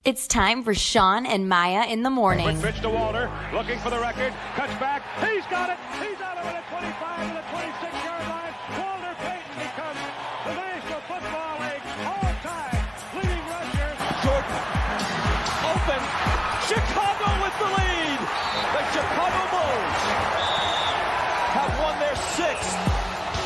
It's time for Shawn and Maya in the morning. Quick pitch to Walter, looking for the record, cuts back, he's got it, he's out of it at 25 to the 26-yard line. Walter Payton becomes the National Football League all-time leading rusher. Jordan, open, Chicago with the lead. The Chicago Bulls have won their 6th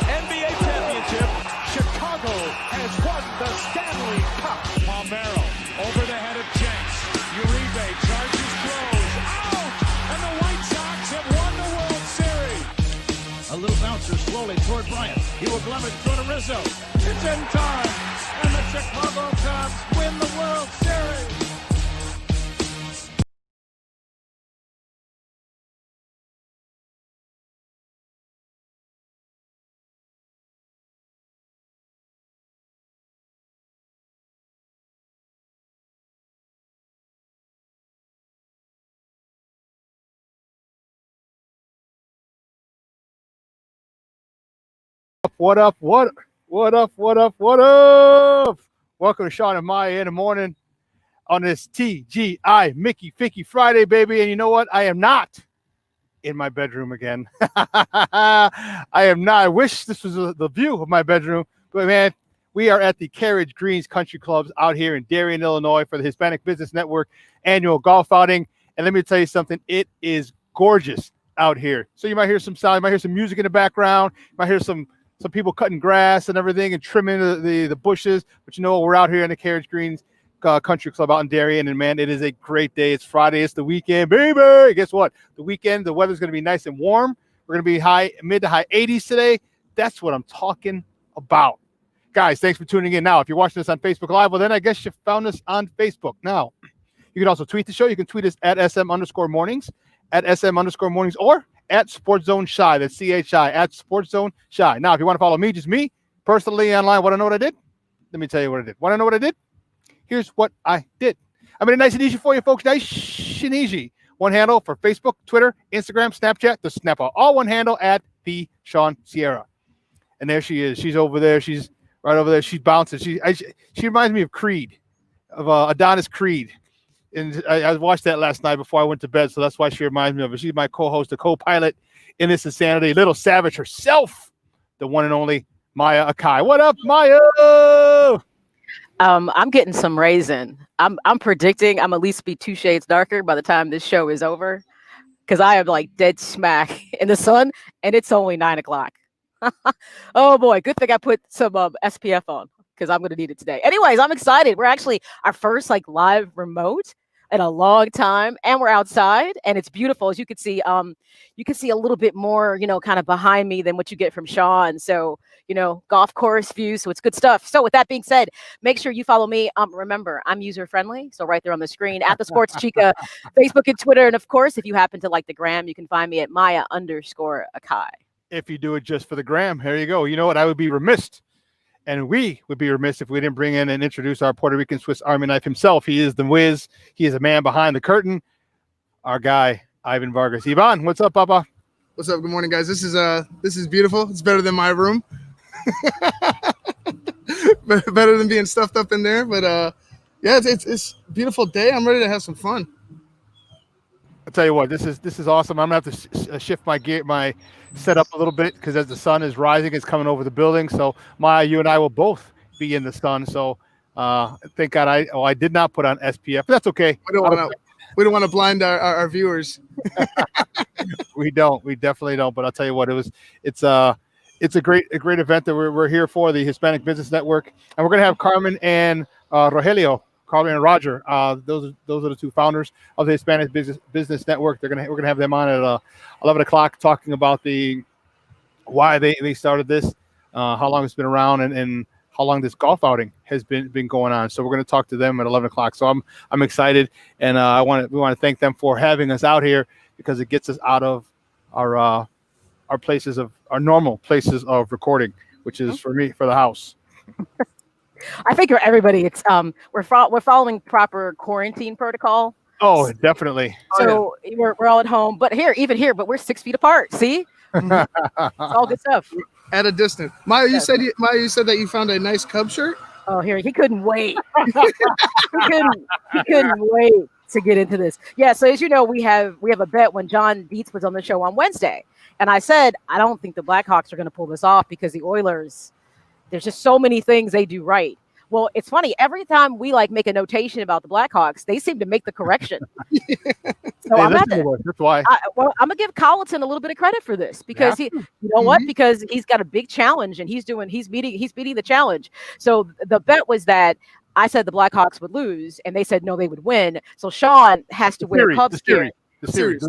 NBA championship. Chicago has won the Stanley Cup. Palmero over the head of Jenks. Uribe charges, throws, out! And the White Sox have won the World Series. A little bouncer slowly toward Bryant. He will glove it, throw to Rizzo. It's in time, and the Chicago Cubs win the World Series. What up? What up? Welcome to Shawn and Maya in the morning on this TGI Mickey Ficky Friday, baby. And you know what? I am not in my bedroom again. I am not. I wish this was the view of my bedroom, but man, we are at the Carriage Greens Country Clubs out here in Darien, Illinois for the Hispanic Business Network annual golf outing. And let me tell you something, it is gorgeous out here. So you might hear some sound, you might hear some music in the background, you might hear some people cutting grass and everything and trimming the bushes. But you know what? We're out here in the Carriage Greens Country Club out in Darien. And, man, it is a great day. It's Friday. It's the weekend, baby. Guess what? The weekend, the weather's going to be nice and warm. We're going to be mid to high 80s today. That's what I'm talking about. Guys, thanks for tuning in. Now, if you're watching this on Facebook Live, well, then I guess you found us on Facebook. Now, you can also tweet the show. You can tweet us at SM_mornings, or at Sports Zone Shy. That's CHI, at Sports Zone Shy. Now, if you want to follow me, just me, personally online, want to know what I did? Let me tell you what I did. Want to know what I did? Here's what I did. I made it nice and easy for you folks. Nice and easy. One handle for Facebook, Twitter, Instagram, Snapchat, the Snapper. All one handle at the Shawn Sierra. And there she is. She's over there. She's right over there. She's bouncing. She reminds me of Creed, of Adonis Creed. And I watched that last night before I went to bed, so that's why she reminds me of it. She's my co-host, the co-pilot in this insanity, little savage herself, the one and only Maya Akai. What up, Maya? I'm getting some raisin. I'm predicting I'm at least be 2 shades darker by the time this show is over, because I am like dead smack in the sun, and it's only 9 o'clock. Oh boy, good thing I put some SPF on, because I'm going to need it today. Anyways, I'm excited. We're actually our first live remote in a long time, and we're outside, and it's beautiful. As you can see a little bit more, kind of behind me than what you get from Shawn. So, golf course view. So it's good stuff. So with that being said, make sure you follow me. Remember, I'm user friendly. So right there on the screen at the Sports Chica, Facebook and Twitter. And of course, if you happen to like the gram, you can find me at Maya_Akai. If you do it just for the gram, here you go. You know what? I would be remiss. And we would be remiss if we didn't bring in and introduce our Puerto Rican Swiss Army knife himself. He is the whiz. He is a man behind the curtain. Our guy, Ivan Vargas. Ivan, what's up, Papa? What's up? Good morning, guys. This is beautiful. It's better than my room. Better than being stuffed up in there. But yeah, it's a beautiful day. I'm ready to have some fun. I'll tell you what, this is awesome. I'm gonna have to shift my setup a little bit, because as the sun is rising, it's coming over the building. So Maya, you and I will both be in the sun. So thank God I did not put on SPF. But that's okay. We don't want to blind our viewers. We definitely don't. But I'll tell you what, it's a great event that we're here for, the Hispanic Business Network, and we're gonna have Carmen and Rogelio. Carmen and Roger, those are the two founders of the Hispanic Business Network. We're gonna have them on at 11 o'clock talking about why they started this, how long it's been around, and how long this golf outing has been going on. So we're gonna talk to them at 11 o'clock. So I'm excited, and we want to thank them for having us out here, because it gets us out of our normal places of recording, which is for the house. I think for everybody, it's we're following proper quarantine protocol. Oh, definitely. So we're all at home, but but we're 6 feet apart. See, it's all good stuff. At a distance. Maya, you said that you found a nice Cub shirt. Oh, here he couldn't wait. he couldn't wait to get into this. Yeah. So as you know, we have a bet when John Dietz was on the show on Wednesday, and I said I don't think the Blackhawks are going to pull this off because the Oilers, there's just so many things they do right. Well, it's funny. Every time we make a notation about the Blackhawks, they seem to make the correction. So that's why. I'm gonna give Colleton a little bit of credit for this because what? Because he's got a big challenge and he's beating the challenge. So the bet was that I said the Blackhawks would lose and they said no, they would win. So Shawn has to wear Cubs gear. The series.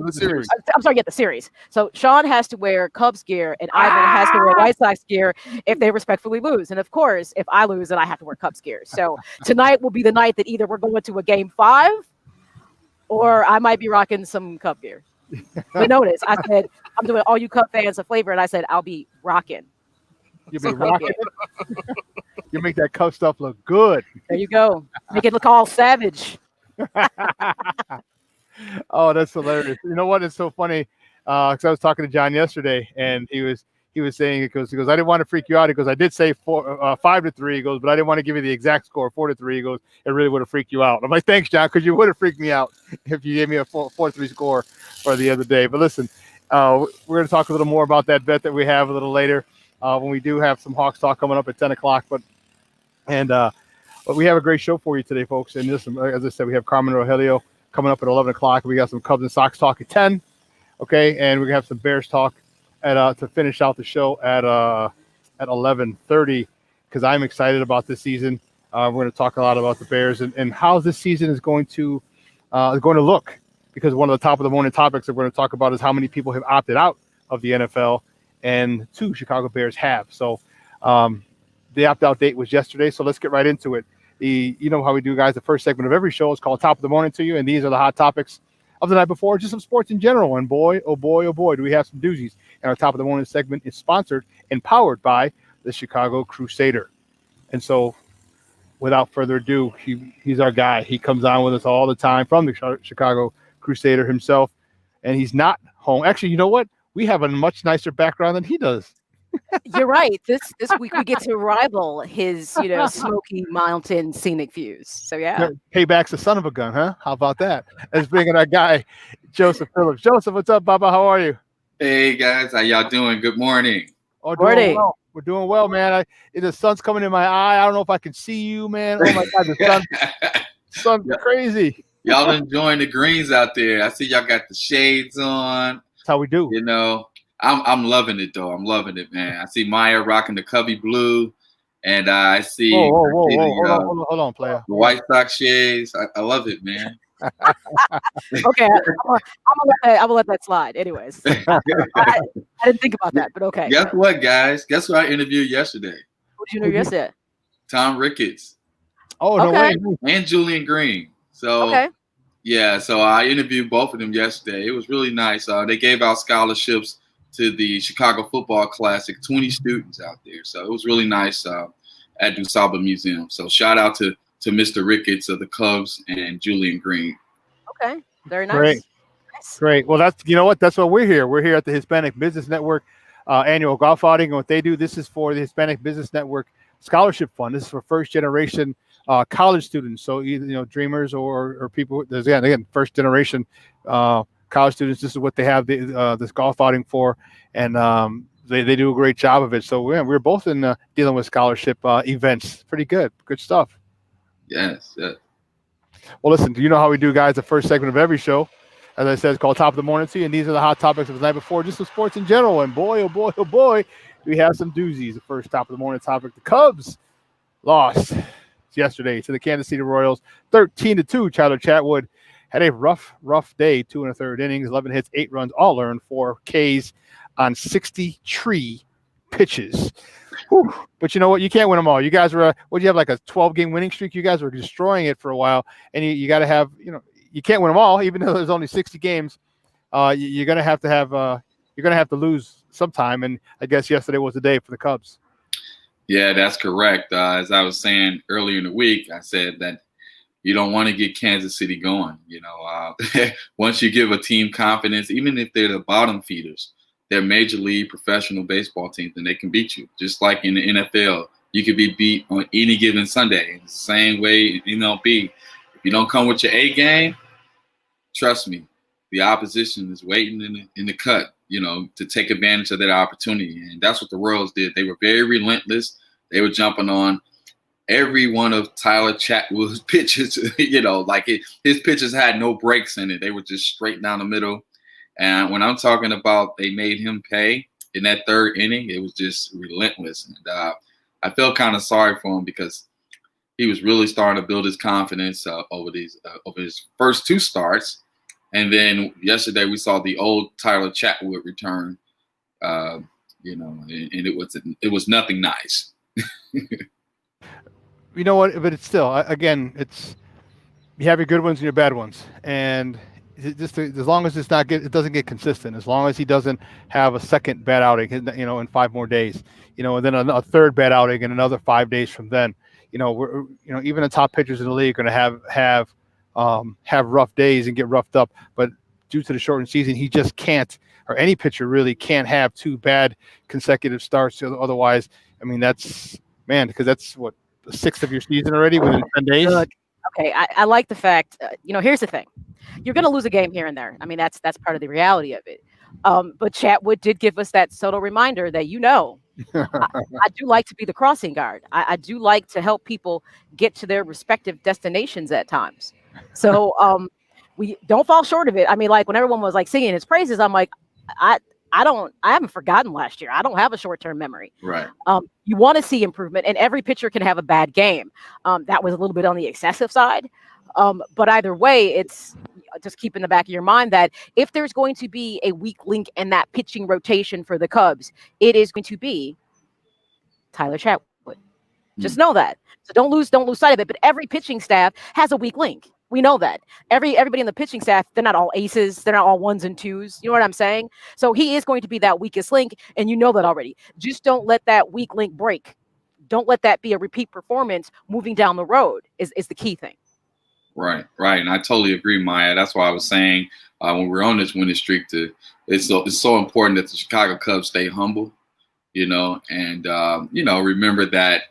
I'm sorry, the series. So Shawn has to wear Cubs gear and Ivan has to wear White Sox gear if they respectfully lose. And of course, if I lose, then I have to wear Cubs gear. So tonight will be the night that either we're going to a game 5 or I might be rocking some Cub gear. But notice, I said, I'm doing all you Cub fans a flavor, and I said, I'll be rocking. You'll be rocking it? You make that Cub stuff look good. There you go. Make it look all savage. Oh, that's hilarious. You know what? It's so funny because I was talking to John yesterday, and he was saying, he goes, I didn't want to freak you out. He goes, I did say 5-3. He goes, but I didn't want to give you the exact score, 4-3. He goes, it really would have freaked you out. I'm like, thanks, John, because you would have freaked me out if you gave me a 4-3 score for the other day. But listen, we're going to talk a little more about that bet that we have a little later when we do have some Hawks talk coming up at 10 o'clock. But we have a great show for you today, folks. And listen, as I said, we have Carmen Rogelio coming up at 11 o'clock. We got some Cubs and Sox talk at 10. Okay, and we're gonna have some Bears talk at to finish out the show at 11:30 because I'm excited about this season. We're going to talk a lot about the Bears and how this season is going to look, because one of the top of the morning topics that we're going to talk about is how many people have opted out of the NFL, and 2 Chicago Bears have. So the opt-out date was yesterday, so let's get right into it. You know how we do, guys. The first segment of every show is called Top of the Morning to you, and these are the hot topics of the night before, just some sports in general. And boy, oh boy, do we have some doozies. And our Top of the Morning segment is sponsored and powered by the Chicago Crusader. And so, without further ado, he's our guy. He comes on with us all the time from the Chicago Crusader himself, and he's not home. Actually, you know what? We have a much nicer background than he does. You're right. This week we get to rival his, Smoky Mountain scenic views. So yeah. Payback's a son of a gun, huh? How about that? Let's bring in our guy, Joseph Phillips. Joseph, what's up, Baba? How are you? Hey guys, how y'all doing? Good morning. Oh, doing well. We're doing well, man. The sun's coming in my eye. I don't know if I can see you, man. Oh my God, the sun's crazy. Y'all enjoying the greens out there. I see y'all got the shades on. That's how we do. I'm loving it though. I'm loving it, man. I see Maya rocking the Cubby blue, and I see. Hold on, player. The White Sox shades. I love it, man. Okay, I'm gonna let that slide. Anyways, I didn't think about that, but okay. Guess what, guys? Guess who I interviewed yesterday? Who did you interview yesterday? Tom Ricketts. Oh, no way. And Julian Green. So yeah, so I interviewed both of them yesterday. It was really nice. They gave out scholarships to the Chicago Football Classic, 20 students out there. So it was really nice at DuSable Museum. So shout out to Mr. Ricketts of the Cubs and Julian Green. Okay, very nice. Great. Well, that's what we're here. We're here at the Hispanic Business Network annual golf outing, and what they do, this is for the Hispanic Business Network Scholarship Fund. This is for first generation college students. So either dreamers or people. Again, first generation college students. This is what they have this golf outing for, and they do a great job of it. So we're both in dealing with scholarship events. Pretty good stuff. Yes. Well, listen, do you know how we do, guys? The first segment of every show, as I said, is called Top of the Morning to you, and these are the hot topics of the night before, just some sports in general. And boy, oh boy, we have some doozies. The first top of the morning topic: the Cubs lost yesterday to the Kansas City Royals, 13-2. Tyler Chatwood had a rough day, 2 1/3 innings, 11 hits, 8 runs, all earned, 4 Ks on 63 pitches. Whew. But you know what? You can't win them all. You guys were, you have like a 12-game winning streak? You guys were destroying it for a while, and you got to have, you can't win them all, even though there's only 60 games. You're gonna have to lose sometime, and I guess yesterday was the day for the Cubs. Yeah, that's correct. As I was saying earlier in the week, I said that you don't want to get Kansas City going. Once you give a team confidence, even if they're the bottom feeders, they're major league professional baseball teams, and they can beat you. Just like in the NFL, you could be beat on any given Sunday. The same way MLB. If you don't come with your A game, trust me, the opposition is waiting in the cut, to take advantage of that opportunity. And that's what the Royals did. They were very relentless. They were jumping on every one of Tyler Chatwood's pitches, his pitches had no breaks in it. They were just straight down the middle. And when I'm talking about they made him pay in that third inning, it was just relentless. And I felt kind of sorry for him because he was really starting to build his confidence over his first 2 starts. And then yesterday we saw the old Tyler Chatwood return, and it was nothing nice. You know what? But it's still, again, you have your good ones and your bad ones, and just as long as it doesn't get consistent, as long as he doesn't have a second bad outing, in 5 more days, and then a third bad outing in another 5 days from then, even the top pitchers in the league are going to have rough days and get roughed up, but due to the shortened season, he just can't, or any pitcher really can't have 2 bad consecutive starts. Otherwise, because that's what, the 6th of your season already within 10 days. Okay, I like the fact. Here's the thing: you're going to lose a game here and there. I mean, that's part of the reality of it. But Chatwood did give us that subtle reminder that I do like to be the crossing guard. I do like to help people get to their respective destinations at times. So we don't fall short of it. I mean, like when everyone was like singing his praises, I'm like, I haven't forgotten last year. I don't have a short-term memory. Right. You want to see improvement, and every pitcher can have a bad game. That was a little bit on the excessive side. But either way, it's just keep in the back of your mind that if there's going to be a weak link in that pitching rotation for the Cubs, it is going to be Tyler Chatwood. Just know that. So don't lose sight of it. But every pitching staff has a weak link. We know that. Everybody in the pitching staff, they're not all aces. They're not all 1s and 2s. You know what I'm saying? So he is going to be that weakest link, and you know that already. Just don't let that weak link break. Don't let that be a repeat performance moving down the road is the key thing. Right. And I totally agree, Maya. That's why I was saying when we're on this winning streak, it's so important that the Chicago Cubs stay humble, and remember that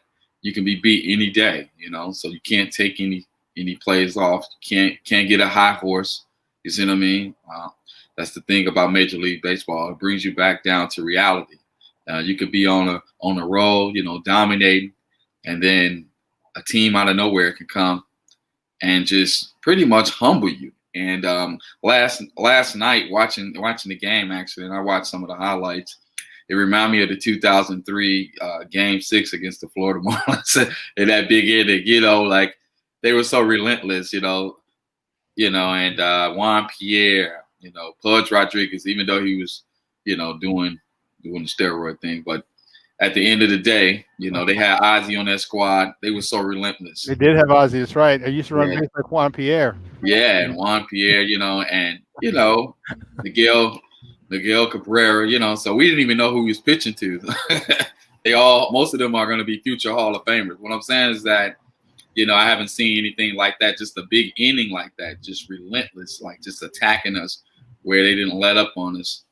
you can be beat any day, so you can't take any plays off. Can't get a high horse. You see what I mean? That's the thing about Major League Baseball. It brings you back down to reality. You could be on a roll, dominating, and then a team out of nowhere can come and just pretty much humble you. And last night watching the game, actually, and I watched some of the highlights, it reminded me of the 2003 Game 6 against the Florida Marlins in that big inning. Like they were so relentless, and Juan Pierre, Pudge Rodriguez, even though he was, doing the steroid thing, but at the end of the day, they had Ozzie on that squad. They were so relentless. They did have Ozzie. That's right. I used to run base like Juan Pierre. Yeah, and Juan Pierre, and Miguel Cabrera, so we didn't even know who he was pitching to. Most of them are going to be future Hall of Famers. What I'm saying is that, I haven't seen anything like that, just a big inning like that, just relentless, like just attacking us where they didn't let up on us.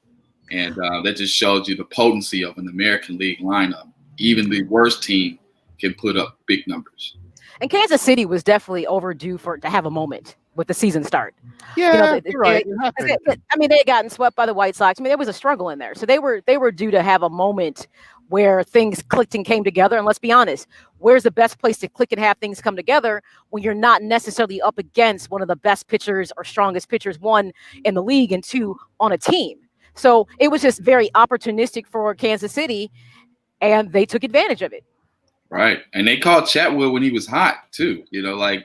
And that just shows you the potency of an American League lineup. Even the worst team can put up big numbers. And Kansas City was definitely overdue to have a moment with the season start. Yeah, you're right. They had gotten swept by the White Sox. There was a struggle in there. So they were due to have a moment where things clicked and came together. And let's be honest, where's the best place to click and have things come together when you're not necessarily up against one of the best pitchers or strongest pitchers, 1 in the league and 2 on a team? So it was just very opportunistic for Kansas City, and they took advantage of it. Right. And they called Chatwood when he was hot, too. I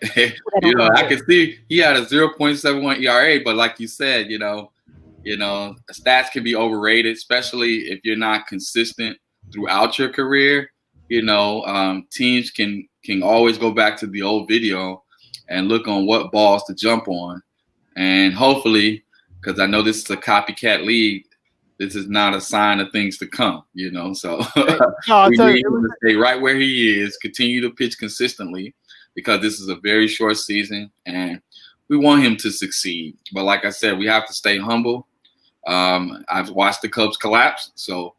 could see he had a 0.71 ERA, but like you said, stats can be overrated, especially if you're not consistent throughout your career. Teams can always go back to the old video and look on what balls to jump on. And hopefully, because I know this is a copycat league, this is not a sign of things to come, So we need him to stay right where he is, continue to pitch consistently, because this is a very short season and we want him to succeed. But like I said, we have to stay humble. I've watched the Cubs collapse, so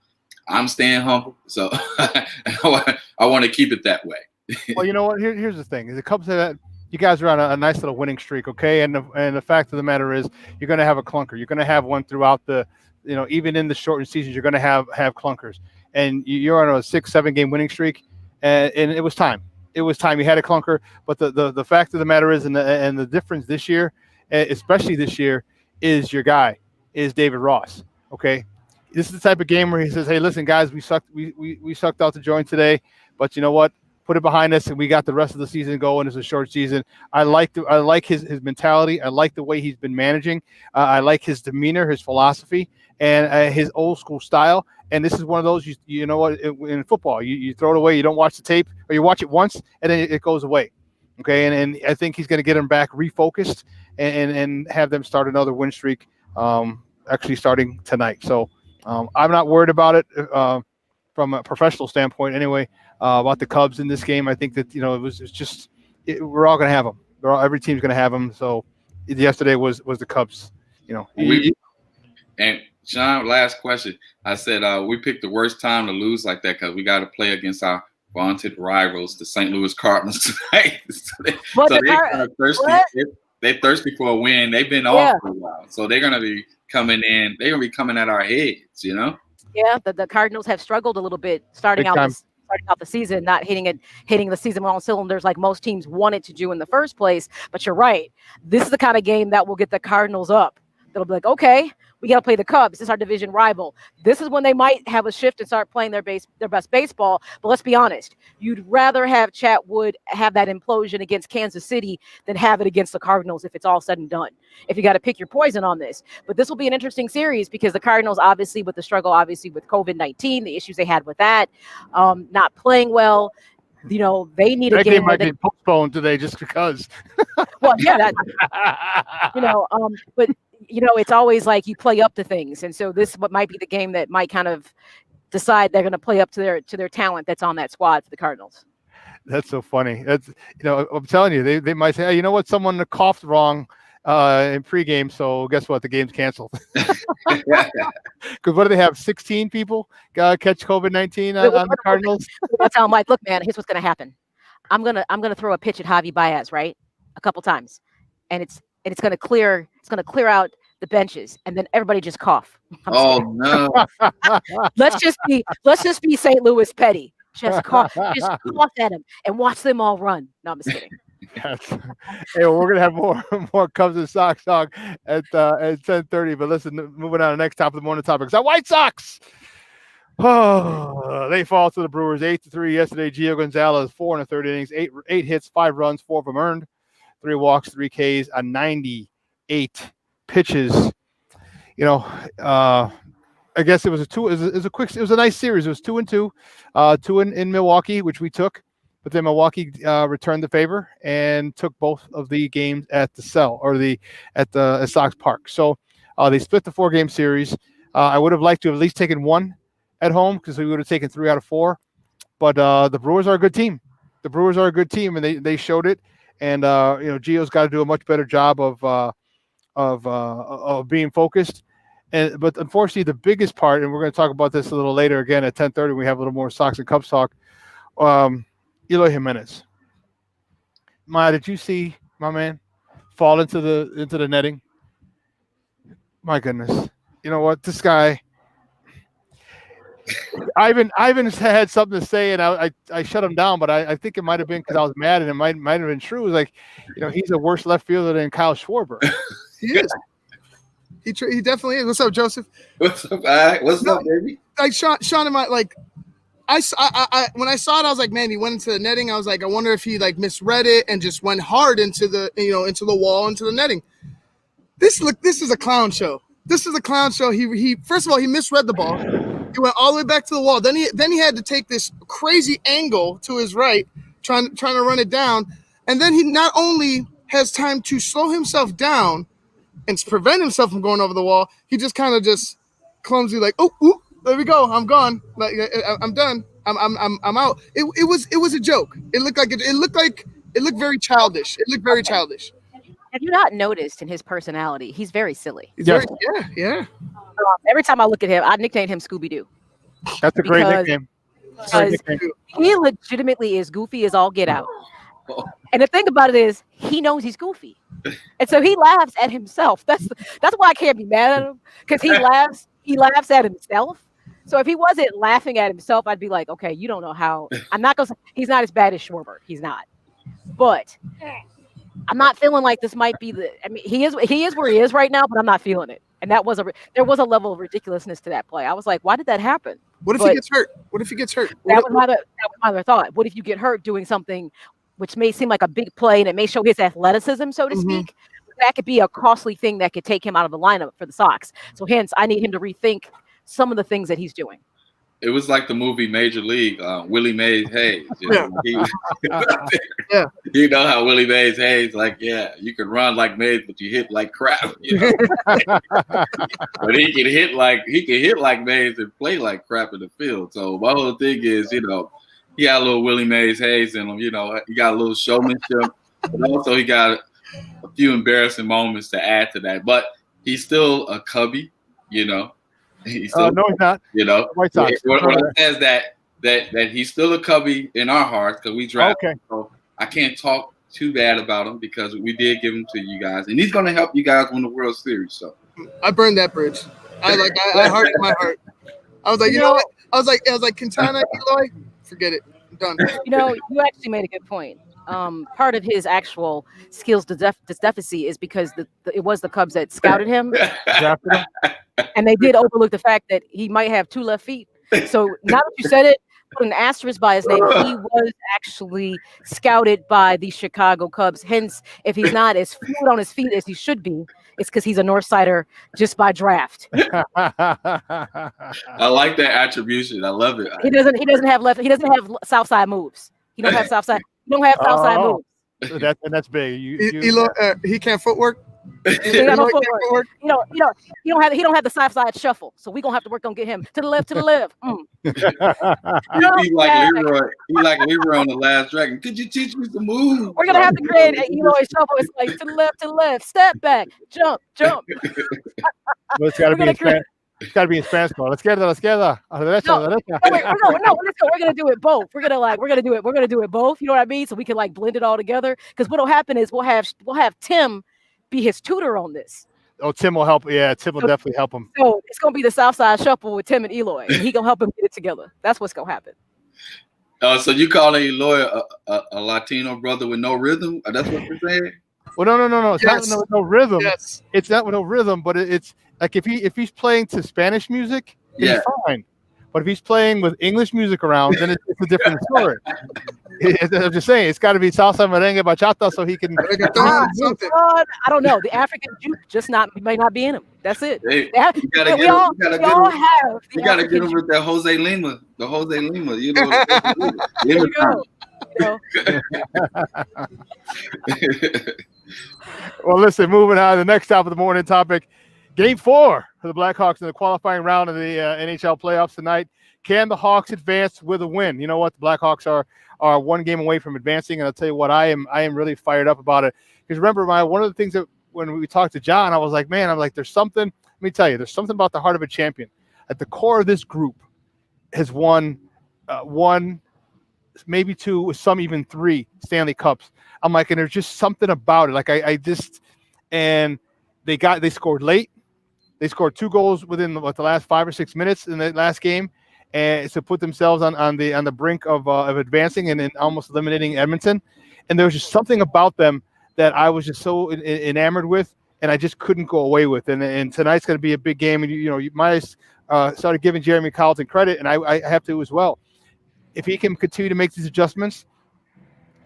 I'm staying humble. So I want to keep it that way. Well, you know what? Here's the thing: the Cubs have you guys are on a nice little winning streak, okay? And the fact of the matter is, you're going to have a clunker. You're going to have one throughout the, even in the shortened seasons, you're going to have clunkers. And you're on a 6-7 game winning streak, and it was time. It was time. You had a clunker, but the fact of the matter is, and the difference this year, especially this year, is your guy is David Ross. Okay, this is the type of game where he says, "Hey, listen, guys, we sucked. We sucked out the joint today, but you know what? Put it behind us, and we got the rest of the season going. It's a short season." I like his mentality. I like the way he's been managing. I like his demeanor, his philosophy, and his old school style. And this is one of those, you know what, in football, you throw it away, you don't watch the tape, or you watch it once, and then it goes away. Okay, and I think he's going to get them back refocused and have them start another win streak, actually starting tonight. So I'm not worried about it from a professional standpoint anyway, about the Cubs in this game. I think that, we're all going to have them. Every team's going to have them. So yesterday was the Cubs, And Shawn, last question. I said we picked the worst time to lose like that because we got to play against our vaunted rivals, the St. Louis Cardinals, tonight. They're thirsty for a win. They've been off for a while, so they're gonna be coming in. They're gonna be coming at our heads, Yeah, the Cardinals have struggled a little bit starting out the season, not hitting the season on all cylinders like most teams wanted to do in the first place. But you're right. This is the kind of game that will get the Cardinals up. They'll be like, okay, we got to play the Cubs. This is our division rival. This is when they might have a shift and start playing their best baseball. But let's be honest, you'd rather have Chatwood have that implosion against Kansas City than have it against the Cardinals if it's all said and done, if you got to pick your poison on this. But this will be an interesting series because the Cardinals, obviously, with the struggle, obviously, with COVID-19, the issues they had with that, not playing well, they need a game. They might be postponed today just because. Well, yeah, but it's always like you play up to things, and so this might be the game that might kind of decide they're going to play up to their talent that's on that squad for the Cardinals. That's so funny. That's I'm telling you, they might say, hey, you know what, someone coughed wrong in pregame, so guess what, the game's canceled. Because what do they have? 16 people catch COVID-19 on the Cardinals. That's how I'm like, look, man, here's what's going to happen. I'm gonna throw a pitch at Javi Baez, right, a couple times, and it's going to clear out the benches, and then everybody just cough. No! let's just be St. Louis petty. Just cough at him and watch them all run. No, I'm just kidding. Yes. Hey, well, we're gonna have more Cubs and Sox talk at 10:30. But listen, moving on to the next top of the morning topics. The White Sox. Oh, they fall to the Brewers 8-3 yesterday. Gio Gonzalez 4 1/3 innings, 8 hits, 5 runs, 4 of them earned, 3 walks, 3 Ks, 98 pitches. I guess it was it was a nice series. It was 2-2, 2 in Milwaukee, which we took, but then Milwaukee returned the favor and took both of the games at the Sox Park. So they split the 4-game series. I would have liked to have at least taken one at home because we would have taken 3 out of 4. But the Brewers are a good team. And they showed it. And Gio's got to do a much better job of being focused. But unfortunately, the biggest part, and we're going to talk about this a little later again at 10:30. We have a little more Sox and Cubs talk. Eloy Jimenez. Maya, did you see my man fall into the netting? My goodness. You know what? This guy. Ivan had something to say, and I shut him down, but I think it might have been because I was mad, and it might have been true. It was like, he's a worse left fielder than Kyle Schwarber. He is. He definitely is. What's up, Joseph? What's up, baby? Like Shawn and I, like I when I saw it, I was like, man, he went into the netting. I was like, I wonder if he misread it and just went hard into the into the wall, into the netting. This is a clown show. This is a clown show. He first of all, he misread the ball. He went all the way back to the wall. Then he had to take this crazy angle to his right, trying to run it down. And then he not only has time to slow himself down and to prevent himself from going over the wall, he just kind of just clumsy, like, oh, there we go, I'm gone, like I'm done, I'm out. It was a joke. It looked very childish. It looked very childish. Have you not noticed in his personality, he's very silly. Yeah. Every time I look at him, I nicknamed him Scooby-Doo. That's a great Because- nickname. because he legitimately is goofy as all get out. And the thing about it is, he knows he's goofy, and so he laughs at himself. That's why I can't be mad at him, because he laughs at himself. So if he wasn't laughing at himself, I'd be like, okay, you don't know how. I'm not gonna. He's not as bad as Schwarber. He's not, but I'm not feeling like this might be the. I mean, he is where he is right now, but I'm not feeling it. And there was a level of ridiculousness to that play. I was like, why did that happen? What if he gets hurt? What if he gets hurt? That was my other thought. What if you get hurt doing something which may seem like a big play and it may show his athleticism, so to speak? That could be a costly thing that could take him out of the lineup for the Sox. So hence, I need him to rethink some of the things that he's doing. It was like the movie Major League, Willie Mays Hayes. You know how Willie Mays Hayes, like, yeah, you can run like Mays, but you hit like crap. You know? But he can hit like Mays and play like crap in the field. So my whole thing is, you know, he got a little Willie Mays Hayes in him. You know, he got a little showmanship, but also he got a few embarrassing moments to add to that. But he's still a Cubby, you know. He's still, no, he's not. You know, White Sox. What says that he's still a Cubby in our hearts because we drafted him. So I can't talk too bad about him because we did give him to you guys, and he's going to help you guys win the World Series. So I burned that bridge. I hardened my heart. I was like, you know what? I was like, Quintana, Eloy, forget it. I'm done. You know, you actually made a good point. Part of his actual skills deficiency is because it was the Cubs that scouted him. And they did overlook the fact that he might have 2 left feet. So now that you said it, put an asterisk by his name. He was actually scouted by the Chicago Cubs. Hence, if he's not as fluid on his feet as he should be, it's because he's a North Sider just by draft. I like that attribution. I love it. He doesn't have South Side moves. He don't have South Side. He don't have South Side moves. That's big. He can't footwork. He don't have footwork. He don't have the South Side shuffle. So we're gonna have to work on get him to the left. He like Leroy on The Last Dragon. Could you teach me some moves? We're gonna have to create an Eloy shuffle. It's like to the left, step back, jump. Well, it's got to be in Spanish. It's got to be in Spanish. Izquierda. A la derecha. No, we're gonna do it both. We're gonna do it both. You know what I mean? So we can like blend it all together. Because what'll happen is we'll have Tim be his tutor on this. Oh, Tim will help. Yeah, Tim will definitely help him. So it's gonna be the South Side Shuffle with Tim and Eloy, and he gonna help him get it together. That's what's gonna happen. So you calling Eloy a Latino brother with no rhythm? That's what you're saying? Well, no. It's not with no rhythm. Yes. It's not with no rhythm, but it's like if he's playing to Spanish music, he's fine. But if he's playing with English music around, then it's a different story. I'm just saying, it's got to be salsa, merengue, bachata, so he can. I don't know. The African juke may not be in him. That's it. You gotta get him with that Jose Lima. The Jose Lima, you know. There you go. Well, listen, moving on to the next top of the morning topic. Game 4 for the Blackhawks in the qualifying round of the NHL playoffs tonight. Can the Hawks advance with a win? You know what? The Blackhawks are one game away from advancing, and I'll tell you what, I am really fired up about it. Because remember, one of the things that when we talked to John, I was like, man, there's something. Let me tell you, there's something about the heart of a champion. At the core of this group has won one, maybe 2, some even 3 Stanley Cups. I'm like, and there's just something about it. Like and they scored late. They scored 2 goals within the last 5 or 6 minutes in the last game, and to put themselves on the brink of advancing and almost eliminating Edmonton. And there was just something about them that I was just so enamored with, and I just couldn't go away with. And tonight's going to be a big game. And you might started giving Jeremy Colleton credit, and I have to as well. If he can continue to make these adjustments,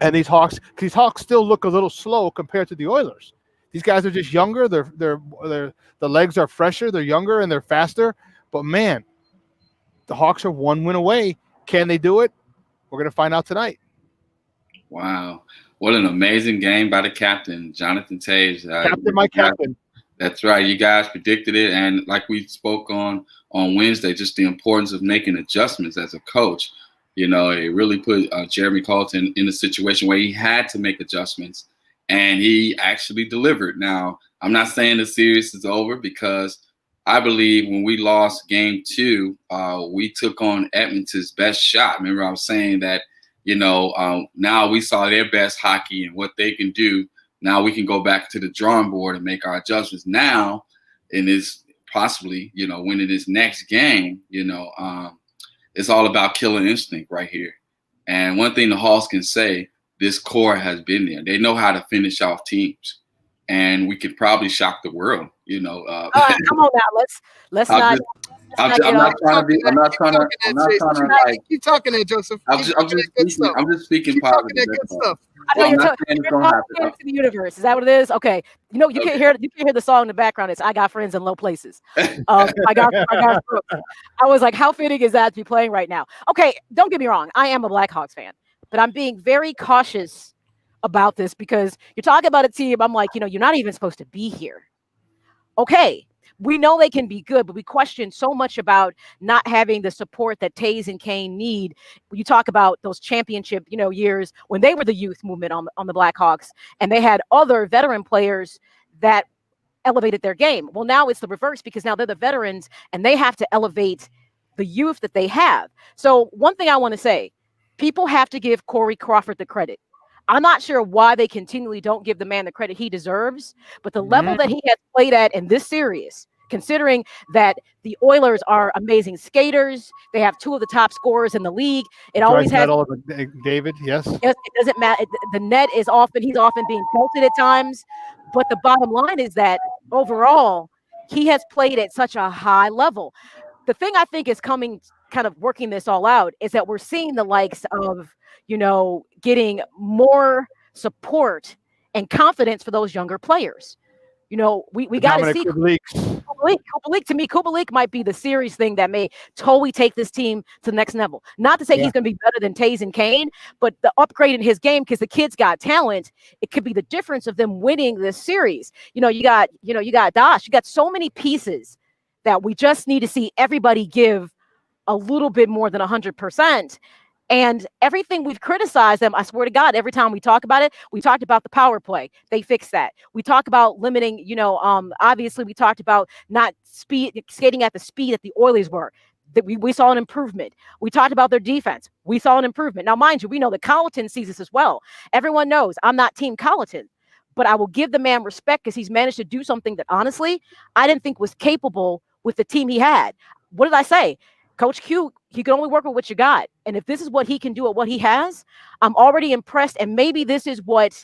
and these Hawks still look a little slow compared to the Oilers. These guys are just younger. The legs are fresher. They're younger and they're faster. But man, the Hawks are 1 win away. Can they do it? We're going to find out tonight. Wow, what an amazing game by the captain, Jonathan Toews. Captain. That's right. You guys predicted it, and like we spoke on Wednesday, just the importance of making adjustments as a coach. You know, it really put Jeremy Colleton in a situation where he had to make adjustments. And he actually delivered. Now, I'm not saying the series is over because I believe when we lost game 2, we took on Edmonton's best shot. Remember, I was saying that, now we saw their best hockey and what they can do. Now we can go back to the drawing board and make our adjustments. Now, in this possibly, winning this next game, it's all about killer instinct right here. And one thing the Hawks can say, this core has been there. They know how to finish off teams, and we could probably shock the world. Come on now, let's not. I'm not trying to like. Keep talking there, Joseph. I'm just speaking positive. Good stuff. I know you're talking to the universe. Is that what it is? Okay. You can hear the song in the background. It's "I Got Friends in Low Places." I got I was like, how fitting is that to be playing right now? Okay, don't get me wrong. I am a Blackhawks fan, but I'm being very cautious about this because you're talking about a team. I'm like, you're not even supposed to be here. Okay. We know they can be good, but we question so much about not having the support that Taze and Kane need. You talk about those championship, years when they were the youth movement on the Blackhawks, and they had other veteran players that elevated their game. Well, now it's the reverse because now they're the veterans and they have to elevate the youth that they have. So one thing I want to say, people have to give Corey Crawford the credit. I'm not sure why they continually don't give the man the credit he deserves, but the level that he has played at in this series, considering that the Oilers are amazing skaters, they have 2 of the top scorers in the league. It always has David. Yes, it doesn't matter. The net is he's often being pelted at times, but the bottom line is that overall he has played at such a high level. The thing I think is coming, kind of working this all out, is that we're seeing the likes of getting more support and confidence for those younger players. We got to see Kubalik. To me, Kubalik might be the series thing that may totally take this team to the next level. Not to say he's going to be better than Taze and Kane, but the upgrade in his game, because the kid's got talent, it could be the difference of them winning this series. You got Dash. You got so many pieces that we just need to see everybody give a little bit more than 100%. And everything we've criticized them, I swear to God, every time we talk about it, we talked about the power play. They fixed that. We talk about limiting, obviously we talked about not skating at the speed that the Oilers were. That we saw an improvement. We talked about their defense. We saw an improvement. Now, mind you, we know that Colleton sees this as well. Everyone knows I'm not Team Colleton, but I will give the man respect because he's managed to do something that honestly I didn't think was capable with the team he had. What did I say? Coach Q, he can only work with what you got. And if this is what he can do at what he has, I'm already impressed. And maybe this is what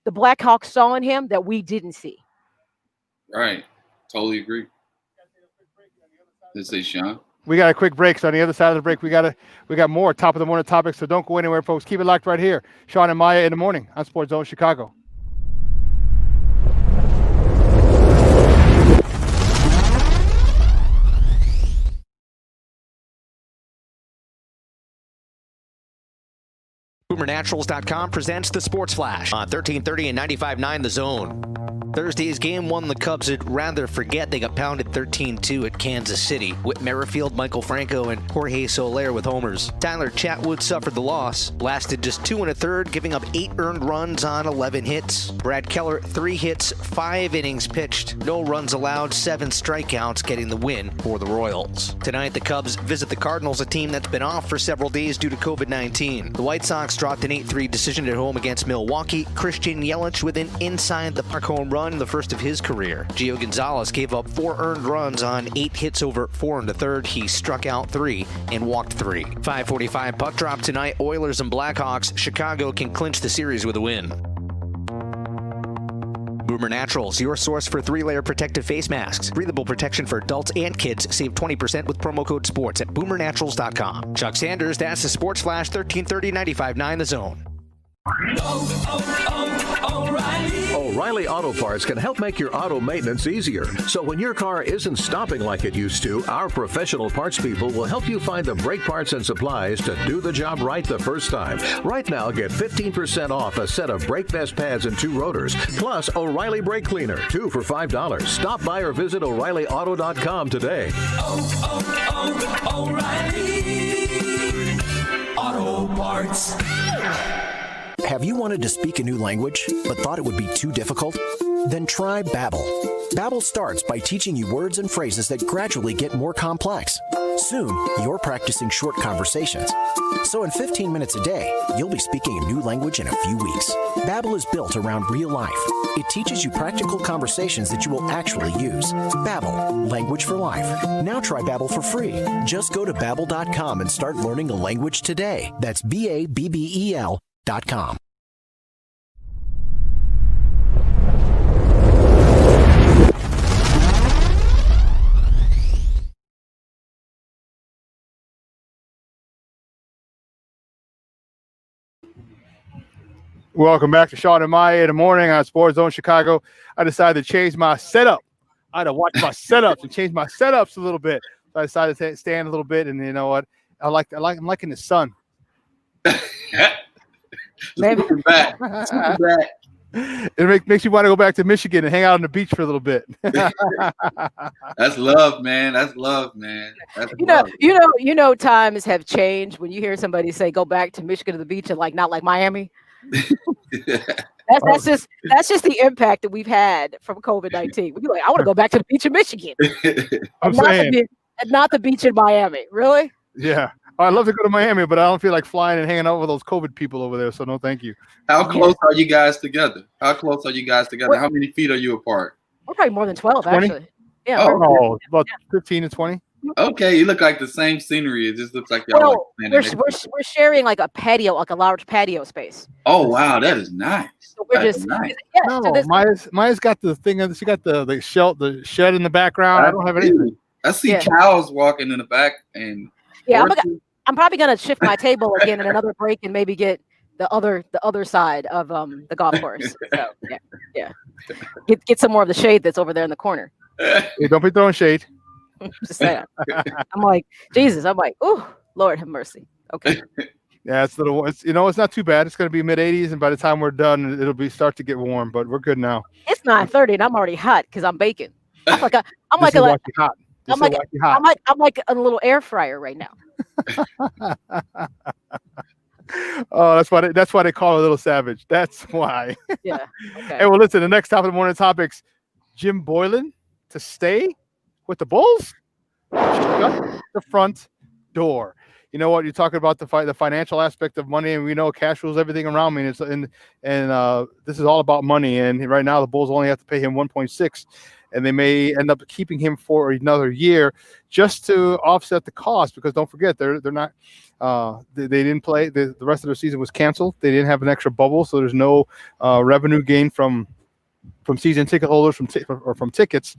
the Blackhawks saw in him that we didn't see. Right. Totally agree. Let's say, Shawn. We got a quick break. So on the other side of the break, we got more top of the morning topics. So don't go anywhere, folks. Keep it locked right here. Shawn and Maya in the morning on Sports Zone Chicago. BoomerNaturals.com presents the Sports Flash on 1330 and 95.9 The Zone. Thursday's game won the Cubs. Would rather forget they got pounded 13-2 at Kansas City. Whit Merrifield, Michael Franco, and Jorge Soler with homers. Tyler Chatwood suffered the loss. Blasted just 2 1/3, giving up 8 earned runs on 11 hits. Brad Keller, 3 hits, 5 innings pitched. No runs allowed, 7 strikeouts, getting the win for the Royals. Tonight, the Cubs visit the Cardinals, a team that's been off for several days due to COVID-19. The White Sox dropped an 8-3 decision at home against Milwaukee. Christian Yelich with an inside-the-park home run, the first of his career. Gio Gonzalez gave up 4 earned runs on 8 hits over 4 1/3. He struck out 3 and walked 3. 5:45 puck drop tonight. Oilers and Blackhawks. Chicago can clinch the series with a win. Boomer Naturals, your source for 3-layer protective face masks. Breathable protection for adults and kids. Save 20% with promo code SPORTS at BoomerNaturals.com. Chuck Sanders, that's the Sports Flash, 1330 95.9 The Zone. O'Reilly Auto Parts can help make your auto maintenance easier. So when your car isn't stopping like it used to, our professional parts people will help you find the brake parts and supplies to do the job right the first time. Right now, get 15% off a set of brake vest pads and 2 rotors, plus O'Reilly Brake Cleaner, 2 for $5. Stop by or visit O'ReillyAuto.com today. O'Reilly Auto Parts. Have you wanted to speak a new language, but thought it would be too difficult? Then try Babbel. Babbel starts by teaching you words and phrases that gradually get more complex. Soon, you're practicing short conversations. So in 15 minutes a day, you'll be speaking a new language in a few weeks. Babbel is built around real life. It teaches you practical conversations that you will actually use. Babbel, language for life. Now try Babbel for free. Just go to Babbel.com and start learning a language today. That's BABBEL.com. Welcome back to Shawn and Maya in the morning on Sports Zone Chicago. I decided to change my setup. I had to watch my setups and change my setups a little bit. So I decided to stand a little bit, and you know what? I'm liking the sun. Maybe. Back. It makes you want to go back to Michigan and hang out on the beach for a little bit. That's love, man. That's love, man. That's You know, times have changed when you hear somebody say go back to Michigan to the beach and not like Miami. That's just the impact that we've had from COVID-19. We'd be like, I want to go back to the beach in Michigan, not the beach in Miami. Really? Yeah. I'd love to go to Miami, but I don't feel like flying and hanging out with those COVID people over there. So no, thank you. How close are you guys together? How many feet are you apart? We're probably more than 12, 20? actually. Yeah. About 15 to 20. Okay, you look like the same scenery. It just looks like y'all. We're sharing like a patio, like a large patio space. Oh wow, that is nice. So we're That's just nice. Yeah. No, Maya's got the thing. She got the shed in the background. I don't have anything. I see cows walking in the back, and I'm probably gonna shift my table again in another break and maybe get the other side of the golf course. So yeah. Get some more of the shade that's over there in the corner. Hey, don't be throwing shade. Just saying. I'm like, Jesus. I'm like, oh, Lord have mercy. Okay. Yeah, it's not too bad. It's going to be mid-80s, and by the time we're done, it'll start to get warm. But we're good now. It's 9:30, and I'm already hot because I'm baking. I'm like a little air fryer right now. Oh, that's why they call it a little savage. That's why. Yeah. Okay. Hey, well, listen. The next top of the morning topics: Jim Boylan to stay with the Bulls. Shut the front door. You know what? You're talking about the financial aspect of money, and we know cash rules everything around me. And this is all about money. And right now, the Bulls only have to pay him 1.6, and they may end up keeping him for another year just to offset the cost. Because don't forget, they're not. They didn't play. The rest of their season was canceled. They didn't have an extra bubble, so there's no revenue gain from season ticket holders from tickets.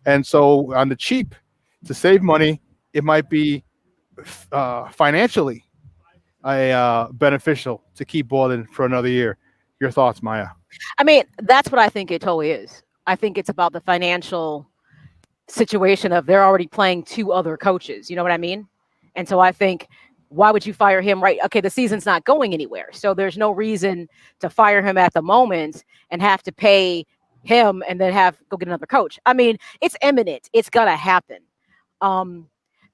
And so on the cheap, to save money, it might be financially beneficial to keep Boylan for another year. Your thoughts, Maya? I mean, that's what I think it totally is. I think it's about the financial situation of they're already playing two other coaches. You know what I mean? And so I think, why would you fire him? Right. Okay. The season's not going anywhere. So there's no reason to fire him at the moment and have to pay him and then go get another coach. I mean, it's imminent. It's going to happen.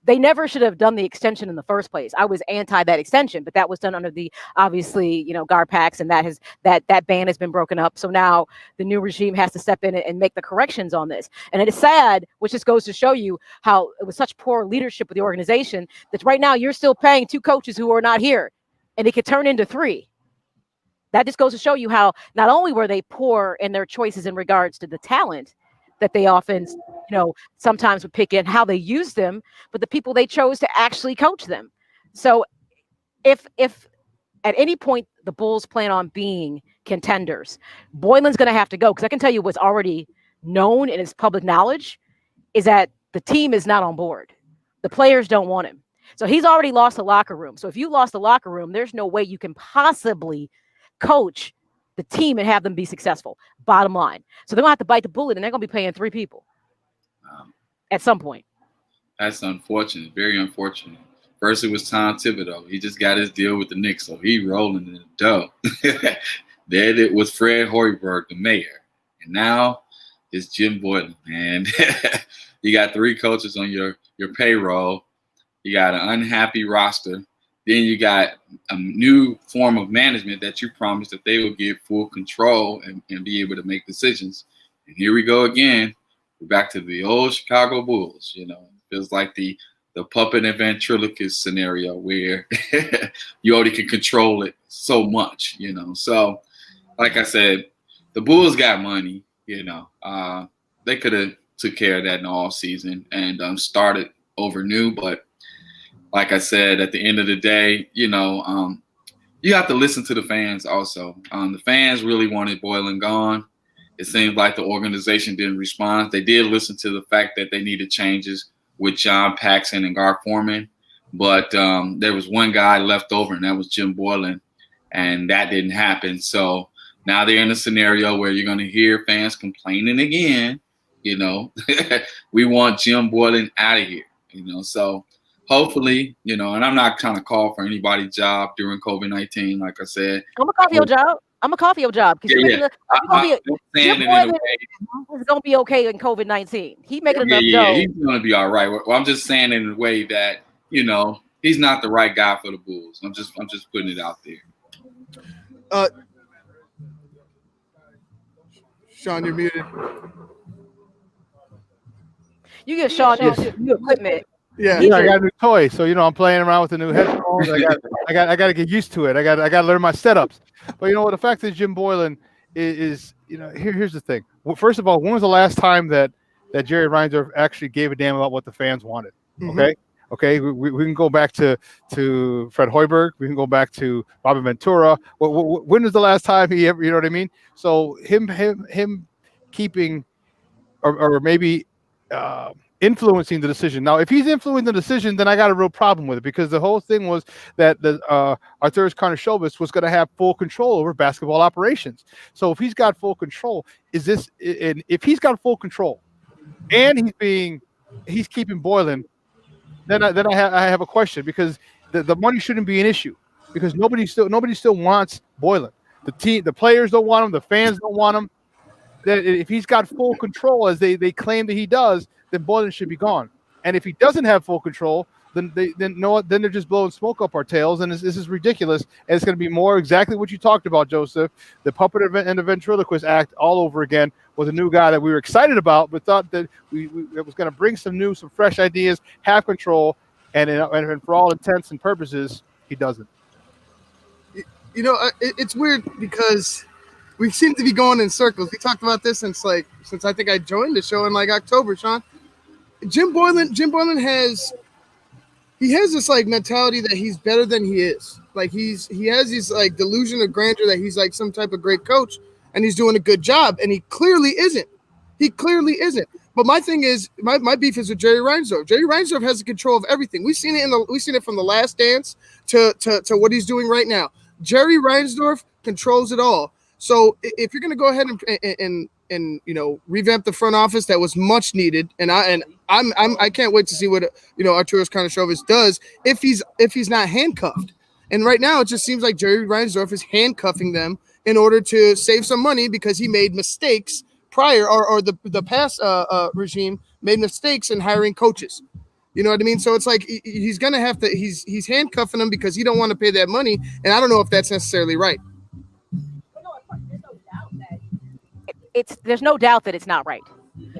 They never should have done the extension in the first place. I was anti that extension, but that was done under the obviously, GARPAX, and that ban has been broken up. So now the new regime has to step in and make the corrections on this. And it is sad, which just goes to show you how it was such poor leadership with the organization that right now you're still paying two coaches who are not here, and it could turn into three. That just goes to show you how not only were they poor in their choices in regards to the talent that they often, sometimes would pick in, how they use them, but the people they chose to actually coach them. So if at any point the Bulls plan on being contenders, Boylan's going to have to go, because I can tell you what's already known and is public knowledge is that the team is not on board. The players don't want him. So he's already lost the locker room. So if you lost the locker room, there's no way you can possibly coach the team and have them be successful. Bottom line. So they're going to have to bite the bullet, and they're going to be paying three people at some point. That's unfortunate. Very unfortunate. First, it was Tom Thibodeau. He just got his deal with the Knicks, so he rolling in the dough. Then it was Fred Hoiberg, the mayor. And now it's Jim Boylan. And you got three coaches on your payroll. You got an unhappy roster. Then you got a new form of management that you promised that they will give full control and be able to make decisions. And here we go again. We're back to the old Chicago Bulls. You know, it feels like the puppet and ventriloquist scenario where you already can control it so much, you know. So, like I said, the Bulls got money, you know. They could have took care of that in the offseason and started over new. But like I said, at the end of the day, you know, you have to listen to the fans also. The fans really wanted Boylen gone. It seems like the organization didn't respond. They did listen to the fact that they needed changes with John Paxson and Garth Foreman. But there was one guy left over, and that was Jim Boylen, and that didn't happen. So now they're in a scenario where you're going to hear fans complaining again, you know. We want Jim Boylen out of here, you know. So hopefully, you know, and I'm not trying to call for anybody's job during COVID-19, like I said. I'm going to call for your job. I'm going to call for your job. Because Jim Boylen is going to be okay in COVID-19. He's making enough dough. He's going to be all right. Well, I'm just saying in a way that, you know, he's not the right guy for the Bulls. I'm just putting it out there. Shawn, you're muted. You get Shawn new equipment. Yeah, I got a new toy, so you know I'm playing around with the new headphones. I got to get used to it. I got to learn my setups. But you know what? The fact that Jim Boylen is you know, here's the thing. Well, first of all, when was the last time that Jerry Reinsdorf actually gave a damn about what the fans wanted? Okay, we can go back to Fred Hoiberg. We can go back to Robin Ventura. When was the last time he ever? You know what I mean? So him keeping or maybe influencing the decision. Now, if he's influencing the decision, then I got a real problem with it, because the whole thing was that Arturas Karnisovas was going to have full control over basketball operations. So if he's got full control, if he's got full control and he's keeping Boylen, then I have a question, because the money shouldn't be an issue, because nobody still wants Boylen. The players don't want him. The fans don't want him. That if he's got full control, as they claim that he does, then Boylen should be gone. And if he doesn't have full control, then they're just blowing smoke up our tails, and this is ridiculous. And it's going to be more exactly what you talked about, Joseph. The puppet and the ventriloquist act all over again with a new guy that we were excited about, but thought that it was going to bring some fresh ideas, have control, and for all intents and purposes, he doesn't. You know, it's weird because we seem to be going in circles. We talked about this since I think I joined the show in like October, Shawn. Jim Boylen has this like mentality that he's better than he is. Like he has this like delusion of grandeur that he's like some type of great coach and he's doing a good job, and he clearly isn't. But my thing is, my beef is with Jerry Reinsdorf. Jerry Reinsdorf has the control of everything. We've seen it from The Last Dance to what he's doing right now. Jerry Reinsdorf controls it all. So if you're going to go ahead and you know, revamp the front office, that was much needed, and I can't wait to see what Arturas Karnisovas does if he's not handcuffed. And right now it just seems like Jerry Reinsdorf is handcuffing them in order to save some money, because he made mistakes prior, or the past regime made mistakes in hiring coaches. You know what I mean? So it's like he's gonna have to he's handcuffing them because he don't want to pay that money, and I don't know if that's necessarily right. There's no doubt that it's not right.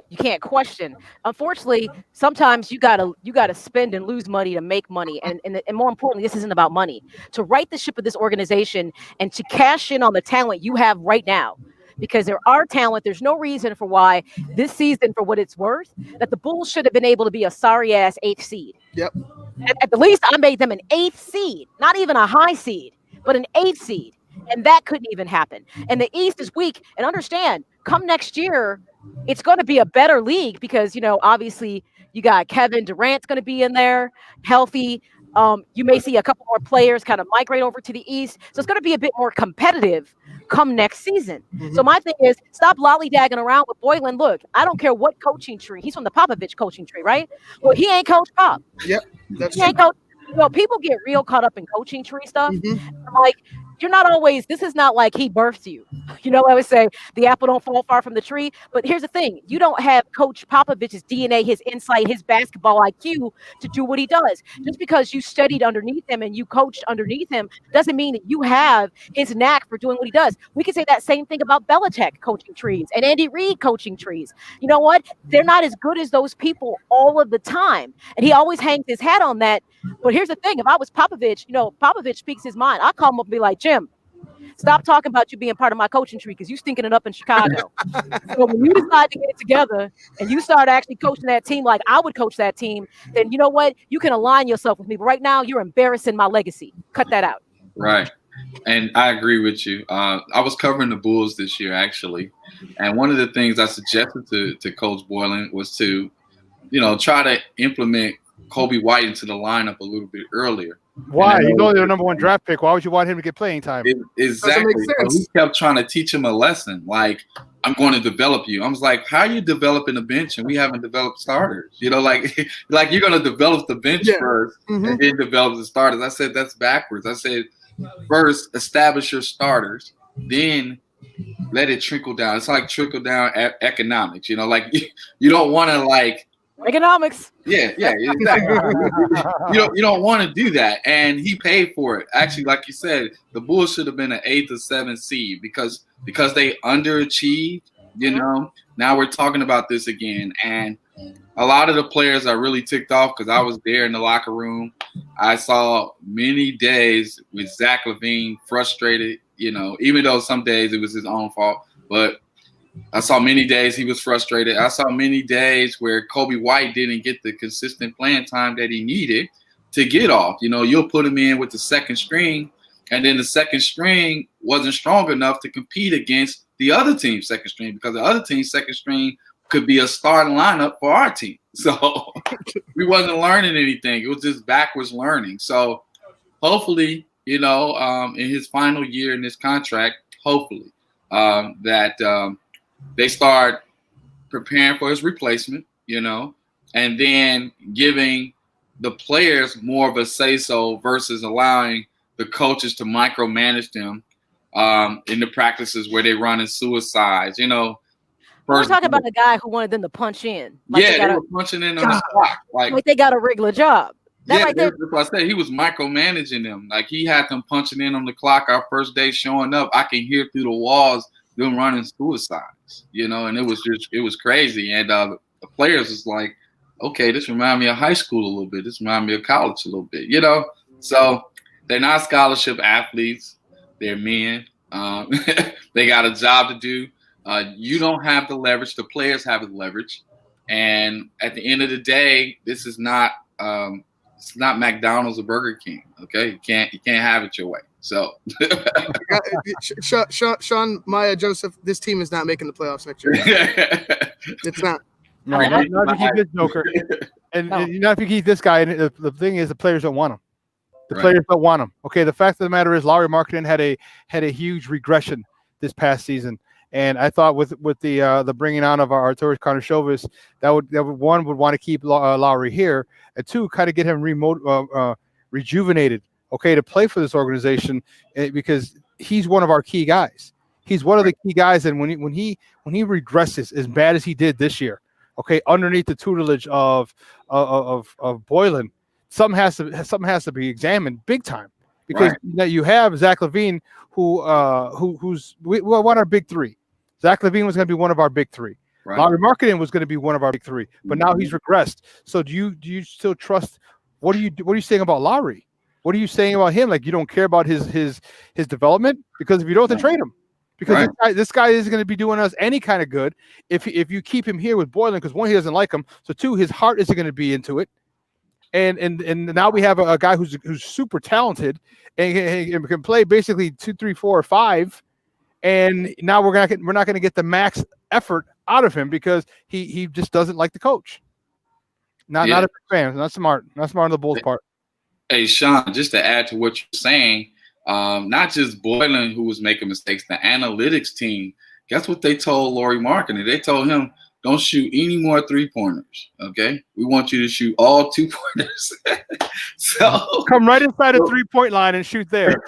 You can't question. Unfortunately, sometimes you gotta spend and lose money to make money, and more importantly, this isn't about money. To right the ship of this organization and to cash in on the talent you have right now, because there are talent. There's no reason for why this season, for what it's worth, that the Bulls should have been able to be a sorry ass 8th seed. Yep. At the least, I made them an 8th seed, not even a high seed, but an 8th seed. And that couldn't even happen. And the East is weak. And understand, come next year, it's going to be a better league, because, obviously you got Kevin Durant's going to be in there healthy. You may see a couple more players kind of migrate over to the East. So it's going to be a bit more competitive come next season. Mm-hmm. So my thing is, stop lollygagging around with Boylen. Look, I don't care what coaching tree. He's from the Popovich coaching tree, right? Well, he ain't Coach Pop. Yep. He ain't coach. People get real caught up in coaching tree stuff. Mm-hmm. Like, you're not always, this is not like he birthed you. You know, I always say the apple don't fall far from the tree. But here's the thing. You don't have Coach Popovich's DNA, his insight, his basketball IQ to do what he does. Just because you studied underneath him and you coached underneath him doesn't mean that you have his knack for doing what he does. We can say that same thing about Belichick coaching trees and Andy Reid coaching trees. You know what? They're not as good as those people all of the time. And he always hangs his hat on that. But here's the thing. If I was Popovich, you know, Popovich speaks his mind. I call him up and be like, Jim, stop talking about you being part of my coaching tree because you stinking it up in Chicago. So when you decide to get it together and you start actually coaching that team like I would coach that team, then you know what? You can align yourself with me. But right now, you're embarrassing my legacy. Cut that out. Right. And I agree with you. I was covering the Bulls this year, actually. And one of the things I suggested to Coach Boylan was to, you know, try to implement Kobe White into the lineup a little bit earlier. Why? You know they're number 1 draft pick. Why would you want him to get playing time? Exactly. So he kept trying to teach him a lesson. Like, I'm going to develop you. I was like, how are you developing a bench and we haven't developed starters? You know, like you're going to develop the bench first and then develop the starters. I said, that's backwards. I said, first, establish your starters, then let it trickle down. It's like trickle down economics. You know, like you don't want to like economics. Yeah, exactly. you don't want to do that, and he paid for it. Actually, like you said, the Bulls should have been an 8th or 7th seed because they underachieved. You know, now we're talking about this again, and a lot of the players are really ticked off because I was there in the locker room. I saw many days with Zach LaVine frustrated. You know, even though some days it was his own fault, but I saw many days he was frustrated. I saw many days where Kobe White didn't get the consistent playing time that he needed to get off. You know, you'll put him in with the second string, and then the second string wasn't strong enough to compete against the other team's second string because the other team's second string could be a starting lineup for our team. So we wasn't learning anything. It was just backwards learning. So hopefully, you know, in his final year in this contract, hopefully that they start preparing for his replacement, you know, and then giving the players more of a say-so versus allowing the coaches to micromanage them in the practices where they run in suicides, you know. We're talking about a guy who wanted them to punch in. Like they were punching in on the clock. Like they got a regular job. That's what I said. He was micromanaging them. Like he had them punching in on the clock our first day showing up. I can hear through the walls them running suicides, you know, and it was crazy. And the players was like, okay, this reminds me of high school a little bit. This reminds me of college a little bit, you know. So they're not scholarship athletes. They're men. They got a job to do. You don't have the leverage. The players have the leverage. And at the end of the day, this is not it's not McDonald's or Burger King. Okay, you can't have it your way. So, Shawn, Maya, Joseph, this team is not making the playoffs next year. It's not. No, not if you keep this Joker, and not if you keep this guy. And the thing is, the players don't want him. The players don't want him. Okay, the fact of the matter is, Lauri Markkanen had a huge regression this past season, and I thought with the bringing on of our Arturas Karnisovas, that would want to keep Lauri here, and 2, kind of get him rejuvenated. Okay, to play for this organization because he's one of our key guys. He's one of the key guys, and when he regresses as bad as he did this year, okay, underneath the tutelage of Boylan, something has to be examined big time because you have Zach LaVine who's one of our big 3. Zach LaVine was going to be one of our big 3. Right. Lauri Markkanen was going to be one of our big 3, but now he's regressed. So do you still trust? What are you saying about Lauri? What are you saying about him? Like you don't care about his development? Because if you don't have to trade him, because this guy isn't going to be doing us any kind of good if you keep him here with Boylan. Because 1, he doesn't like him. So 2, his heart isn't going to be into it. And now we have a guy who's super talented and can play basically 2, 3, 4, or 5. And now we're not going to get the max effort out of him because he just doesn't like the coach. Not a big fan. Not smart on the Bulls' part. Hey, Shawn, just to add to what you're saying, not just Boylan who was making mistakes, the analytics team, guess what they told Lauri Markkanen? They told him, don't shoot any more 3-pointers, okay? We want you to shoot all 2-pointers. So come right inside the 3-point line and shoot there.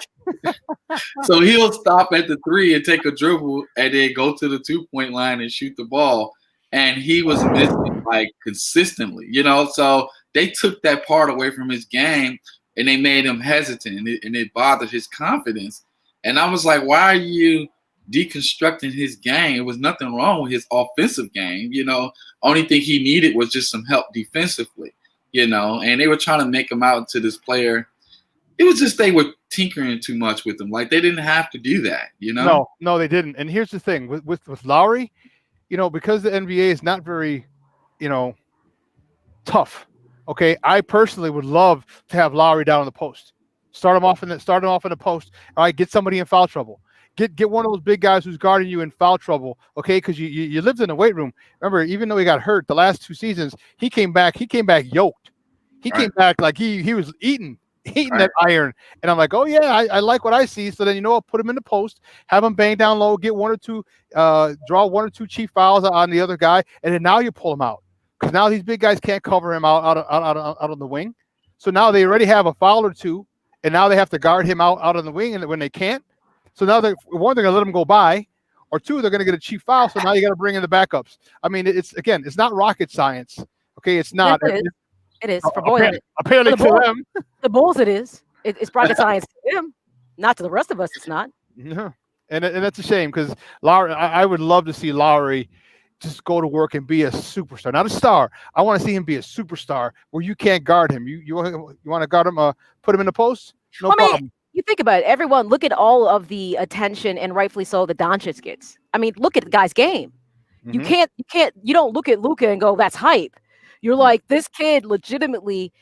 So he'll stop at the 3 and take a dribble and then go to the 2-point line and shoot the ball. And he was missing like consistently, So they took that part away from his game and they made him hesitant and it bothered his confidence. And I was like, why are you deconstructing his game? It was nothing wrong with his offensive game, Only thing he needed was just some help defensively, And they were trying to make him out into this player. It was just they were tinkering too much with him. Like they didn't have to do that, No, they didn't. And here's the thing with Lowry, because the NBA is not very, tough. Okay, I personally would love to have Lowry down in the post. Start him off in the post. All right, get somebody in foul trouble. Get one of those big guys who's guarding you in foul trouble. Okay, because you lived in the weight room. Remember, even though he got hurt the last 2 seasons, he came back yoked. He came back like he was eating that iron. And I'm like, oh yeah, I like what I see. So then I'll put him in the post, have him bang down low, get 1 or 2, draw 1 or 2 cheap fouls on the other guy, and then now you pull him out. Because now these big guys can't cover him out on the wing. So now they already have a foul or 2, and now they have to guard him out on the wing, and when they can't. So now they're going to let him go by, or 2, they're going to get a cheap foul. So now you got to bring in the backups. I mean, it's not rocket science. Okay, it's not. Yes, it is for Boyle. Apparently to them. The Bulls, it is. It's rocket science to them. Not to the rest of us, it's not. Yeah, and that's a shame because Lowry. I would love to see Lowry just go to work and be a superstar, not a star. I want to see him be a superstar where you can't guard him. You want to guard him? Put him in the post? No problem. You think about it. Everyone, look at all of the attention, and rightfully so, that Doncic gets. I mean, look at the guy's game. Mm-hmm. You don't look at Luka and go, that's hype. You're like, this kid legitimately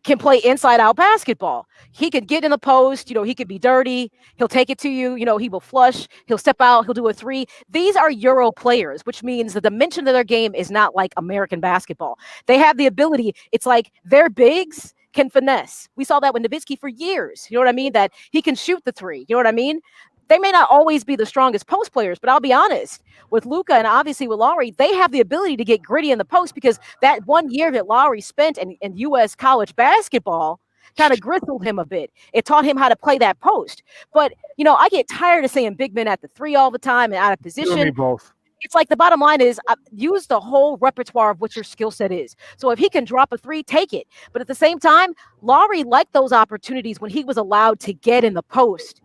can play inside-out basketball. He could get in the post. He could be dirty. He'll take it to you. He will flush. He'll step out. He'll do a 3. These are Euro players, which means the dimension of their game is not like American basketball. They have the ability. It's like their bigs can finesse. We saw that with Nowitzki for years. You know what I mean? That he can shoot the 3. You know what I mean? They may not always be the strongest post players, but I'll be honest, with Luka and obviously with Lowry, they have the ability to get gritty in the post because that 1 year that Lowry spent in U.S. college basketball kind of gristled him a bit. It taught him how to play that post. But, I get tired of seeing big men at the 3 all the time and out of position. You and me both. It's like the bottom line is use the whole repertoire of what your skill set is. So if he can drop a 3, take it. But at the same time, Lowry liked those opportunities when he was allowed to get in the post.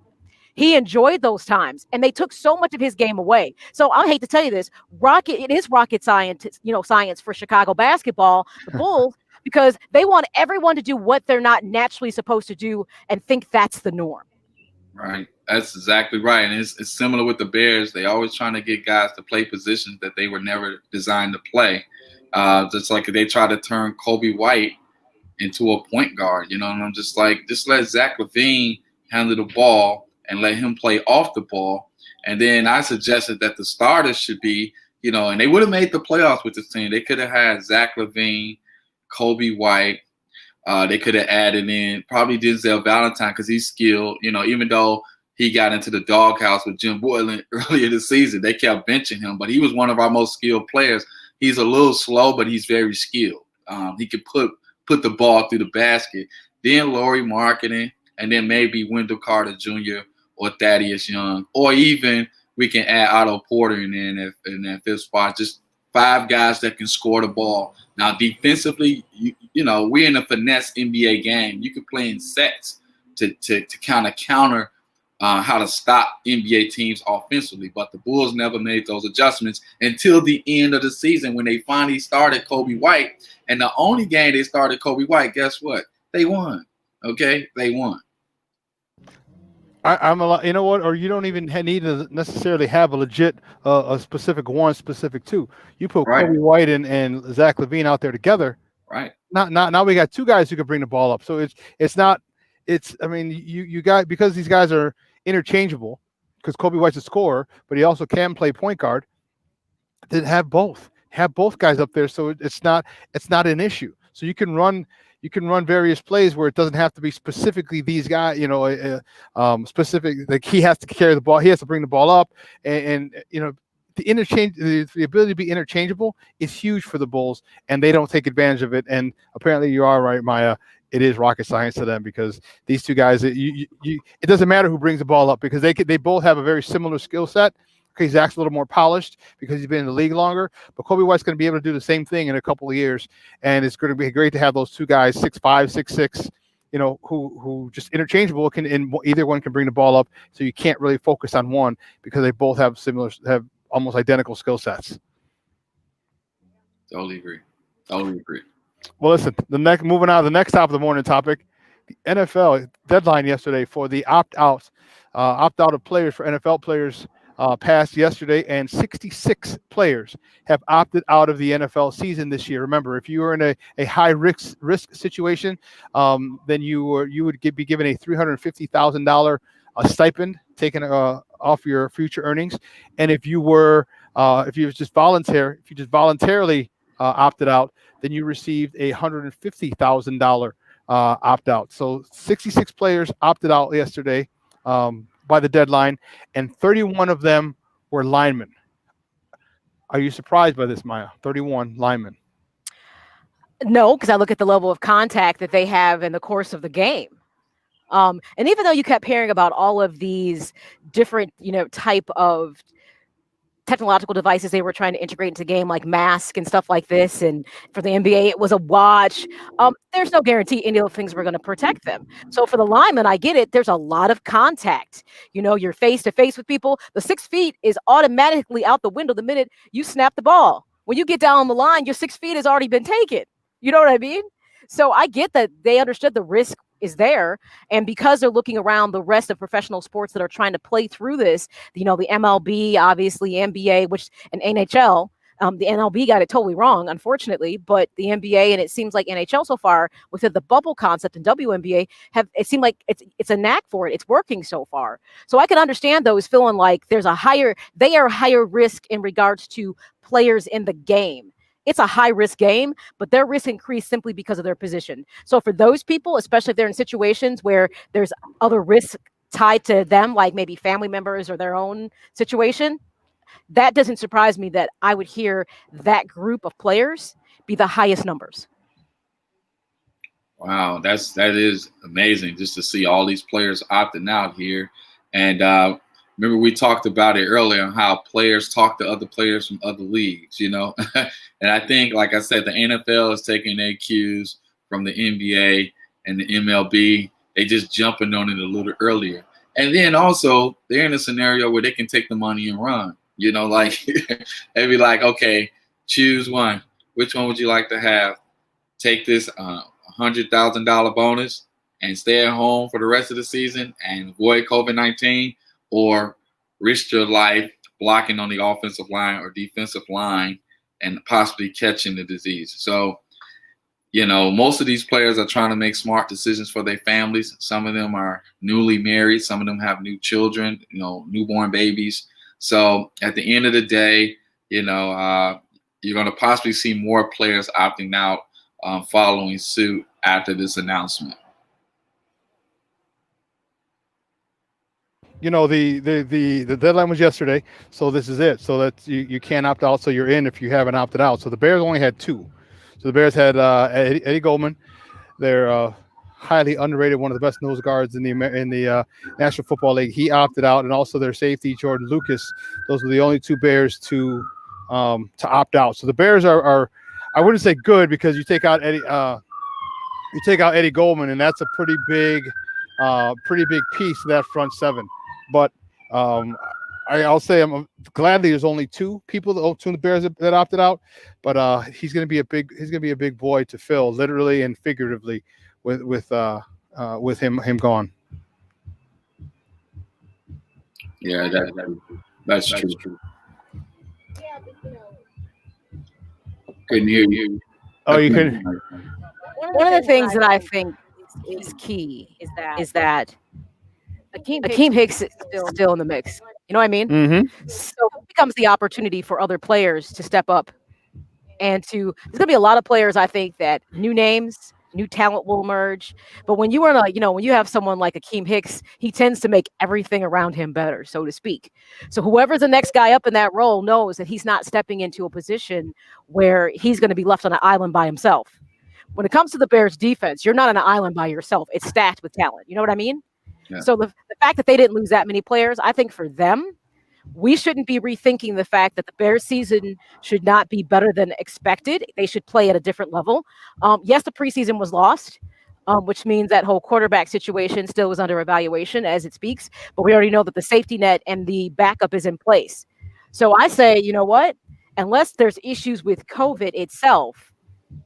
He enjoyed those times, and they took so much of his game away. So I hate to tell you this, it is rocket science, science for Chicago basketball, the Bulls, because they want everyone to do what they're not naturally supposed to do and think that's the norm. Right. That's exactly right. And it's similar with the Bears. They always trying to get guys to play positions that they were never designed to play. Just like they try to turn Kobe White into a point guard, and I'm just like, just let Zach LaVine handle the ball and let him play off the ball. And then I suggested that the starters should be, and they would have made the playoffs with this team. They could have had Zach LaVine, Kobe White. They could have added in probably Denzel Valentine because he's skilled, even though he got into the doghouse with Jim Boylan earlier this season. They kept benching him, but he was one of our most skilled players. He's a little slow, but he's very skilled. He could put the ball through the basket. Then Lauri Markkanen, and then maybe Wendell Carter Jr. or Thaddeus Young, or even we can add Otto Porter in that 5th spot. Just 5 guys that can score the ball. Now, defensively, we're in a finesse NBA game. You can play in sets to kind of counter how to stop NBA teams offensively. But the Bulls never made those adjustments until the end of the season when they finally started Kobe White. And the only game they started Kobe White, guess what? They won. Okay? They won. I'm a lot. You know what? Or you don't even need to necessarily have a legit, a specific 1, specific 2. You put Kobe White and Zach LaVine out there together. Right. Now we got 2 guys who can bring the ball up. So it's not. I mean, you got, because these guys are interchangeable, because Kobe White's a scorer, but he also can play point guard. Then have both guys up there, so it's not an issue. So you can run various plays where it doesn't have to be specifically these guys, specific, like he has to carry the ball, he has to bring the ball up, and the ability to be interchangeable is huge for the Bulls, and they don't take advantage of it. And apparently you are right, Maya. it is rocket science to them, because these two guys, it doesn't matter who brings the ball up, because they both have a very similar skill set. Okay, Zach's a little more polished because he's been in the league longer, but Kobe White's going to be able to do the same thing in a couple of years, and it's going to be great to have those two guys, 6'5", 6'6", who just interchangeable, and either one can bring the ball up, so you can't really focus on one because they both have almost identical skill sets. Totally agree. Well, listen, moving on to the next top of the morning topic, the NFL deadline yesterday for the opt-out of players for NFL players passed yesterday, and 66 players have opted out of the NFL season this year. Remember, if you were in a high risk situation, then you would be given a $350,000 stipend taken off your future earnings, and if you just voluntarily opted out, then you received a $150,000 opt-out. So 66 players opted out yesterday by the deadline, and 31 of them were linemen. Are you surprised by this, Maya? 31 linemen. No, because I look at the level of contact that they have in the course of the game. And even though you kept hearing about all of these different, type of technological devices they were trying to integrate into the game, like mask and stuff like this, and for the NBA it was a watch, there's no guarantee any of the things were going to protect them. So for the linemen, I get it, there's a lot of contact. You're face to face with people. The 6 feet is automatically out the window the minute you snap the ball. When you get down the line, your 6 feet has already been taken. You know what I mean? So I get that they understood the risk is there, and because they're looking around the rest of professional sports that are trying to play through this, the MLB, obviously NBA, and NHL, the MLB got it totally wrong, unfortunately, but the NBA, and it seems like NHL so far within the bubble concept, and WNBA it seemed like it's a knack for it. It's working so far. So I can understand those feeling like they are higher risk in regards to players in the game. It's a high-risk game, but their risk increased simply because of their position. So for those people, especially if they're in situations where there's other risks tied to them, like maybe family members or their own situation, that doesn't surprise me that I would hear that group of players be the highest numbers. Wow, that is amazing just to see all these players opting out here. And remember, we talked about it earlier on how players talk to other players from other leagues, And I think, like I said, the NFL is taking their cues from the NBA and the MLB. They just jumping on it a little earlier. And then also, they're in a scenario where they can take the money and run. They'd be like, okay, choose one. Which one would you like to have? Take this $100,000 bonus and stay at home for the rest of the season and avoid COVID-19, or risk your life blocking on the offensive line or defensive line and possibly catching the disease. So, most of these players are trying to make smart decisions for their families. Some of them are newly married. Some of them have new children, newborn babies. So at the end of the day, you're going to possibly see more players opting out following suit after this announcement. The deadline was yesterday, so this is it. So that you can't opt out, so you're in if you haven't opted out. So the Bears only had 2. So the Bears had Eddie Goldman. They're highly underrated, one of the best nose guards in the National Football League. He opted out, and also their safety Jordan Lucas. Those were the only 2 Bears to opt out. So the Bears are I wouldn't say good, because you take out Eddie Goldman, and that's a pretty big piece of that front seven. But I'll say I'm gladly there's only 2 people, 2 of the Bears that opted out. But he's going to be a big boy to fill, literally and figuratively, with him gone. Yeah, that's true. Couldn't hear you. Oh, you couldn't. One of the things that I think is key is that Akeem Hicks is still in the mix. You know what I mean? Mm-hmm. So it becomes the opportunity for other players to step up, and there's going to be a lot of players, I think, that new names, new talent will emerge. But when you are when you have someone like Akeem Hicks, he tends to make everything around him better, so to speak. So whoever's the next guy up in that role knows that he's not stepping into a position where he's going to be left on an island by himself. When it comes to the Bears defense, you're not on an island by yourself. It's stacked with talent. You know what I mean? Yeah. So the fact that they didn't lose that many players, I think for them, we shouldn't be rethinking the fact that the Bears season should not be better than expected. They should play at a different level. Yes, the preseason was lost, which means that whole quarterback situation still was under evaluation as it speaks. But we already know that the safety net and the backup is in place. So I say, you know what? Unless there's issues with COVID itself,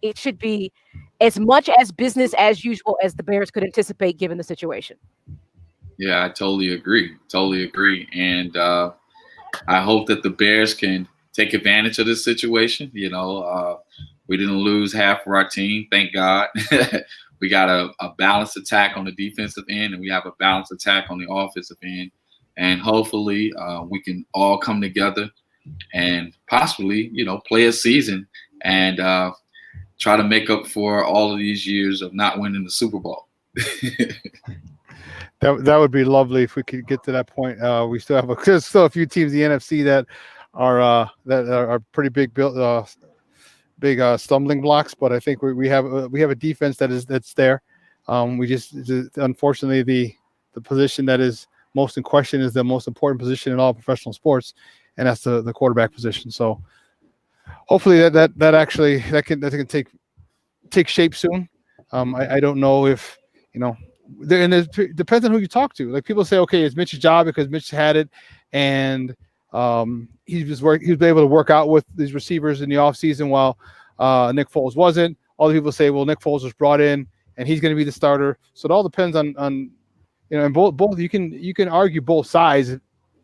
it should be as much as business as usual as the Bears could anticipate given the situation. Yeah, I totally agree. And I hope that the Bears can take advantage of this situation. You know, we didn't lose half of our team, thank God. We got a balanced attack on the defensive end, and we have a balanced attack on the offensive end. And hopefully we can all come together and possibly, you know, play a season and try to make up for all of these years of not winning the Super Bowl. That would be lovely if we could get to that point. We still have there's still a few teams in the NFC that are pretty big stumbling blocks, but I think we have a defense that's there. We just unfortunately the position that is most in question is the most important position in all professional sports, and that's the quarterback position. So hopefully that can take shape soon. I don't know if, you know, and it depends on who you talk to. Like, people say, okay, it's Mitch's job because Mitch had it, and he was able to work out with these receivers in the offseason while Nick Foles wasn't. Other people say, well, Nick Foles was brought in and he's going to be the starter. So it all depends on you know, and both you can argue both sides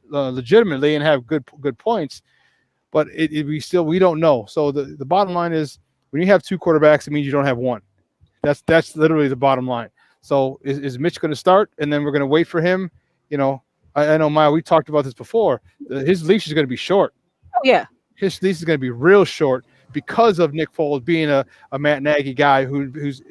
legitimately and have good points, but we don't know. So the bottom line is, when you have two quarterbacks, it means you don't have one. That's literally the bottom line. So is Mitch going to start, and then we're going to wait for him? You know, I know, Maya, we talked about this before. His leash is going to be short. Oh, yeah. His leash is going to be real short because of Nick Foles being a Matt Nagy guy who's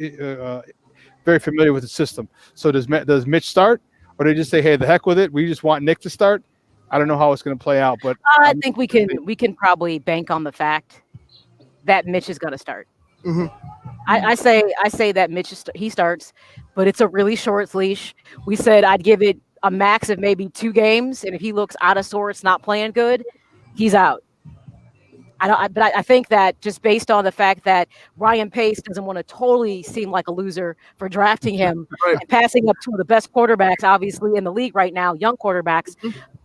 very familiar with the system. So does Mitch start, or do they just say, hey, the heck with it, we just want Nick to start? I don't know how it's going to play out, but I think we can probably bank on the fact that Mitch is going to start. Mm-hmm. I say that Mitch he starts, but it's a really short leash. We said I'd give it a max of maybe 2 games, and if he looks out of sorts, not playing good, he's out. But I think that just based on the fact that Ryan Pace doesn't want to totally seem like a loser for drafting him and passing up two of the best quarterbacks, obviously, in the league right now, young quarterbacks,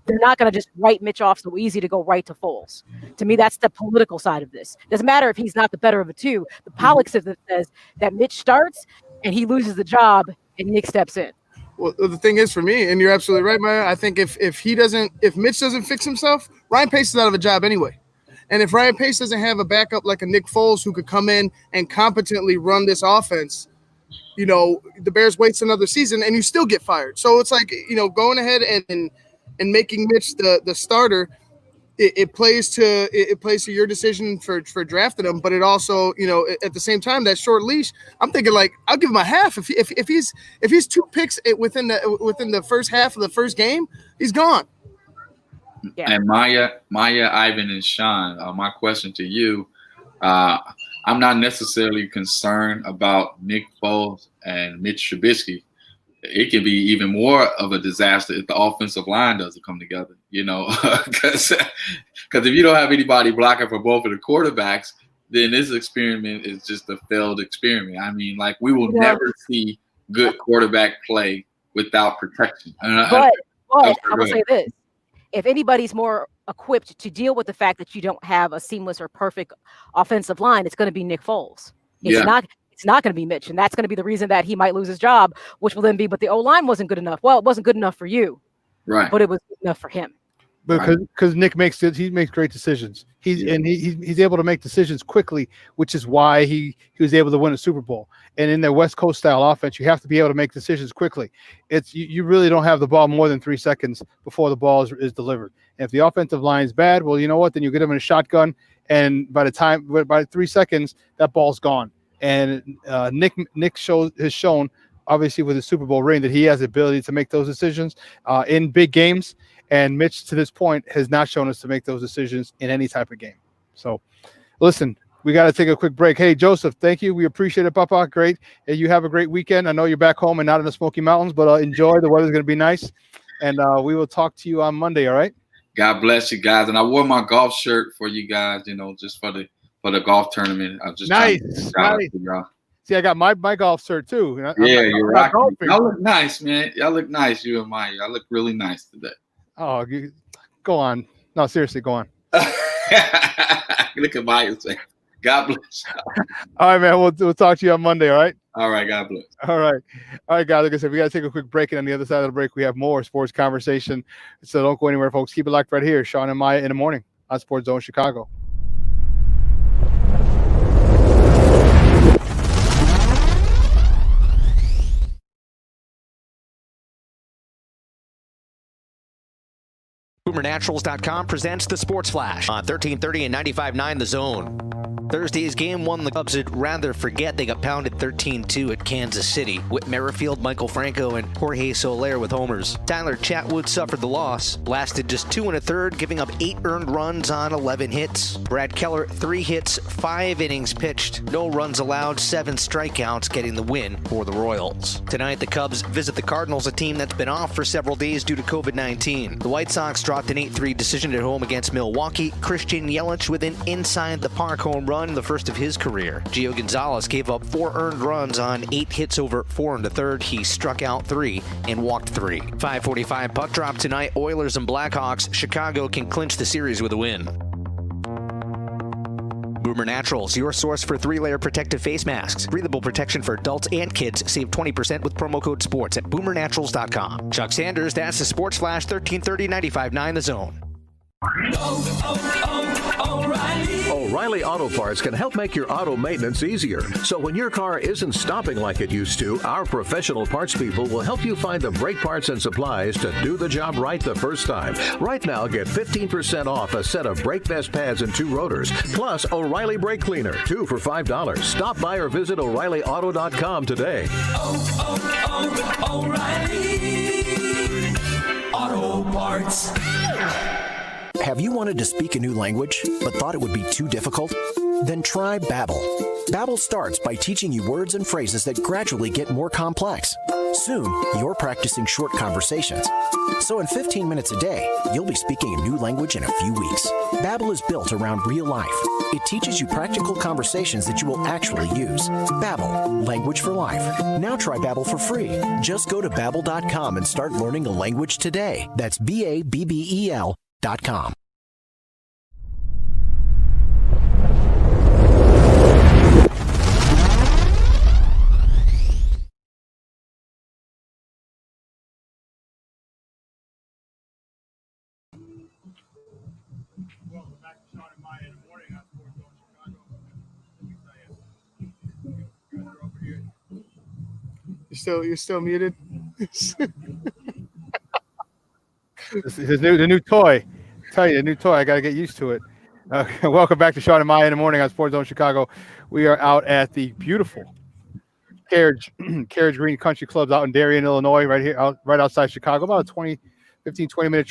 they're not going to just write Mitch off so easy to go right to Foles. To me, that's the political side of this. Doesn't matter if he's not the better of the two. The politics of it says that Mitch starts and he loses the job and Nick steps in. Well, the thing is, for me, and you're absolutely right, Maya, I think if Mitch doesn't fix himself, Ryan Pace is out of a job anyway. And if Ryan Pace doesn't have a backup like a Nick Foles who could come in and competently run this offense, you know, the Bears waits another season and you still get fired. So it's like, you know, going ahead and making Mitch the starter, it plays to your decision for drafting him, but it also, you know, at the same time, that short leash, I'm thinking, like, I'll give him a half if he's 2 picks within the first half of the first game, he's gone. Yeah. And Maya, Ivan, and Shawn, my question to you, I'm not necessarily concerned about Nick Foles and Mitch Trubisky. It can be even more of a disaster if the offensive line doesn't come together, you know, because if you don't have anybody blocking for both of the quarterbacks, then this experiment is just a failed experiment. I mean, like, we will never see good quarterback play without protection. But I will say this. If anybody's more equipped to deal with the fact that you don't have a seamless or perfect offensive line, it's going to be Nick Foles. It's not going to be Mitch, and that's going to be the reason that he might lose his job, which will then be, but the O-line wasn't good enough. Well, it wasn't good enough for you, right? But it was good enough for him. Because Nick makes great decisions. He's able to make decisions quickly, which is why he was able to win a Super Bowl. And in their West Coast style offense, you have to be able to make decisions quickly. It's you really don't have the ball more than 3 seconds before the ball is delivered. And if the offensive line is bad, well, you know what? Then you get them in a shotgun, and by 3 seconds, that ball's gone. And Nick has shown, obviously, with his Super Bowl ring, that he has the ability to make those decisions in big games. And Mitch, to this point, has not shown us to make those decisions in any type of game. So, listen, we got to take a quick break. Hey, Joseph, thank you. We appreciate it, Papa. Great. Hey, you have a great weekend. I know you're back home and not in the Smoky Mountains, but enjoy. The weather's going to be nice. And we will talk to you on Monday, all right? God bless you guys. And I wore my golf shirt for you guys, just for the golf tournament. I was just nice. See, I got my golf shirt too. You're rocking. Y'all look nice, man. Y'all look nice. You and Maya. Y'all look really nice today. Oh, go on. No, seriously, go on. Look at Maya saying, God bless you. All right, man. We'll talk to you on Monday, all right? All right, God bless. All right, guys. Like I said, we got to take a quick break, and on the other side of the break, we have more sports conversation. So don't go anywhere, folks. Keep it locked right here. Shawn and Maya in the morning on Sports Zone Chicago. BoomerNaturals.com presents the Sports Flash on 1330 and 95.9 The Zone. Thursday's game won the Cubs would rather forget. They got pounded 13-2 at Kansas City. Whit Merrifield, Michael Franco, and Jorge Soler with homers. Tyler Chatwood suffered the loss. Blasted just 2 1/3, giving up 8 earned runs on 11 hits. Brad Keller, 3 hits, 5 innings pitched. No runs allowed, 7 strikeouts, getting the win for the Royals. Tonight, the Cubs visit the Cardinals, a team that's been off for several days due to COVID-19. The White Sox dropped an 8-3 decision at home against Milwaukee. Christian Yelich with an inside-the-park home run, the first of his career. Gio Gonzalez gave up 4 earned runs on 8 hits over 4 1/3. He struck out 3 and walked 3. 5:45 puck drop tonight. Oilers and Blackhawks. Chicago can clinch the series with a win. Boomer Naturals, your source for 3-layer protective face masks. Breathable protection for adults and kids. Save 20% with promo code SPORTS at BoomerNaturals.com. Chuck Sanders, that's the Sports Flash, 1330 95.9 The Zone. O'Reilly Auto Parts can help make your auto maintenance easier. So when your car isn't stopping like it used to, our professional parts people will help you find the brake parts and supplies to do the job right the first time. Right now, get 15% off a set of brake vest pads and 2 rotors, plus O'Reilly Brake Cleaner, 2 for $5. Stop by or visit O'ReillyAuto.com today. O'Reilly Auto Parts. Have you wanted to speak a new language, but thought it would be too difficult? Then try Babbel. Babbel starts by teaching you words and phrases that gradually get more complex. Soon, you're practicing short conversations. So in 15 minutes a day, you'll be speaking a new language in a few weeks. Babbel is built around real life. It teaches you practical conversations that you will actually use. Babbel, language for life. Now try Babbel for free. Just go to Babbel.com and start learning a language today. That's BABBEL.com. Welcome back to Shawn and Maya in the morning on Sports Zone Chicago. You're still muted. The new toy. I tell you, the new toy. I got to get used to it. Welcome back to Shawn and Maya in the morning on Sports Zone Chicago. We are out at the beautiful Carriage Green Country Clubs out in Darien, Illinois, right outside Chicago. About a 20-minute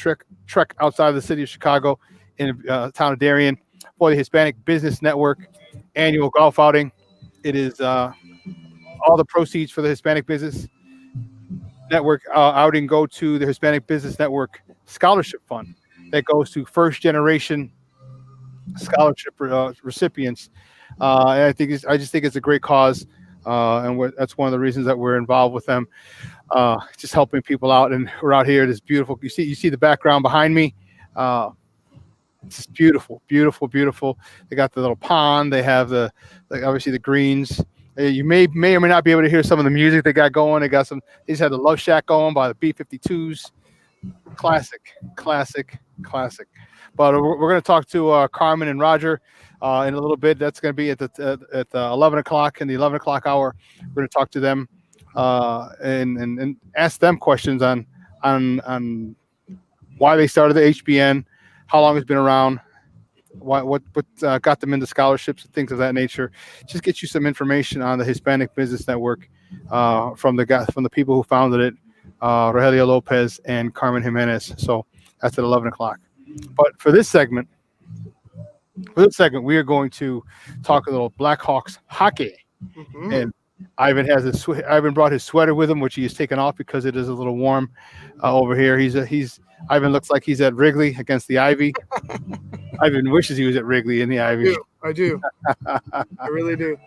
trek outside of the city of Chicago in the town of Darien for the Hispanic Business Network annual golf outing. It is all the proceeds for the Hispanic Business Network outing go to the Hispanic Business Network Scholarship Fund that goes to first-generation scholarship recipients. And I just think it's a great cause, and that's one of the reasons that we're involved with them, just helping people out. And we're out here. It is beautiful. You see the background behind me. It's just beautiful, beautiful, beautiful. They got the little pond. They have obviously the greens. You may or may not be able to hear some of the music they got going. They just had the Love Shack going by the B-52s. Classic. But we're going to talk to Carmen and Roger in a little bit. That's going to be at 11 o'clock in the 11 o'clock hour. We're going to talk to them and ask them questions on why they started the HBN, how long it's been around, what got them into scholarships and things of that nature. Just get you some information on the Hispanic Business Network from the people who founded it, Rogelio Lopez and Carmen Jimenez. So that's at 11 o'clock. But for this segment, For this segment, we are going to talk a little Blackhawks hockey. And Ivan brought his sweater with him, which he has taken off because it is a little warm over here. Ivan looks like he's at Wrigley against the Ivy. Ivan wishes he was at Wrigley in the Ivy. I do. I really do.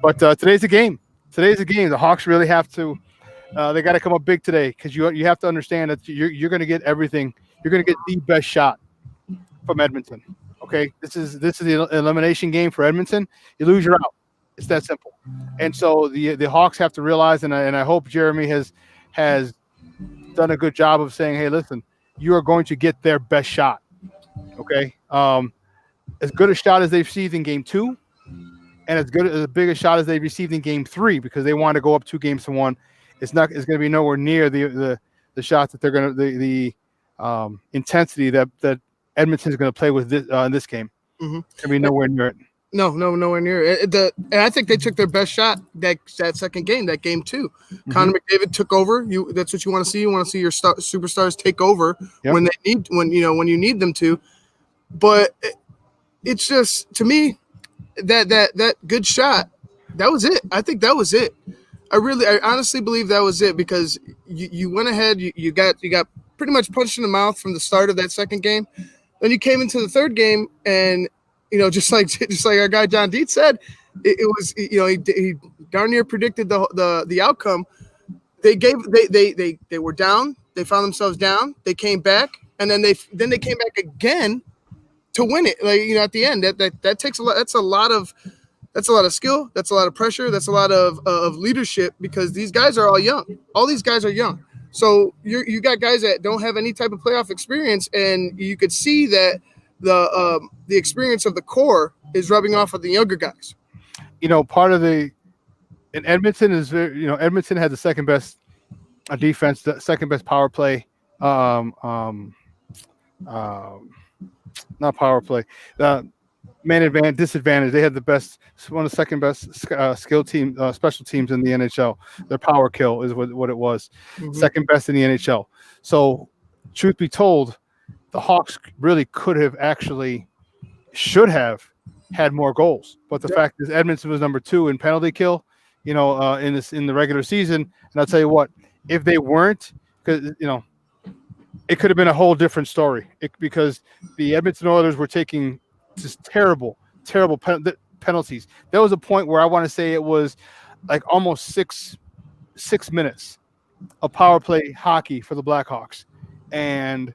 But today's a game. The Hawks really have to. They got to come up big today because you have to understand that you're going to get everything. You're going to get the best shot from Edmonton. Okay, this is the elimination game for Edmonton. You lose, you're out. It's that simple. And so the Hawks have to realize, and I hope Jeremy has done a good job of saying, hey, listen, you are going to get their best shot. Okay, as good a shot as they've received in game 2, and as big a shot as they've received in game 3, because they want to go up 2-1. It's going to be nowhere near the shot that they're going to the intensity that Edmonton's going to play with in this game. Mm-hmm. I mean, nowhere near it. No, nowhere near it. And I think they took their best shot that second game, that game 2. Mm-hmm. Connor McDavid took over. That's what you want to see. You want to see your superstars take over when you need them to. But it's just, to me, that good shot, that was it. I think that was it. I honestly believe that was it, because you went ahead. You got pretty much punched in the mouth from the start of that second game. Then you came into the third game, and just like our guy John Dietz said, it was he darn near predicted the outcome. They were down. They found themselves down. They came back, and then they came back again to win it. At the end, that takes a lot. That's a lot of skill. That's a lot of pressure. That's a lot of leadership, because these guys are all young. All these guys are young. So you got guys that don't have any type of playoff experience, and you could see that the experience of the core is rubbing off of the younger guys. Part of in Edmonton is very, Edmonton had the second best defense, the second best power play. Not power play. Man advantage, disadvantage. They had one of the second best skill team, special teams in the NHL. Their power kill is what it was. Mm-hmm. Second best in the NHL. So, truth be told, the Hawks really should have had more goals. But the fact is, Edmonton was number 2 in penalty kill, in the regular season. And I'll tell you what, if they weren't, because it could have been a whole different story. Because the Edmonton Oilers were taking just terrible penalties. There was a point where I want to say it was like almost six minutes of power play hockey for the Blackhawks, and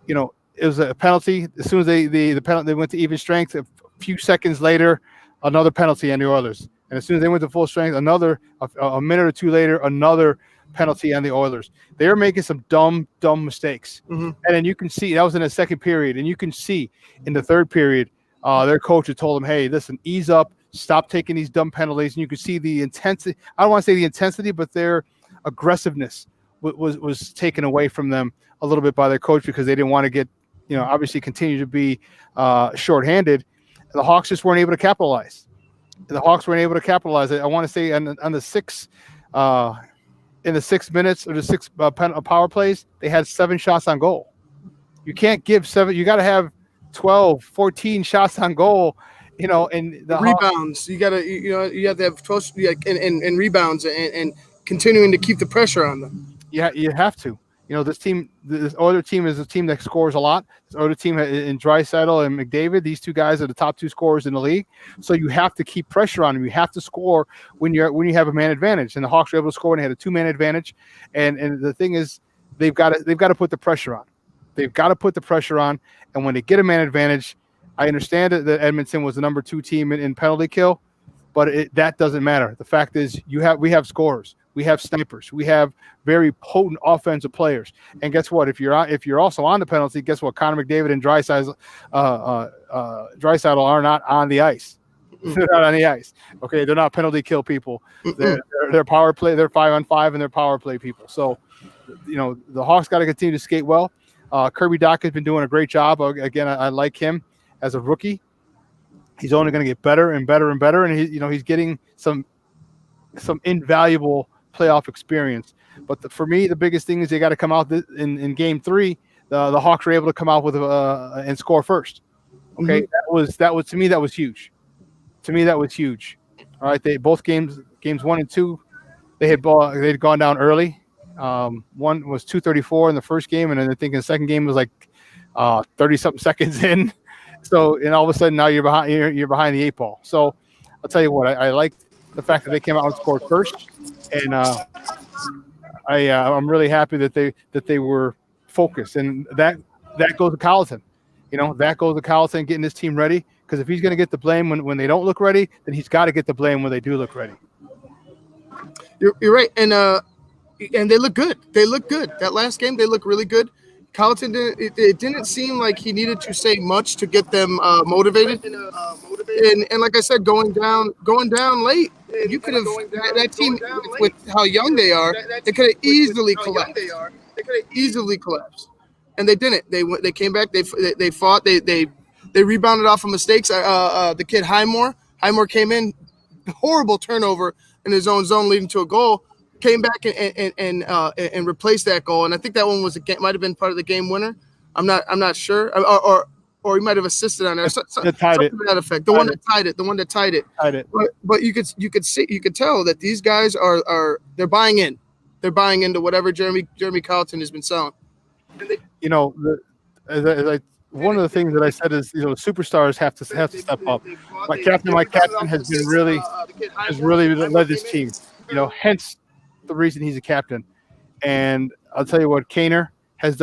it was a penalty. As soon as the penalty, they went to even strength. A few seconds later, another penalty on the Oilers, and as soon as they went to full strength, a minute or two later, another penalty on the Oilers. They were making some dumb mistakes, and then you can see that was in the second period, and you can see in the third period. Their coach had told them, hey, listen, ease up, stop taking these dumb penalties. And you could see the intensity. I don't want to say the intensity, but their aggressiveness was taken away from them a little bit by their coach, because they didn't want to get, obviously continue to be shorthanded. And the Hawks just weren't able to capitalize. I want to say in the 6 minutes or the 6 power plays, they had 7 shots on goal. You can't give 7. You got to have 12, 14 shots on goal, and the rebounds. You have to have 12 and rebounds and continuing to keep the pressure on them. Yeah, you have to. This other team is a team that scores a lot. This other team in Draisaitl and McDavid, these 2 guys are the top 2 scorers in the league. So you have to keep pressure on them. You have to score when you have a man advantage. And the Hawks were able to score when they had a 2-man advantage. And the thing is, they've got to put the pressure on. They've got to put the pressure on, and when they get a man advantage, I understand that Edmonton was the number 2 team in penalty kill, but that doesn't matter. The fact is, we have scorers, we have snipers, we have very potent offensive players, and guess what? If you're also on the penalty, guess what? Connor McDavid and Draisaitl are not on the ice. They're not on the ice. Okay, they're not penalty kill people. They're power play. They're 5-on-5, and they're power play people. So, the Hawks got to continue to skate well. Kirby Dach has been doing a great job. Again, I like him as a rookie. He's only going to get better and better and better, and he's getting some invaluable playoff experience. But for me, the biggest thing is they got to come out in game 3. The Hawks were able to come out with and score first. Okay, that was to me that was huge. To me that was huge. All right, they both games 1 and 2, they'd gone down early. One was 2:34 in the first game, and then I think in the second game was like 30 something seconds in. So, and all of a sudden now you're behind. You're behind the 8 ball. So, I'll tell you what, I liked the fact that they came out and scored first, and I'm really happy that they were focused, and that goes to Colleton. That goes to Colleton getting his team ready, because if he's going to get the blame when they don't look ready, then he's got to get the blame when they do look ready. You're right, and they look good. They look good. That last game, they look really good. Colleton it didn't seem like he needed to say much to get them motivated. And like I said, going down late, you could have that team with how young they are. They could have easily collapsed. And they didn't. They came back. They fought. They rebounded off of mistakes. The kid Highmore came in, horrible turnover in his own zone, leading to a goal. Came back and replaced that goal, and I think that one might have been part of the game winner. I'm not sure, or he might have assisted on it. Something to that effect. The one that tied it. But you could tell that these guys they're buying in. They're buying into whatever Jeremy Colleton has been selling. One of the things that I said is, superstars have to step up. My captain has been really led this team. Hence the reason he's a captain. And I'll tell you what, Kaner has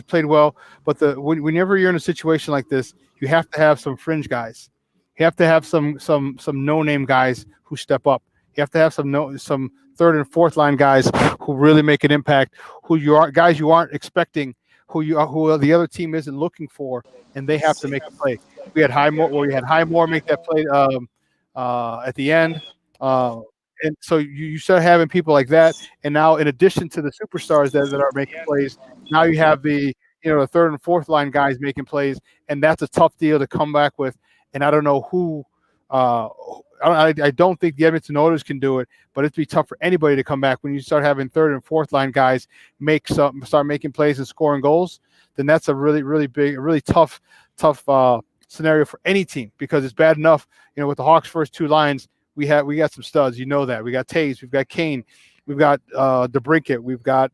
played well. But whenever you're in a situation like this, you have to have some fringe guys. You have to have some no-name guys who step up. You have to have some third and fourth line guys who really make an impact. Guys you aren't expecting, who the other team isn't looking for, and they have to make a play. We had Highmore make that play at the end. And so you start having people like that, and now in addition to the superstars that are making plays, now you have the third and fourth line guys making plays, and that's a tough deal to come back with. And I don't know who. I don't think the Edmonton Oilers can do it, but it'd be tough for anybody to come back when you start having third and fourth line guys start making plays and scoring goals. Then that's a really, really big, really tough scenario for any team, because it's bad enough, with the Hawks' first two lines. We got some studs, that. We got Taves, we've got Kane, we've got DeBrincat, we've got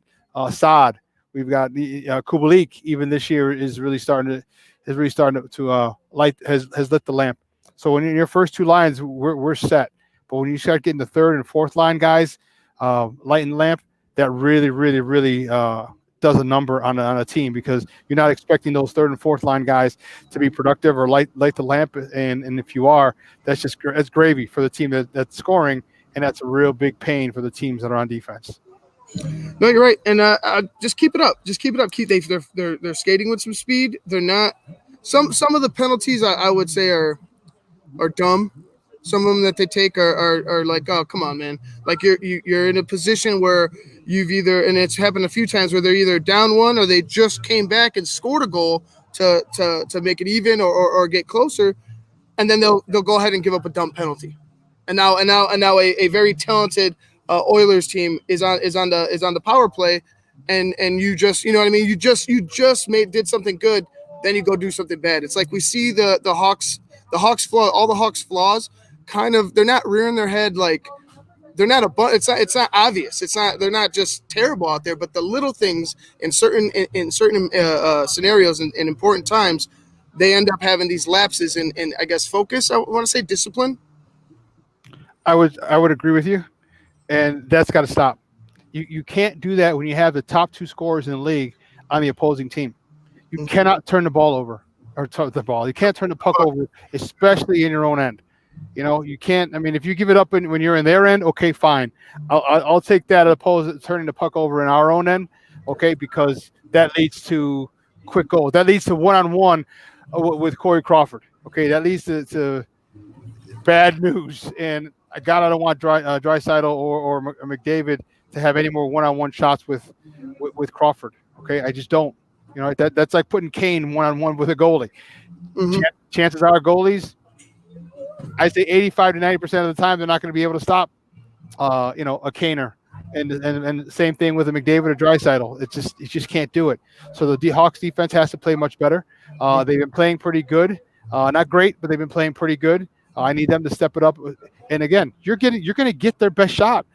Saad, we've got Kubalik. Even this year is really starting to light has lit the lamp. So when you're in your first two lines, we're set. But when you start getting the third and fourth line guys lighting the lamp, that really, really, really does a number on a team, because you're not expecting those third and fourth line guys to be productive or light the lamp. And if you are, that's gravy for the team that's scoring, and that's a real big pain for the teams that are on defense. No, you're right, and just keep it up. They're skating with some speed. They're not some of the penalties I would say are dumb. Some of them that they take are like, oh, come on, man. Like you're in a position where you've either, and it's happened a few times, where they're either down one or they just came back and scored a goal to make it even or get closer, and then they'll go ahead and give up a dumb penalty. And now a very talented Oilers team is on the power play, and you just, you know what I mean? You just did something good, then you go do something bad. It's like we see the Hawks flaw, all the Hawks flaws. Kind of, they're not rearing their head, like they're not it's not obvious. They're not just terrible out there, but the little things in certain scenarios and important times, they end up having these lapses in I guess focus. I want to say discipline. I would agree with you, and that's got to stop. You can't do that when you have the top two scorers in the league on the opposing team. You cannot turn the ball over or the ball. You can't turn the puck over, especially in your own end. You can't. I mean, if you give it up when you're in their end, okay, fine. I'll take that as opposed to turning the puck over in our own end, okay, because that leads to quick goals. That leads to one-on-one with Corey Crawford. Okay, that leads to bad news. And God, I don't want Draisaitl or McDavid to have any more one-on-one shots with Crawford. Okay, I just don't. That's like putting Kane one-on-one with a goalie. Mm-hmm. Chances are goalies, I say 85 to 90% of the time, they're not going to be able to stop, a Kaner, and same thing with a McDavid or Draisaitl. It just can't do it. So the Hawks defense has to play much better. They've been playing pretty good. Not great, but they've been playing pretty good. I need them to step it up. And again, you're going to get their best shot.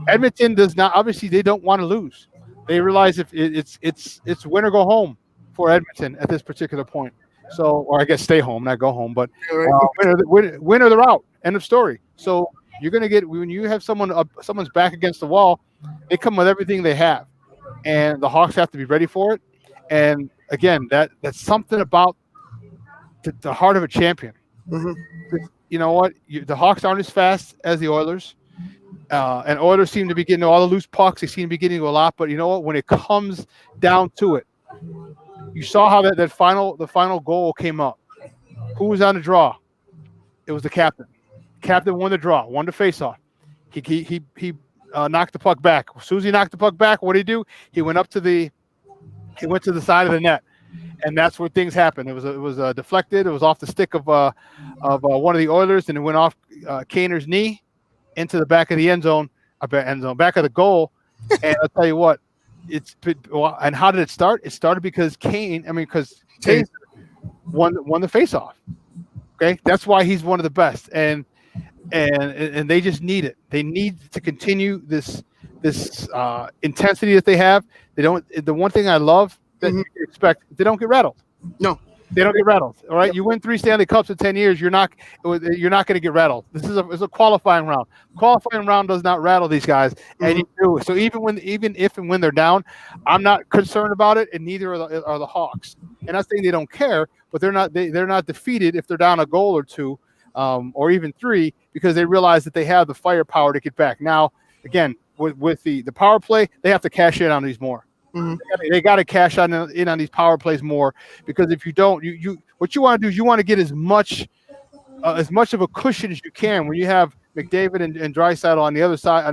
Edmonton does not. Obviously, they don't want to lose. They realize if it's win or go home for Edmonton at this particular point. So, or I guess stay home, not go home, but win or they're out. End of story. So you're going to get, when you have someone's back against the wall, they come with everything they have, and the Hawks have to be ready for it. And again, that's something about the heart of a champion. You know what? The Hawks aren't as fast as the Oilers. And Oilers seem to be getting all the loose pucks. They seem to be getting a lot. But you know what? When it comes down to it, you saw how the final goal came up. Who was on the draw? It was the captain. Captain won the draw, won the faceoff. He knocked the puck back. As soon as he knocked the puck back, what did he do? He went to the side of the net, and that's where things happened. It was deflected. It was off the stick of one of the Oilers, and it went off Kaner's knee into the back of the back of the goal. And I'll tell you what, and how did it start? It started because Taze won the faceoff. Okay, that's why he's one of the best, and they just need it. They need to continue this intensity that they have. They don't. The one thing I love that you expect, they don't get rattled. No, they don't get rattled. All right, you win 3 Stanley Cups in 10 years, you're not going to get rattled. This is a qualifying round. Qualifying round does not rattle these guys, and you do. So even if and when they're down, I'm not concerned about it, and neither are the Hawks. And I'm saying they don't care, but they're not defeated if they're down a goal or 2, or even 3, because they realize that they have the firepower to get back. Now, again, with the power play, they have to cash in on these more. They got to cash in on these power plays more, because if you don't, what you want to do is you want to get as much of a cushion as you can. When you have McDavid and Draisaitl on the other side,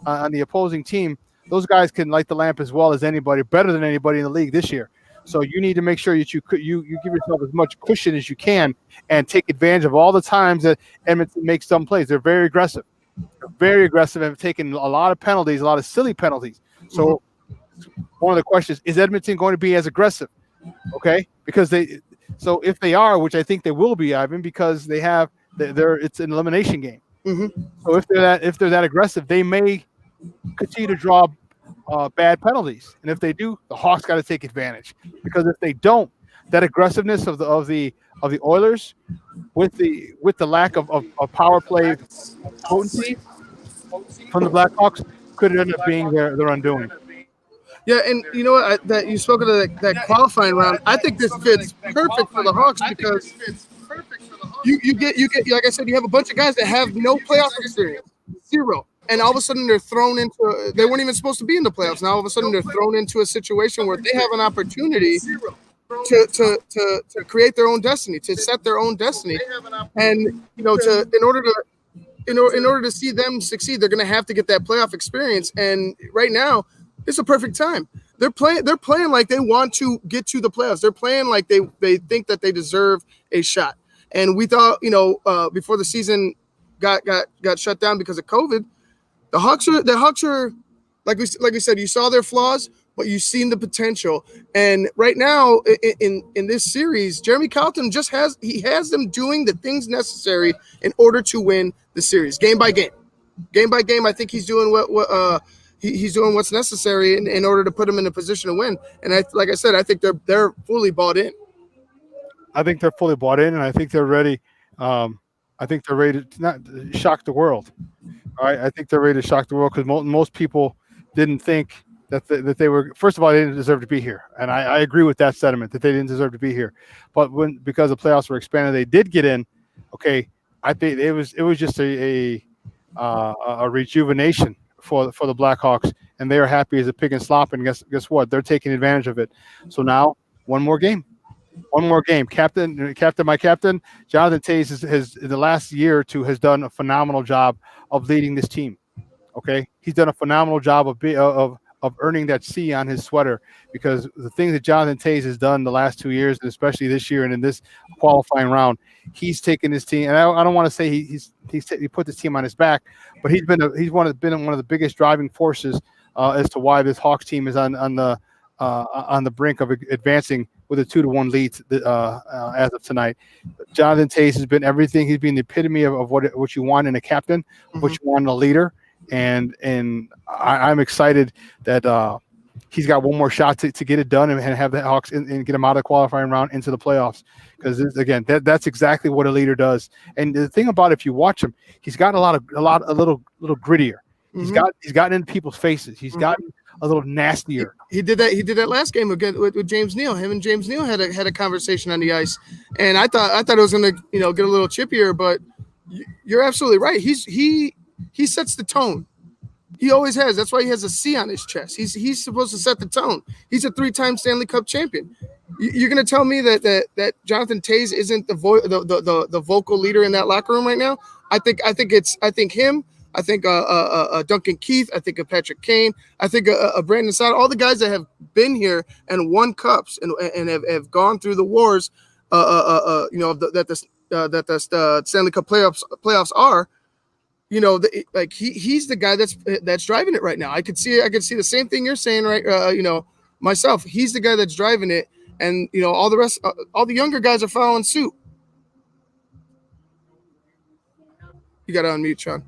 on the opposing team, those guys can light the lamp as well as anybody, better than anybody in the league this year. So you need to make sure that you give yourself as much cushion as you can and take advantage of all the times that Edmonton makes some plays. They're very aggressive. And have taken a lot of penalties, a lot of silly penalties. So one of the questions is Edmonton going to be as aggressive? Okay, because so if they are, which I think they will be, Ivan, because it's an elimination game. So if they're that aggressive, they may continue to draw bad penalties, and if they do, the Hawks got to take advantage, because if they don't, that aggressiveness of the Oilers with the lack of power play potency from the Blackhawks could end up being their undoing. Yeah, and you know what? That you spoke of that qualifying round. I think this fits perfect for the Hawks, because you get like I said, you have a bunch of guys that have no playoff experience, 0, and all of a sudden they're thrown into. They weren't even supposed to be in the playoffs. Now all of a sudden they're thrown into a situation where they have an opportunity to create their own destiny, to set their own destiny, and in order to see them succeed, they're going to have to get that playoff experience. And right now, it's a perfect time. They're playing like they want to get to the playoffs. They're playing like they think that they deserve a shot. And we thought, before the season got shut down because of COVID, the Hawks are like we said, you saw their flaws, but you've seen the potential. And right now in this series, Jeremy Colleton has them doing the things necessary in order to win the series, game by game. I think he's doing what he's doing what's necessary in order to put them in a position to win. And like I said, I think they're fully bought in. I think they're fully bought in, and I think they're ready. I think they're ready to not shock the world. All right, I think they're ready to shock the world, because most people didn't think that they were. First of all, they didn't deserve to be here, and I agree with that sentiment that they didn't deserve to be here. But because the playoffs were expanded, they did get in. Okay, I think it was just a rejuvenation for the Blackhawks, and they are happy as a pig in slop. And guess what? They're taking advantage of it. So now one more game. Captain, Jonathan Toews has in the last year or two has done a phenomenal job of leading this team. Okay, he's done a phenomenal job of earning that C on his sweater, because the things that Jonathan Toews has done the last 2 years, and especially this year and in this qualifying round, he's taken his team. And I don't want to say he put this team on his back, but he's been one of the biggest driving forces as to why this Hawks team is on the brink of advancing with a 2-1 lead as of tonight. Jonathan Taze has been everything. He's been the epitome of what you want in a captain, what you want in a leader, and I'm excited that he's got one more shot to get it done and have the Hawks and get him out of the qualifying round into the playoffs. Because again, that's exactly what a leader does. And the thing about it, if you watch him, he's gotten a little grittier. He's gotten in people's faces. He's gotten a little nastier. He did that. He did that last game with James Neal. Him and James Neal had a conversation on the ice, and I thought it was going to get a little chippier. But you're absolutely right. He sets the tone. He always has. That's why he has a C on his chest. He's supposed to set the tone. He's a 3-time Stanley Cup champion. You're going to tell me that Jonathan Taze isn't the vocal leader in that locker room right now? I think him. I think Duncan Keith. I think Patrick Kane. I think Brandon Saad. All the guys that have been here and won cups and have gone through the wars. That the Stanley Cup playoffs are. He's the guy that's driving it right now. I could see the same thing you're saying, right? Myself, he's the guy that's driving it, and all the rest, all the younger guys are following suit. You got to unmute, Shawn.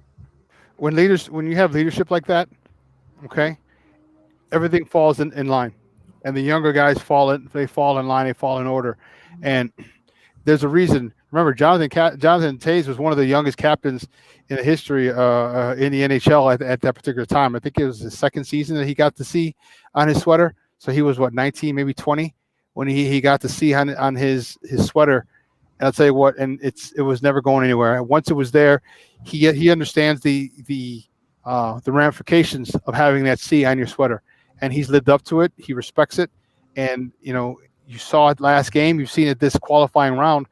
When you have leadership like that, okay, everything falls in line, and the younger guys fall in line, they fall in order, and there's a reason. Remember, Jonathan Taze was one of the youngest captains in the history in the NHL at that particular time. I think it was the second season that he got to see on his sweater. So he was 19, maybe 20 when he got to see on his sweater. And I'll tell you what, and it was never going anywhere. Once it was there, he understands the ramifications of having that C on your sweater, and he's lived up to it. He respects it, and you saw it last game. You've seen it this qualifying round.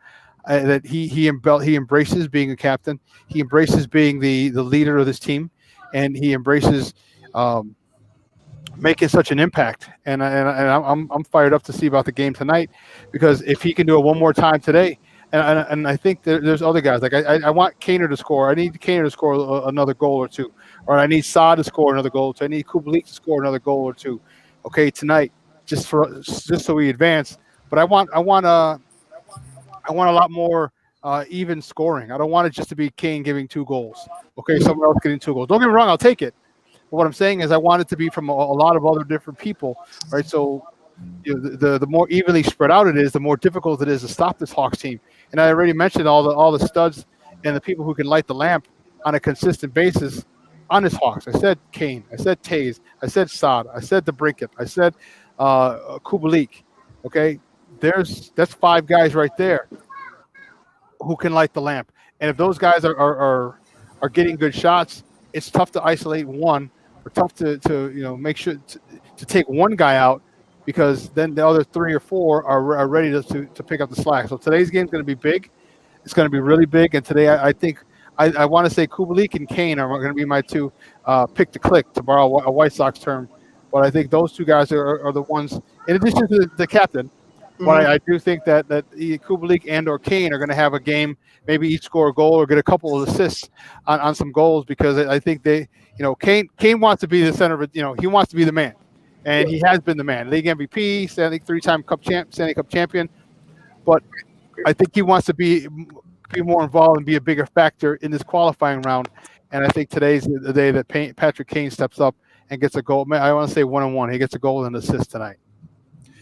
That he embraces being a captain. He embraces being the leader of this team, and he embraces making such an impact. And I'm fired up to see about the game tonight, because if he can do it one more time today, and I think there's other guys like I want Kaner to score. I need Kaner to score another goal or two, or I need Saad to score another goal or two. I need Kubalik to score another goal or two. Okay, tonight, just so we advance. But I want a lot more even scoring. I don't want it just to be Kane giving 2 goals. Okay, someone else getting 2 goals. Don't get me wrong, I'll take it. But what I'm saying is I want it to be from a lot of other different people, right? So the more evenly spread out it is, the more difficult it is to stop this Hawks team. And I already mentioned all the studs and the people who can light the lamp on a consistent basis on this Hawks. I said Kane. I said Taze. I said Saad. I said DeBrincat. I said Kubalik. Okay, that's 5 guys right there who can light the lamp. And if those guys are getting good shots, it's tough to isolate one, or tough to make sure to take one guy out, because then the other 3 or 4 are ready to pick up the slack. So today's game is going to be big. It's going to be really big. And today I think I want to say Kubalik and Kane are going to be my 2 pick to click, to borrow a White Sox term. But I think those 2 guys are the ones, in addition to the captain. But I do think that Kubalik and or Kane are going to have a game, maybe each score a goal or get a couple of assists on some goals, because I think Kane wants to be the center of it. He wants to be the man, and he has been the man. League MVP, 3-time Stanley Cup champion. But I think he wants to be more involved and be a bigger factor in this qualifying round. And I think today's the day that Patrick Kane steps up and gets a goal. I want to say 1-on-1. He gets a goal and an assist tonight.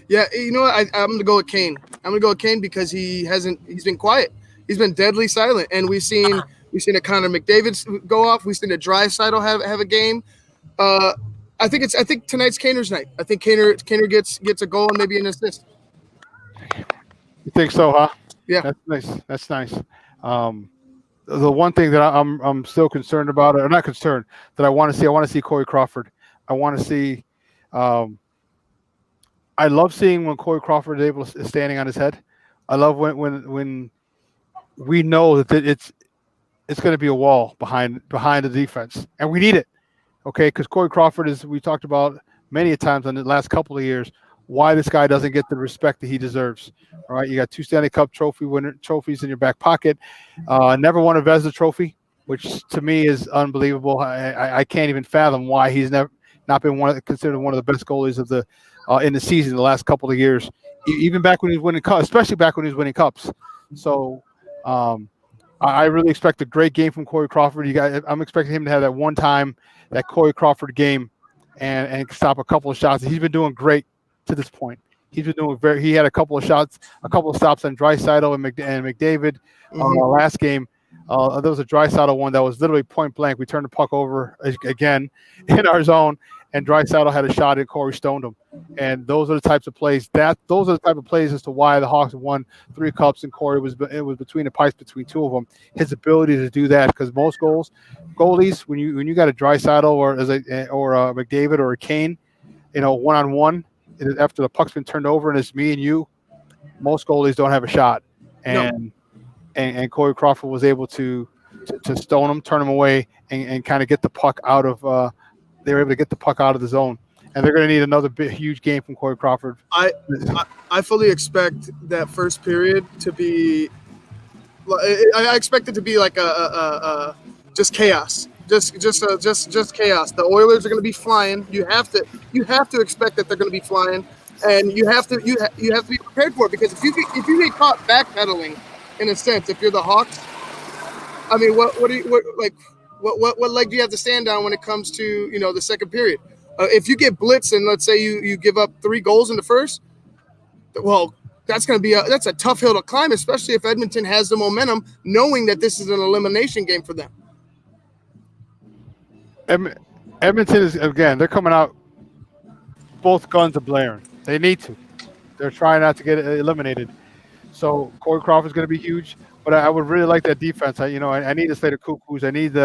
Yeah, you know what? I'm going to go with Kane. I'm going to go with Kane because he's been quiet. He's been deadly silent. And we've seen a Connor McDavid go off. We've seen a Draisaitl have a game. I think tonight's Kaner's night. I think Kaner gets a goal and maybe an assist. You think so, huh? Yeah. That's nice. The one thing that I'm still concerned about, or not concerned, that I want to see Corey Crawford. I want to see I love seeing when Corey Crawford is standing on his head. I love when we know that it's going to be a wall behind the defense, and we need it. Okay, because Corey Crawford we talked about many a times in the last couple of years why this guy doesn't get the respect that he deserves. All right, you got 2 Stanley Cup trophies in your back pocket. Never won a Vezina trophy, which to me is unbelievable. I can't even fathom why he's not been considered one of the best goalies of in the season the last couple of years even back when he was winning cups, especially back when he was winning cups. So I really expect a great game from Corey Crawford. I'm expecting him to have that one time, that Corey Crawford game, and stop a couple of shots. He's been doing great to this point. He's been doing he had a couple of stops on Draisaitl and McDavid last game. There was a Draisaitl one that was literally point blank. We turned the puck over again in our zone, and Draisaitl had a shot and Corey stoned him. And those are the types of plays as to why the Hawks won 3 cups, and Corey was between the pipes between 2 of them. His ability to do that, because most goalies, when you got a Draisaitl or a McDavid or a Kane, one-on-one after the puck's been turned over and it's me and you, most goalies don't have a shot. And Corey Crawford was able to stone him, turn him away, and kind of get the puck out of. They were able to get the puck out of the zone, and they're going to need another huge game from Corey Crawford. I fully expect that first period to be. I expect it to be like a just chaos, just chaos. The Oilers are going to be flying. You have to expect that they're going to be flying, and you have to be prepared for it, because if you get caught backpedaling, in a sense, if you're the Hawks, I mean, what leg do you have to stand on when it comes to the second period? If you get blitzed and let's say you give up 3 goals in the first, well, that's a tough hill to climb, especially if Edmonton has the momentum, knowing that this is an elimination game for them. Edmonton is, again, they're coming out, both guns are blaring. They need to. They're trying not to get eliminated. So Corey Crawford's going to be huge, but I would really like that defense. I need to play the Cuckoos. I need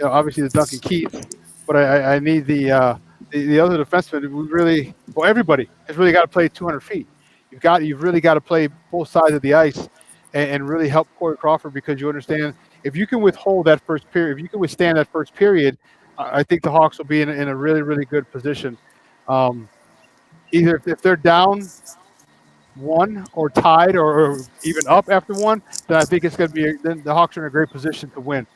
obviously the Duncan Keith, but I need the other defensemen. Everybody has really got to play 200 feet. You've really got to play both sides of the ice and really help Corey Crawford, because you understand, if you can withstand that first period, I think the Hawks will be in a really, really good position. Either if they're down 1 or tied or even up after 1, then I think it's going to be. Then the Hawks are in a great position to win.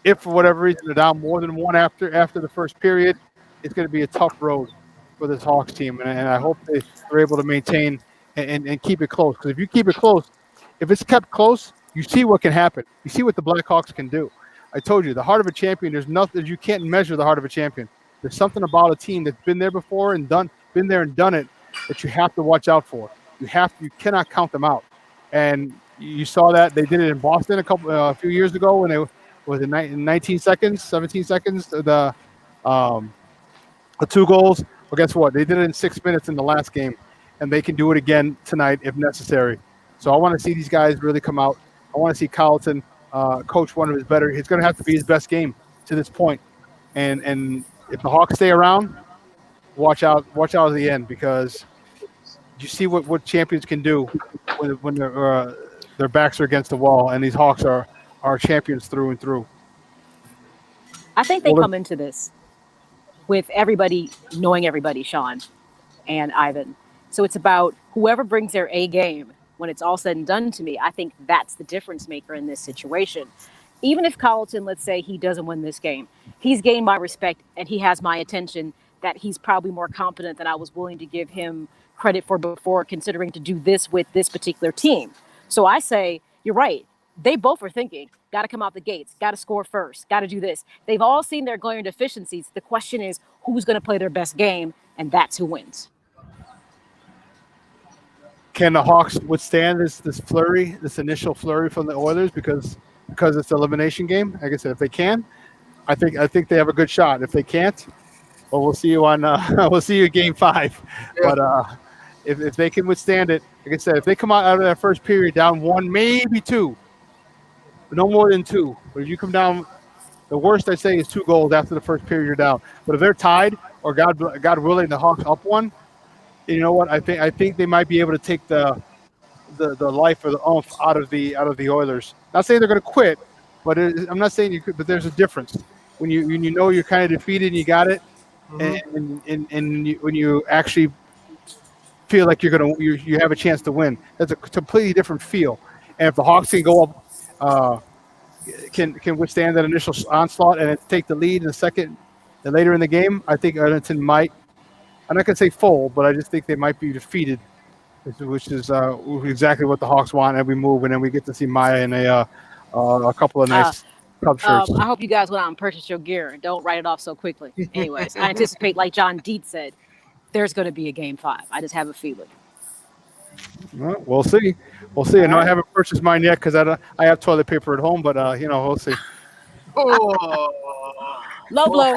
If for whatever reason they're down more than 1 after the first period, it's going to be a tough road for this Hawks team, and I hope they're able to maintain and keep it close. Because if you keep it close, if it's kept close, you see what can happen. You see what the Blackhawks can do. I told you, the heart of a champion. There's nothing, you can't measure the heart of a champion. There's something about a team that's been there before and done it that you have to watch out for. You cannot count them out. And you saw that they did it in Boston a few years ago when it was in 17 seconds, the 2 goals. Well, guess what? They did it in 6 minutes in the last game, and they can do it again tonight if necessary. So I want to see these guys really come out. I want to see Carlton coach one of his better. It's going to have to be his best game to this point. And if the Hawks stay around, watch out at the end, because you see what champions can do when their backs are against the wall, and these Hawks are champions through and through. I think they come into this with everybody knowing everybody, Shawn and Ivan. So it's about whoever brings their A game when it's all said and done. To me, I think that's the difference maker in this situation. Even if Carlton, let's say he doesn't win this game, he's gained my respect and he has my attention, that he's probably more competent than I was willing to give him credit for before, considering to do this with this particular team. So I say, you're right. They both are thinking, got to come out the gates, got to score first, got to do this. They've all seen their glaring deficiencies. The question is, who's going to play their best game, and that's who wins. Can the Hawks withstand this initial flurry from the Oilers, because it's an elimination game? Like I said, if they can, I think they have a good shot. If they can't, well, we'll see you in Game 5. Yeah. But if they can withstand it, like I said, if they come out of that first period down 1, maybe 2, no more than 2. But if you come down, the worst I say is 2 goals after the first period you're down. But if they're tied, or God willing, the Hawks up 1, you know what? I think they might be able to take the life or the oomph out of the Oilers. Not saying they're going to quit, but I'm not saying you could. But there's a difference when you know you're kind of defeated and you got it, and when you actually feel like you have a chance to win. That's a completely different feel. And if the Hawks can go up, can withstand that initial onslaught and take the lead in the second and later in the game, I think Edmonton might I'm not going to say full, but I just think they might be defeated, which is exactly what the Hawks want every move. And then we get to see Maya in a couple of nice Cub shirts. I hope you guys went out and purchased your gear and don't write it off so quickly. Anyways, I anticipate, like John Deet said, there's going to be a Game 5. I just have a feeling. Well, we'll see. We'll see. I know I haven't purchased mine yet because I have toilet paper at home, but we'll see. Low blow.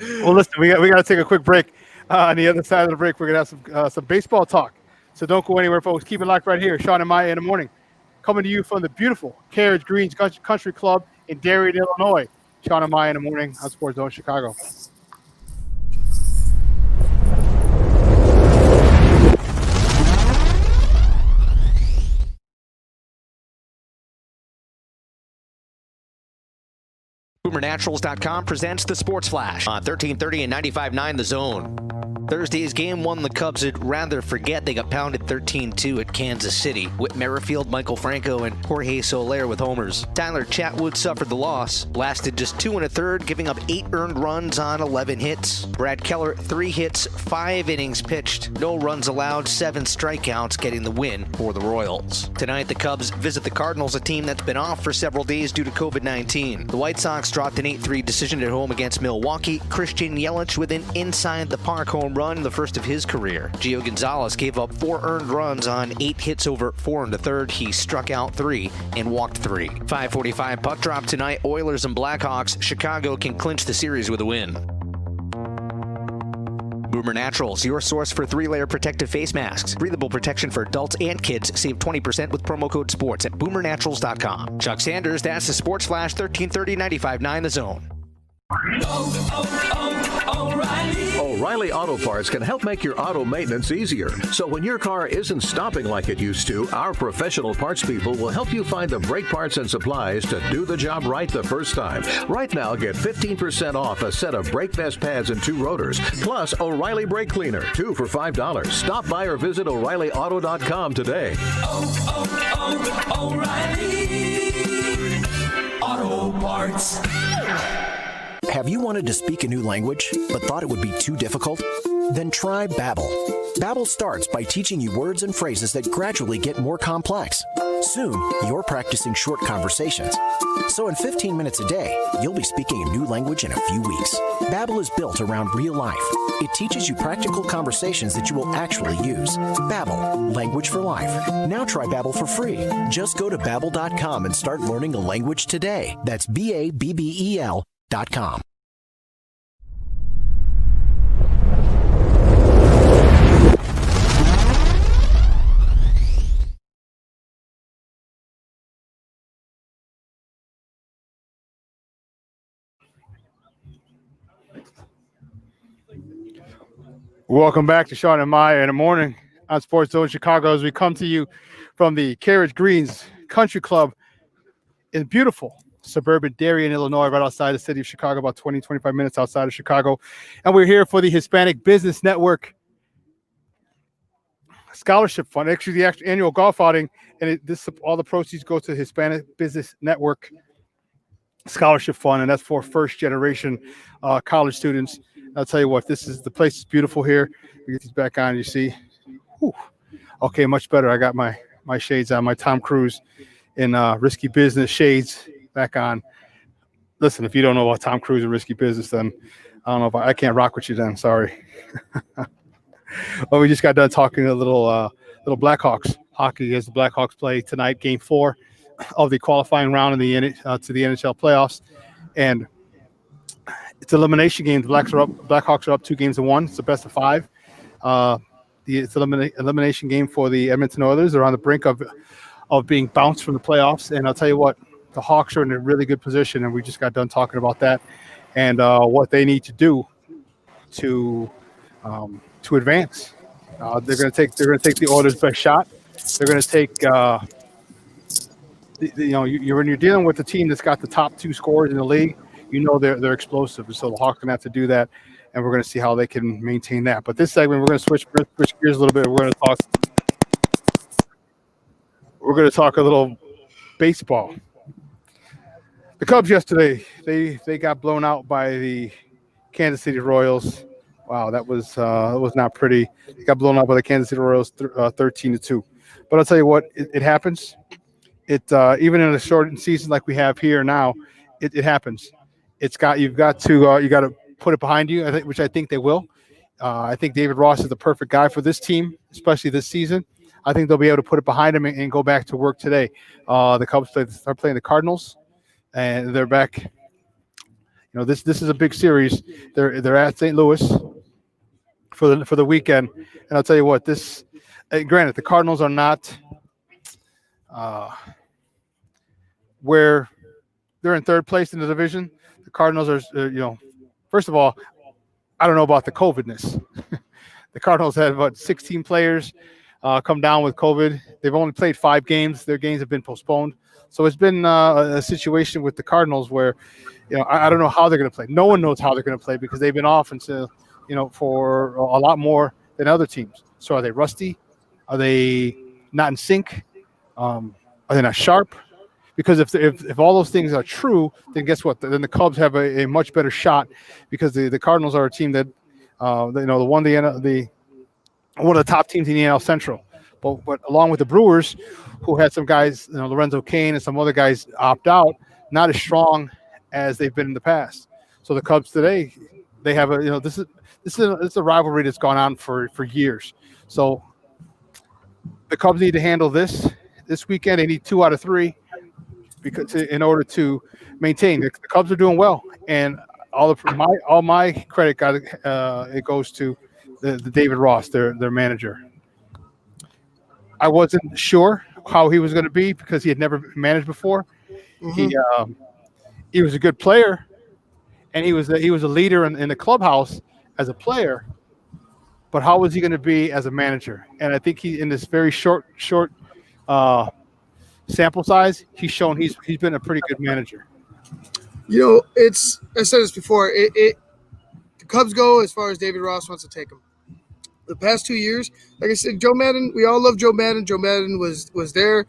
Well, listen, we got to take a quick break. On the other side of the break, we're gonna have some baseball talk. So don't go anywhere, folks. Keep it locked right here. Shawn and Maya in the morning, coming to you from the beautiful Carriage Greens Country Club in Darien, Illinois. Shawn and Maya in the morning on Sports Zone Chicago. BoomerNaturals.com presents the Sports Flash on 1330 and 95.9 The Zone. Thursday's game one, the Cubs would rather forget. They got pounded 13-2 at Kansas City. Whit Merrifield, Michael Franco, and Jorge Soler with homers. Tyler Chatwood suffered the loss. Lasted just 2 1/3, giving up 8 earned runs on 11 hits. Brad Keller, 3 hits, 5 innings pitched. No runs allowed, 7 strikeouts, getting the win for the Royals. Tonight, the Cubs visit the Cardinals, a team that's been off for several days due to COVID-19. The White Sox dropped an 8-3 decision at home against Milwaukee. Christian Yelich with an inside-the-park home run, the first of his career. Gio Gonzalez gave up 4 earned runs on 8 hits over 4 1/3. He struck out 3 and walked 3. 5:45 puck drop tonight. Oilers and Blackhawks. Chicago can clinch the series with a win. Boomer Naturals, your source for 3-layer protective face masks. Breathable protection for adults and kids. Save 20% with promo code SPORTS at BoomerNaturals.com. Chuck Sanders, that's the Sports Flash, 1330 95.9 The Zone. O'Reilly Auto Parts can help make your auto maintenance easier. So when your car isn't stopping like it used to, our professional parts people will help you find the brake parts and supplies to do the job right the first time. Right now, get 15% off a set of brake vest pads and 2 rotors, plus O'Reilly Brake Cleaner, 2 for $5. Stop by or visit O'ReillyAuto.com today. O'Reilly Auto Parts. Have you wanted to speak a new language, but thought it would be too difficult? Then try Babbel. Babbel starts by teaching you words and phrases that gradually get more complex. Soon, you're practicing short conversations. So in 15 minutes a day, you'll be speaking a new language in a few weeks. Babbel is built around real life. It teaches you practical conversations that you will actually use. Babbel, language for life. Now try Babbel for free. Just go to Babbel.com and start learning a language today. That's BABBEL.com. Welcome back to Shawn and Maya in the morning on Sports Zone Chicago as we come to you from the Carriage Greens Country Club in beautiful suburban Darien, Illinois, right outside the city of Chicago, about 20-25 minutes outside of Chicago. And we're here for the Hispanic Business Network Scholarship Fund, actually the annual golf outing, and all the proceeds go to the Hispanic Business Network Scholarship Fund, and that's for first-generation college students. I'll tell you what, the place is beautiful here. We get these back on, you see. Whew. Okay, much better. I got my shades on, my Tom Cruise in Risky Business shades back on. Listen, if you don't know about Tom Cruise and Risky Business, then I don't know if I can't rock with you then. Sorry. Well, we just got done talking a little Blackhawks hockey as the Blackhawks play tonight, Game 4 of the qualifying round to the NHL playoffs, and it's elimination game. The Blackhawks are up 2-1. It's the best of 5. It's elimination game for the Edmonton Oilers. They're on the brink of being bounced from the playoffs, and I'll tell you what, the Hawks are in a really good position, and we just got done talking about that and what they need to do to advance. They're going to take the Oilers' best shot. They're going to take when you're dealing with a team that's got the top 2 scorers in the league, they're explosive, and so the Hawks are going to have to do that, and we're going to see how they can maintain that. But this segment, we're going to switch gears a little bit. We're going to talk a little baseball. The Cubs yesterday, they got blown out by the Kansas City Royals. Wow, that was not pretty. They got blown out by the Kansas City Royals 13-2. But I'll tell you what, it happens. It even in a shortened season like we have here now, it happens. You've got to put it behind you. Which I think they will. I think David Ross is the perfect guy for this team, especially this season. I think they'll be able to put it behind them and go back to work today. The Cubs are playing the Cardinals, and they're back. You know, this is a big series. They're at St. Louis for the weekend, and I'll tell you what. Granted, the Cardinals are not where they're in third place in the division. The Cardinals are, first of all, I don't know about the COVIDness. The Cardinals had about 16 players come down with COVID. They've only played 5 games. Their games have been postponed. So it's been a situation with the Cardinals where, I don't know how they're going to play. No one knows how they're going to play because they've been off until, for a lot more than other teams. So are they rusty? Are they not in sync? Are they not sharp? Because if all those things are true, then guess what? Then the Cubs have a much better shot because the Cardinals are a team that, one of the top teams in the NL Central. But along with the Brewers, who had some guys, Lorenzo Cain and some other guys opt out, not as strong as they've been in the past. So the Cubs today, they have this is a rivalry that's gone on for years. So the Cubs need to handle this weekend. They need 2 out of 3 in order to maintain. The Cubs are doing well, and all my credit it goes to the David Ross, their manager. I wasn't sure how he was going to be because he had never managed before. Mm-hmm. He was a good player, and he was a leader in the clubhouse as a player. But how was he going to be as a manager? And I think he, in this very short sample size, he's shown he's been a pretty good manager. I said this before. The Cubs go as far as David Ross wants to take them. The past 2 years, like I said, Joe Maddon, we all love Joe Maddon. Joe Maddon was there.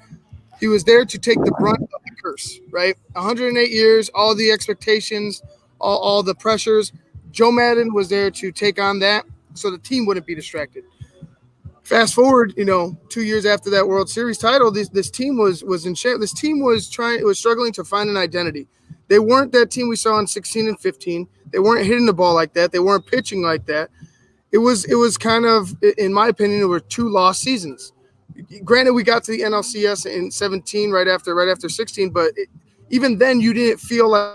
He was there to take the brunt of the curse, right? 108 years, all the expectations, all the pressures. Joe Maddon was there to take on that so the team wouldn't be distracted. Fast forward, 2 years after that World Series title, this team was in shape. This team was struggling to find an identity. They weren't that team we saw in 16 and 15. They weren't hitting the ball like that. They weren't pitching like that. It was kind of, in my opinion, it were 2 lost seasons. Granted, we got to the NLCS in 17 right after 16, but even then you didn't feel like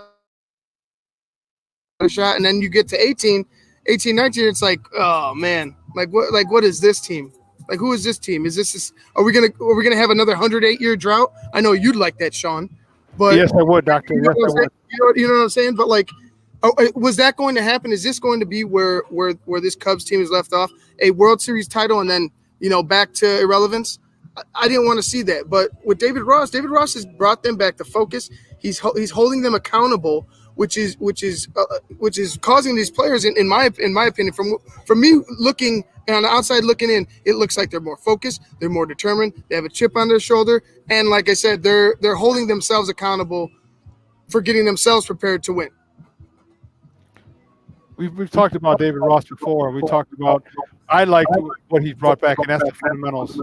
a shot. And then you get to 18, 19, it's like, oh man, what is this team? Like, who is this team? Are we gonna have another 108-year drought? I know you'd like that, Shawn. But yes, I would, Doctor. Yes, I would. You know what I'm saying? But was that going to happen? Is this going to be where this Cubs team is left off? A World Series title and then, back to irrelevance? I didn't want to see that. But with David Ross has brought them back to focus. He's holding them accountable, which is causing these players, in my opinion, from me looking on the outside looking in, it looks like they're more focused, they're more determined, they have a chip on their shoulder, and like I said, they're holding themselves accountable for getting themselves prepared to win. We've talked about David Ross before. We talked about I liked what he brought back, and that's the fundamentals.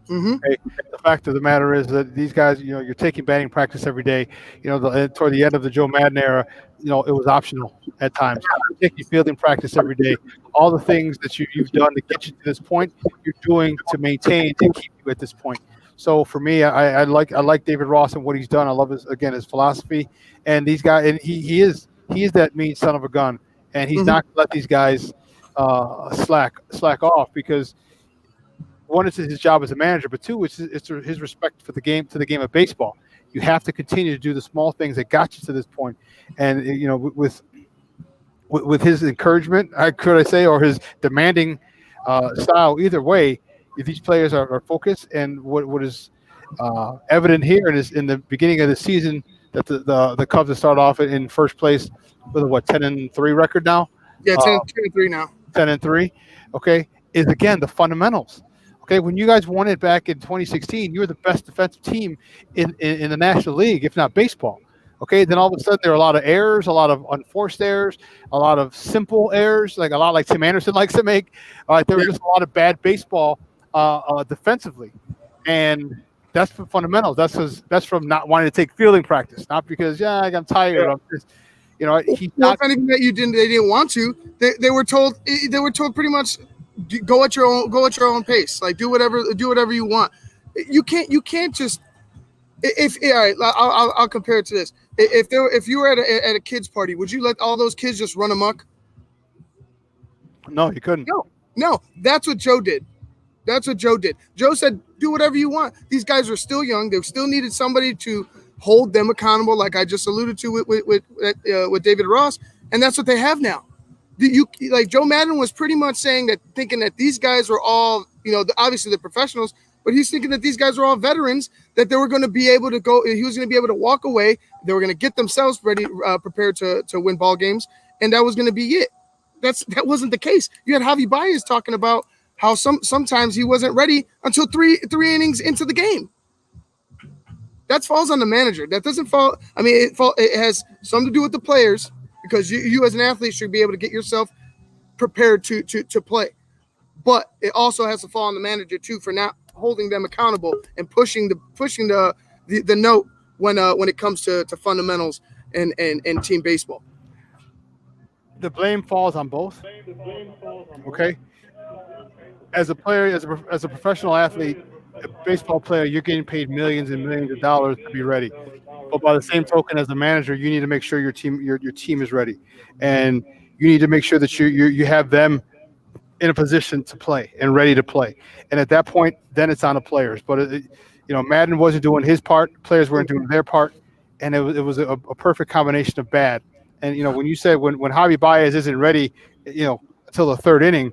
Mm-hmm. Okay. The fact of the matter is that these guys, you're taking batting practice every day. Toward the end of the Joe Madden era, it was optional at times. You're taking fielding practice every day. All the things that you've done to get you to this point, you're doing to maintain and keep you at this point. So for me, I like David Ross and what he's done. I love his philosophy, and these guys, and he is that mean son of a gun, and he's not going to let these guys slack off because. One, it's his job as a manager, but 2, it's his respect for the game of baseball. You have to continue to do the small things that got you to this point, and with his encouragement, or his demanding style. Either way, if these players are focused, and what is evident here in the beginning of the season that the Cubs have started off in first place with a 10-3 record now. Yeah, 10-3 now. 10-3. Okay, is again the fundamentals. Okay, when you guys won it back in 2016, you were the best defensive team in the National League, if not baseball. Okay, then all of a sudden there are a lot of errors, a lot of unforced errors, a lot of simple errors, like a lot like Tim Anderson likes to make. There was just a lot of bad baseball defensively, and that's from fundamentals. That's from not wanting to take fielding practice, not because I'm tired. I'm just, he's not. If anything that they didn't want to. They were told pretty much go at your own pace. Like do whatever you want. You can't just. If all right, I'll compare it to this. If you were at a kids party, would you let all those kids just run amok? No, you couldn't. No, that's what Joe did. Joe said, do whatever you want. These guys were still young. They still needed somebody to hold them accountable, like I just alluded to with David Ross, and that's what they have now. Like Joe Madden was pretty much thinking that these guys were all, obviously they're professionals, but he's thinking that these guys were all veterans, that they were going to be able to go. He was going to be able to walk away. They were going to get themselves ready, prepared to win ball games, and that was going to be it. That wasn't the case. You had Javi Baez talking about how sometimes he wasn't ready until three innings into the game. That falls on the manager. That doesn't fall. I mean, it has something to do with the players, because you as an athlete should be able to get yourself prepared to play. But it also has to fall on the manager too for not holding them accountable and pushing the note when it comes to fundamentals and team baseball. The blame falls on both. Okay. As a player, as a professional athlete, a baseball player, you're getting paid millions and millions of dollars to be ready. But by the same token, as a manager, you need to make sure your team is ready, and you need to make sure that you have them in a position to play and ready to play. And at that point, then it's on the players. But Madden wasn't doing his part, players weren't doing their part, and it was a perfect combination of bad. And when you said when Javi Baez isn't ready, until the third inning,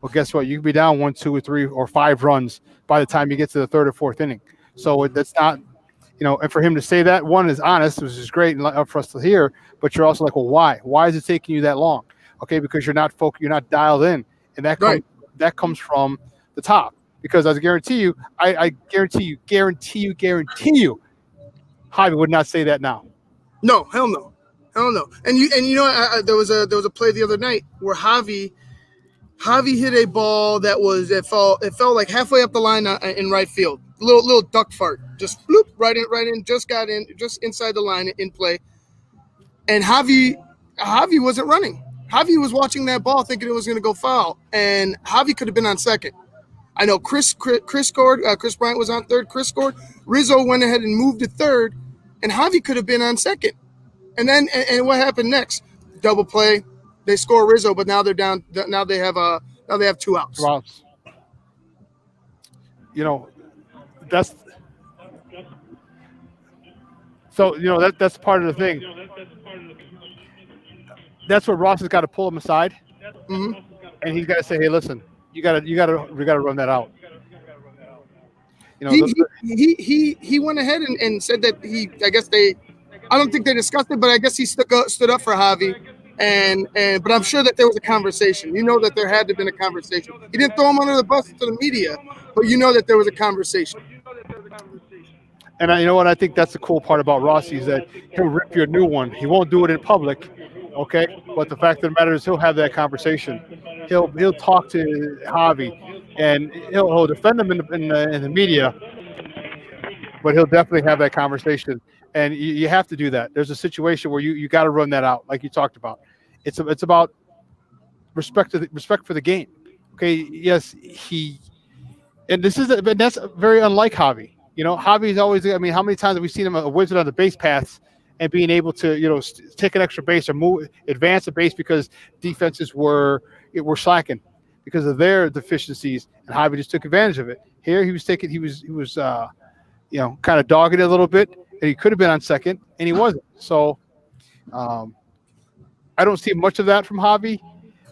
well, guess what? You can be down 1, 2, or 3, or 5 runs by the time you get to the third or fourth inning. So that's not, and for him to say that, one, is honest, which is great and for us to hear. But you're also like, well, why? Why is it taking you that long? Okay, because you're not focused, you're not dialed in, and that comes from the top. Because I guarantee you, I guarantee you, Javi would not say that now. No, hell no. And there was a play the other night where Javi hit a ball it fell like halfway up the line in right field. Little duck fart, just bloop right in, just got in, just inside the line in play. And Javi wasn't running. Javi was watching that ball thinking it was going to go foul, and Javi could have been on second. I know Chris scored. Chris Bryant was on third. Chris scored. Rizzo went ahead and moved to third, and Javi could have been on second. And then, and what happened next? Double play. They score Rizzo, but now they're down. Now they have 2 outs. 2 outs. That's so. That's part of the thing. That's where Ross has got to pull him aside, and he's got to say, "Hey, listen, we got to run that out." He went ahead and said that I don't think they discussed it, but I guess he stood up for Javi, but I'm sure that there was a conversation. That there had to have been a conversation. He didn't throw him under the bus to the media, but that there was a conversation. And I think that's the cool part about Rossi is that he'll rip you a new one. He won't do it in public, okay? But the fact of the matter is he'll have that conversation. He'll talk to Javi, and he'll defend him in the media, but he'll definitely have that conversation. And you have to do that. There's a situation where you got to run that out, like you talked about. It's about respect for the game. Okay, yes, that's very unlike Javi. Javi's always. I mean, how many times have we seen him a wizard on the base paths and being able to take an extra base or advance the base because defenses were slacking because of their deficiencies, and Javi just took advantage of it. Here he was kind of dogging it a little bit. And he could have been on second, and he wasn't. So I don't see much of that from Javi,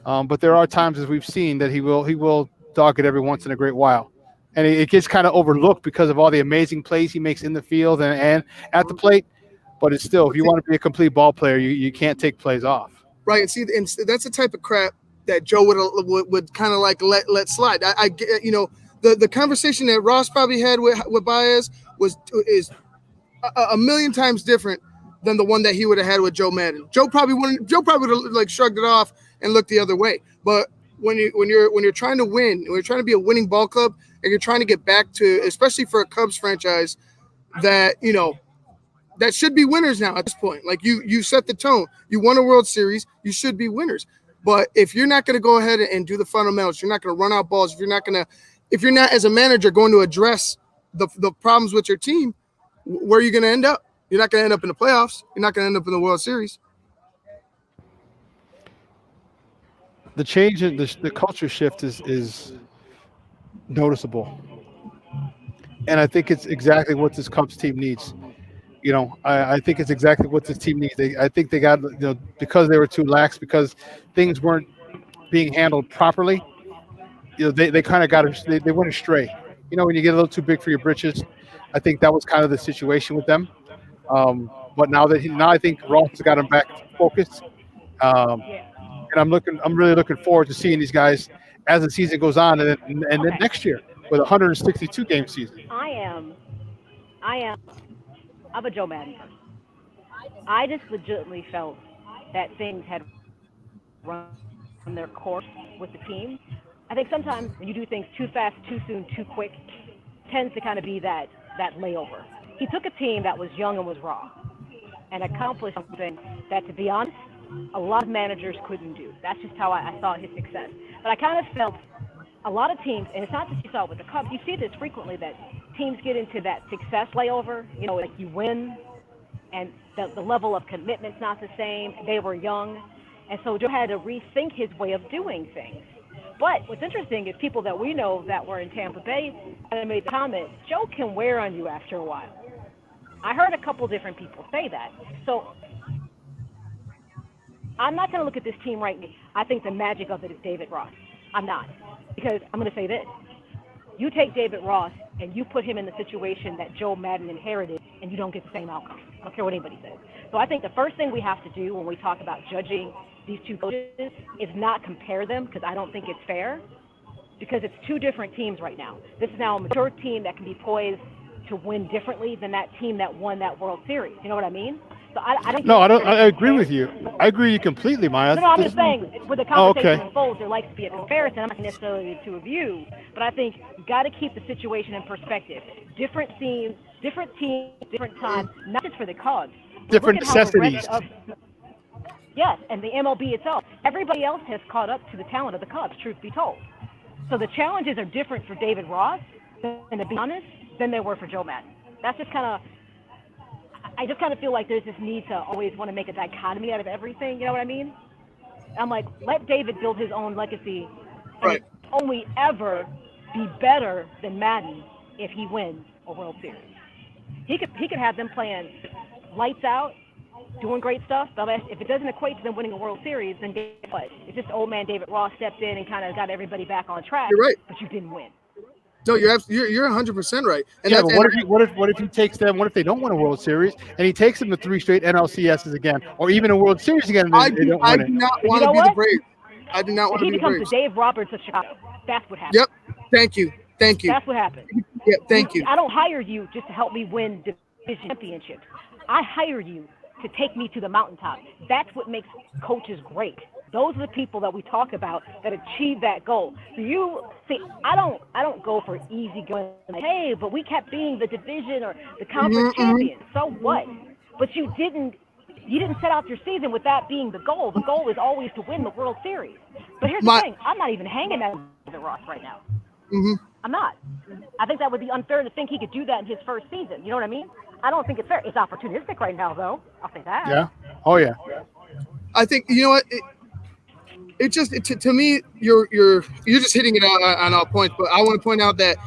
but there are times, as we've seen, that he will dog it every once in a great while. And it gets kind of overlooked because of all the amazing plays he makes in the field and at the plate. But it's still, if you want to be a complete ball player, you can't take plays off. Right, and see, and that's the type of crap that Joe would kind of like let slide. I the conversation that Ross probably had with Baez is a million times different than the one that he would have had with Joe Madden. Joe probably would have like shrugged it off and looked the other way. But when you're trying to win, when you're trying to be a winning ball club, and you're trying to get back to, especially for a Cubs franchise that, you know, that should be winners now at this point. Like you set the tone. You won a World Series. You should be winners. But if you're not going to go ahead and do the fundamentals, you're not going to run out balls. If you're not as a manager going to address the problems with your team, where are you going to end up? You're not going to end up in the playoffs. You're not going to end up in the World Series. The change in the culture shift is noticeable, and I think it's exactly what this Cubs team needs. You know, I think it's exactly what this team needs. I think they got, you know, because they were too lax, because things weren't being handled properly. You know, they kind of they went astray. You know, when you get a little too big for your britches, I think that was kind of the situation with them. But now I think Ross has got him back focused. And I'm really looking forward to seeing these guys as the season goes on, and then next year with a 162 game season. I'm a Joe Madden person. I just legitimately felt that things had run their course with the team. I think sometimes when you do things too fast, too soon, too quick, tends to kind of be that layover. He took a team that was young and was raw and accomplished something that, to be honest, a lot of managers couldn't do. That's just how I saw his success. But I kind of felt a lot of teams, and it's not just you saw with the Cubs, you see this frequently, that teams get into that success layover, you know, like you win, and the level of commitment's not the same. They were young, and so Joe had to rethink his way of doing things. But what's interesting is people that we know that were in Tampa Bay and made the comment, Joe can wear on you after a while. I heard a couple different people say that. So I'm not going to look at this team right now. I think the magic of it is David Ross. I'm not. Because I'm going to say this. You take David Ross and you put him in the situation that Joe Madden inherited, and you don't get the same outcome. I don't care what anybody says. So I think the first thing we have to do when we talk about judging these two coaches is not compare them, because I don't think it's fair, because it's two different teams right now. This is now a mature team that can be poised to win differently than that team that won that World Series. You know what I mean? So I don't. No, I don't. I agree with you. I agree with you completely, Maya. No, I'm just saying, with the conversation unfolds, there likes to be a comparison. I'm not necessarily to a view, but I think you got to keep the situation in perspective. Different teams, different time, not just for the Cubs. Different necessities. Yes, and the MLB itself. Everybody else has caught up to the talent of the Cubs, truth be told. So the challenges are different for David Ross, and to be honest, than they were for Joe Madden. That's just kind of. I just kind of feel like there's this need to always want to make a dichotomy out of everything. You know what I mean? I'm like, let David build his own legacy, and only ever be better than Madden if he wins a World Series. He could have them playing lights out, doing great stuff, but if it doesn't equate to them winning a World Series, then guess what? It's just old man David Ross stepped in and kind of got everybody back on track. You're right. But you didn't win. No, you're 100% right. And yeah, but what if he takes them? What if they don't win a World Series and he takes them to 3 straight NLCSs again, or even a World Series again? And I do not want to be the Braves. I do not want to be the Braves. He becomes the Dave Roberts of Chicago. That's what happens. Yep. Thank you. That's what happened. Yeah. Thank you. I don't hire you just to help me win division championships. I hire you to take me to the mountaintop. That's what makes coaches great. Those are the people that we talk about that achieve that goal. So you see, I don't go for easy going. Like, hey, but we kept being the division or the conference champions. So what? But you didn't set out your season with that being the goal. The goal is always to win the World Series. But here's the thing: I'm not even hanging at the Ross right now. I'm not. I think that would be unfair to think he could do that in his first season. You know what I mean? I don't think it's fair. It's opportunistic right now, though. I'll say that. Yeah. Oh yeah. I think you know what. It just to me, you're just hitting it on all points. But I want to point out that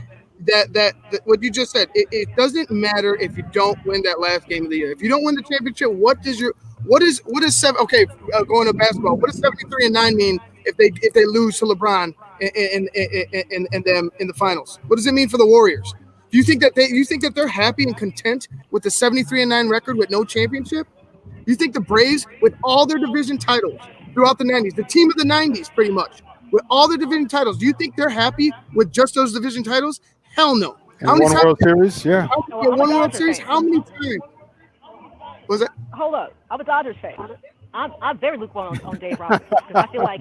what you just said, it doesn't matter if you don't win that last game of the year. If you don't win the championship, what is seven? Okay, going to basketball, what does 73-9 mean if they lose to LeBron and them in the finals? What does it mean for the Warriors? Do you think that they're happy and content with the 73-9 record with no championship? You think the Braves, with all their division titles throughout the 90s, the team of the 90s pretty much, with all their division titles, do you think they're happy with just those division titles? Hell no. How many times? World Series, yeah. One World Series, how many times? Was it? Hold up. I'm a Dodgers fan. I'm very lukewarm on Dave Roberts because I feel like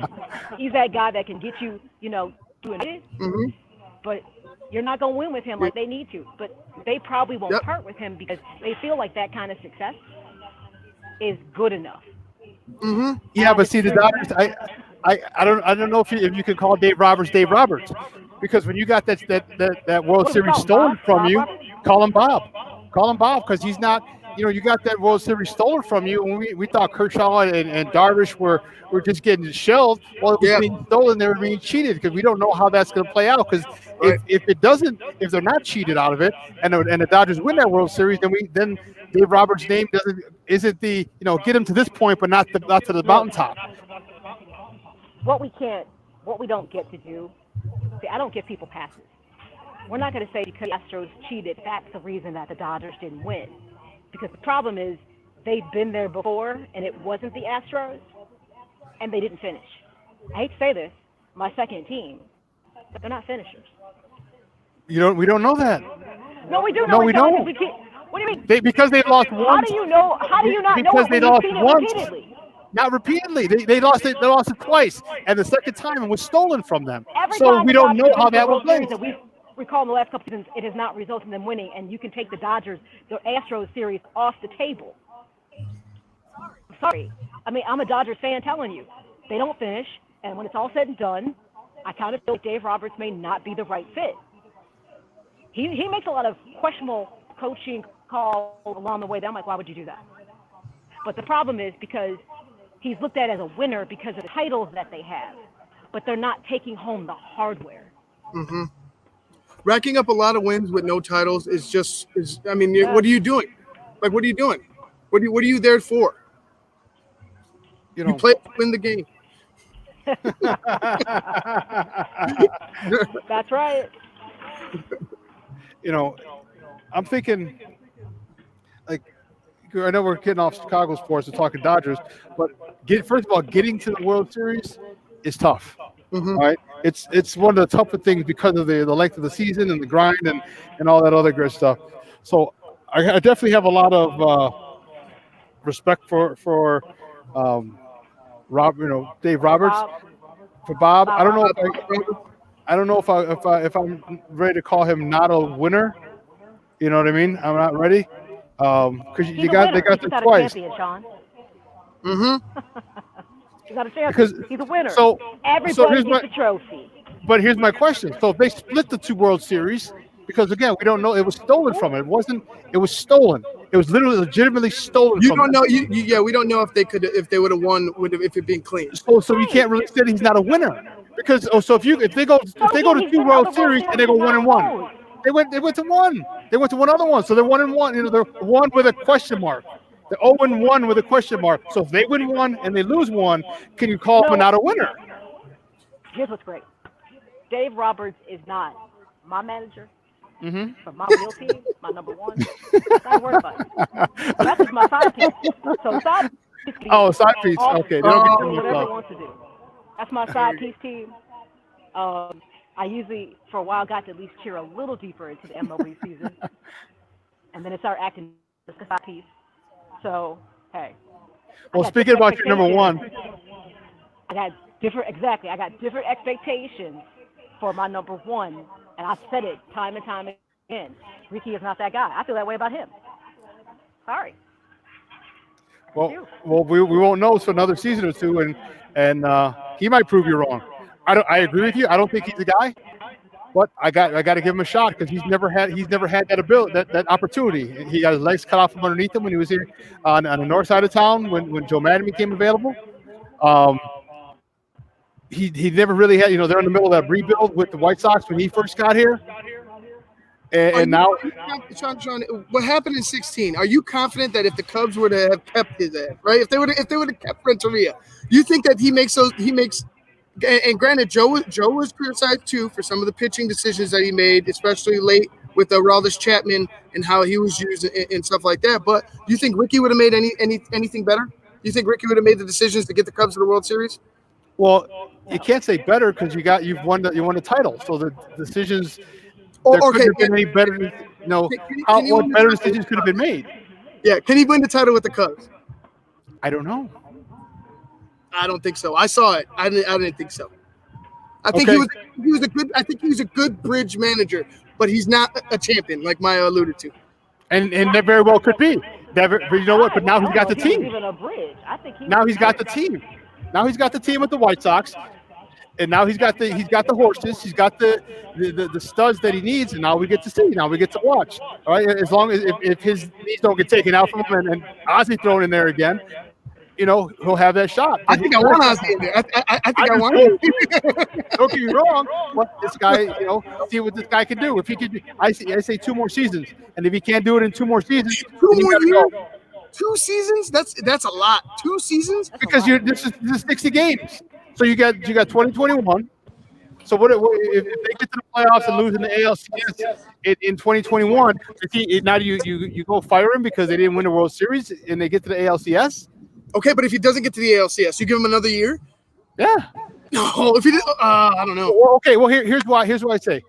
he's that guy that can get you, doing it. Mm-hmm. But you're not going to win with him like they need to. But they probably won't part with him because they feel like that kind of success is good enough. Mm-hmm. Yeah, but see, the Dodgers, I don't know if you can call Dave Roberts, because when you got that World Series stolen from you, call him Bob. Call him Bob, because he's not. You got that World Series stolen from you, and we thought Kershaw and Darvish were just getting shelled. Well, it was being stolen; they were being cheated, because we don't know how that's going to play out. Because if they're not cheated out of it, and the Dodgers win that World Series, then Dave Roberts' name isn't the get him to this point, but not to the mountaintop. What we don't get to do. See, I don't give people passes. We're not going to say because the Astros cheated, that's the reason that the Dodgers didn't win. Because the problem is they've been there before, and it wasn't the Astros, and they didn't finish. I hate to say this, my second team, but they're not finishers. We don't know that. No, we do know. No, we don't. What do you mean? Because they lost once. How do you know? How do you not know? Because they lost once. Repeatedly? Not repeatedly. They lost it. They lost it twice, and the second time it was stolen from them. So we don't know how that will play. Recall in the last couple seasons, it has not resulted in them winning, and you can take the Astros series off the table. Sorry. I mean, I'm a Dodgers fan telling you. They don't finish, and when it's all said and done, I kind of feel like Dave Roberts may not be the right fit. He makes a lot of questionable coaching calls along the way. I'm like, why would you do that? But the problem is because he's looked at as a winner because of the titles that they have, but they're not taking home the hardware. Mm-hmm. Racking up a lot of wins with no titles what are you doing? Like, what are you doing? What are you there for? You play to win the game. That's right. I'm thinking, like, I know we're getting off Chicago sports and talking Dodgers, but first of all, getting to the World Series is tough. Mm-hmm. Right? It's one of the tougher things because of the length of the season and the grind and all that other good stuff. So I definitely have a lot of respect for Dave Roberts, for Bob. I don't know if I'm ready to call him not a winner. You know what I mean? I'm not ready. Because they got the twice. Mm-hmm. He's got a champion. He's a winner. So everybody gets a trophy. But here's my question: so if they split the two World Series, because again, we don't know, it was stolen from it. It was stolen. It was literally legitimately stolen. You don't know. We don't know if they would have won if it been clean. So you can't really say he's not a winner because if they go to two World Series and they go 1-1. They went to one. They went to one other one. So they're 1-1. They're one with a question mark. They're 0-1 with a question mark. So if they win one and they lose one, can you call them not a winner? Here's what's great. Dave Roberts is not my manager, but my real team, my number one. Don't worry about it. That's just my side piece. So side piece. Side piece. Okay. They don't get them whatever he wants to do. That's my side piece team. I usually, for a while, got to at least cheer a little deeper into the MLB season. And then it started acting like a side piece. So, hey. Well, speaking about your number one. I got different expectations for my number one. And I've said it time and time again. Ricky is not that guy. I feel that way about him. Sorry. Well, we won't know for another season or two, and he might prove you wrong. I agree with you. I don't think he's the guy, but I got to give him a shot because he's never had that ability, that opportunity. He got his legs cut off from underneath him when he was here on the north side of town when Joe Madden became available. He never really had. They're in the middle of that rebuild with the White Sox when he first got here, and now. Shawn, what happened in 2016? Are you confident that if the Cubs were to have kept his ass, right? If they would have kept Renteria, you think that he makes. And granted, Joe was criticized too for some of the pitching decisions that he made, especially late with Aroldis Chapman and how he was used and stuff like that. But do you think Ricky would have made anything better? Do you think Ricky would have made the decisions to get the Cubs to the World Series? Well, you can't say better because you won the title. So the decisions couldn't have been any better. What better decisions could have been made? Yeah, can he win the title with the Cubs? I don't know. I don't think so. I saw it. I didn't think so. I think he was a good. I think he was a good bridge manager, but he's not a champion like Maya alluded to. And that very well could be. But you know what? But now he's got the team. Even a bridge. I think now he's got the team. Now he's got the team with the White Sox, and now he's got the horses. He's got the studs that he needs, and now we get to see. Now we get to watch. All right, as long as if his knees don't get taken out from him and Ozzy thrown in there again, you know, he'll have that shot. I think I want Ozzy in there. I think I want him. Don't get me wrong. But this guy, you know, see what this guy can do. If he could, I say 2 more seasons, and if he can't do it in 2 more seasons, 2 more years. 2 seasons? That's a lot. 2 seasons? Because this is 60 games. So you got 2021. So what if they get to the playoffs and lose in the ALCS in 2021? Now you go fire him because they didn't win the World Series and they get to the ALCS? Okay, but if he doesn't get to the ALCS, you give him another year? Yeah. No, if he did, I don't know. Well, okay, well here's why I say,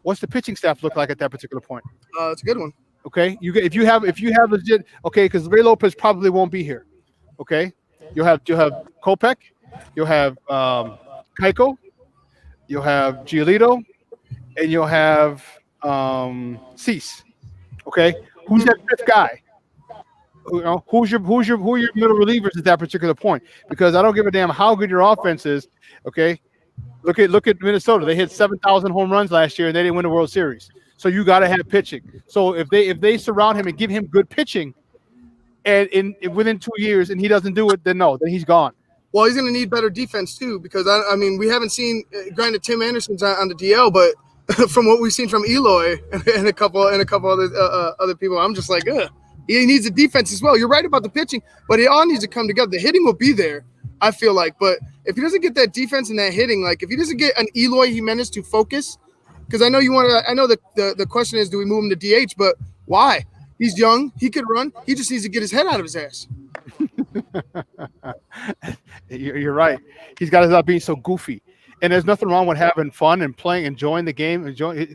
what's the pitching staff look like at that particular point? It's a good one. Okay, if you have legit, okay, because Ray Lopez probably won't be here. Okay, you'll have Kopech, you'll have Keiko, you'll have Giolito, and you'll have Cease. Okay, who's that 5th guy? You know, who are your middle relievers at that particular point? Because I don't give a damn how good your offense is. Okay, look at Minnesota. They hit 7,000 home runs last year and they didn't win the World Series. So you got to have pitching. So if they surround him and give him good pitching, and within 2 years and he doesn't do it, then he's gone. Well, he's going to need better defense too, because I mean we haven't seen. Granted, Tim Anderson's on the DL, but from what we've seen from Eloy and a couple other people, I'm just like, ugh. He needs a defense as well. You're right about the pitching, but it all needs to come together. The hitting will be there, I feel like. But if he doesn't get that defense and that hitting, like if he doesn't get an Eloy Jimenez to focus, because I know the question is, do we move him to DH? But why? He's young. He could run. He just needs to get his head out of his ass. You're right. He's got to stop being so goofy. And there's nothing wrong with having fun and playing, enjoying the game,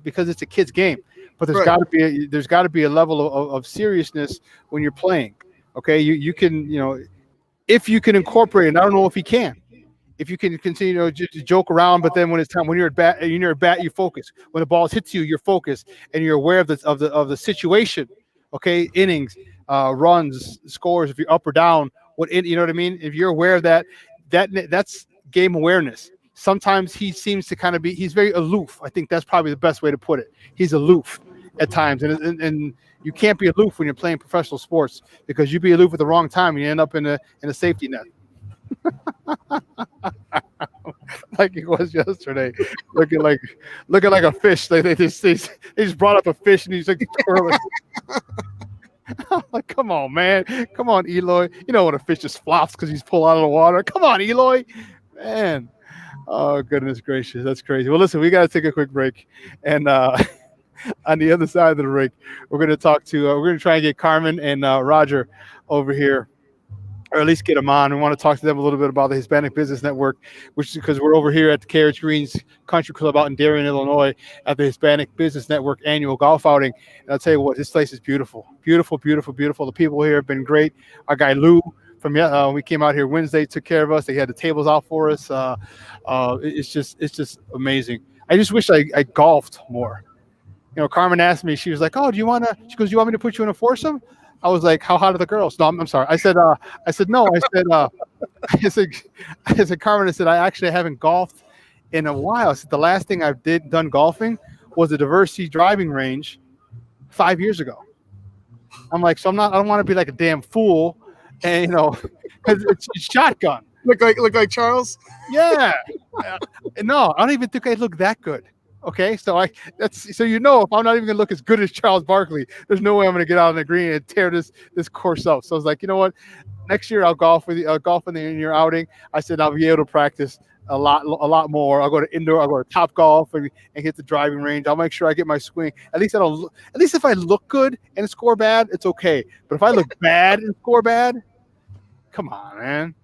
because it's a kid's game. But there's got to be a level of seriousness when you're playing. Okay, you can, you know, if you can incorporate it. I don't know if he can. If you can continue to joke around, but then when it's time, when you're at bat, you focus. When the ball hits you, you're focused and you're aware of the situation. Okay, innings, runs, scores. If you're up or down, you know what I mean. If you're aware of that's game awareness. Sometimes he seems to he's very aloof. I think that's probably the best way to put it. He's aloof at times, and you can't be aloof when you're playing professional sports, because you be aloof at the wrong time and you end up in a safety net. Like he was yesterday, looking like a fish. They just brought up a fish and he's like twirling. I'm like, come on, man, come on, Eloy. You know when a fish just flops because he's pulled out of the water. Come on, Eloy, man. Oh goodness gracious, that's crazy. Well, listen, we got to take a quick break, and on the other side of the break, we're going to we're going to try and get Carmen and Roger over here, or at least get them on. We want to talk to them a little bit about the Hispanic Business Network, which is because we're over here at the Carriage Greens Country Club out in Darien, Illinois, at the Hispanic Business Network annual golf outing. And I'll tell you what, this place is beautiful, beautiful, beautiful, beautiful. The people here have been great. Our guy Lou from we came out here Wednesday, took care of us. They had the tables out for us. It's just amazing. I just wish I golfed more. You know, Carmen asked me, she was like, "Oh, she goes, you want me to put you in a foursome?" I was like, "How hot are the girls?" No, I'm sorry. I said, no. I said, Carmen, I said, I actually haven't golfed in a while. I said, the last thing I've done golfing was a diversity driving range 5 years ago. I'm like, so I don't want to be like a damn fool, and because it's shotgun. Look like Charles? Yeah. No, I don't even think I look that good. Okay, so if I'm not even gonna look as good as Charles Barkley, there's no way I'm gonna get out on the green and tear this course up. So I was like, you know what? Next year I'll golf with you. I'll golf in your outing. I said I'll be able to practice a lot more. I'll go to indoor. I'll go to Top Golf and hit the driving range. I'll make sure I get my swing. At least if I look good and score bad, it's okay. But if I look bad and score bad, come on, man.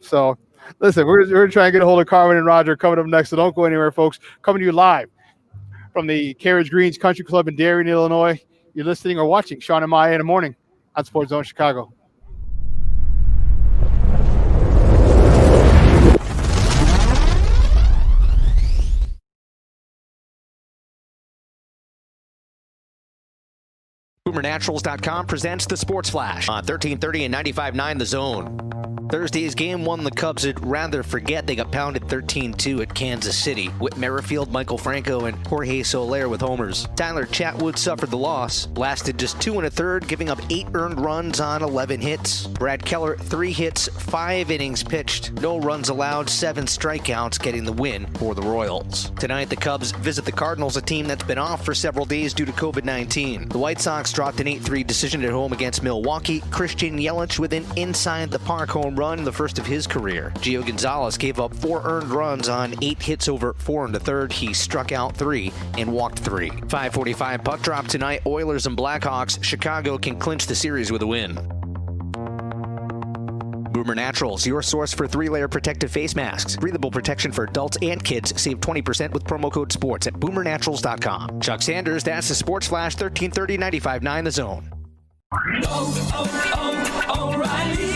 So. Listen, we're going to try and get a hold of Carmen and Roger coming up next, so don't go anywhere, folks. Coming to you live from the Carriage Greens Country Club in Darien, Illinois. You're listening or watching Shawn and Maya in the Morning on Sports Zone Chicago. BoomerNaturals.com presents the Sports Flash on 1330 and 95.9 The Zone. Thursday's game won the Cubs would rather forget. They got pounded 13-2 at Kansas City. Whit Merrifield, Michael Franco, and Jorge Soler with homers. Tyler Chatwood suffered the loss. Lasted just 2 1/3, giving up 8 earned runs on 11 hits. Brad Keller, 3 hits, 5 innings pitched. No runs allowed, 7 strikeouts, getting the win for the Royals. Tonight, the Cubs visit the Cardinals, a team that's been off for several days due to COVID-19. The White Sox dropped an 8-3 decision at home against Milwaukee. Christian Yelich with an inside-the-park home run, the first of his career. Gio Gonzalez gave up 4 earned runs on 8 hits over 4 1/3. He struck out 3 and walked 3. 5:45 puck drop tonight. Oilers and Blackhawks. Chicago can clinch the series with a win. Boomer Naturals, your source for 3-layer protective face masks. Breathable protection for adults and kids. Save 20% with promo code SPORTS at BoomerNaturals.com. Chuck Sanders, that's the Sports Flash, 1330 95.9 The Zone.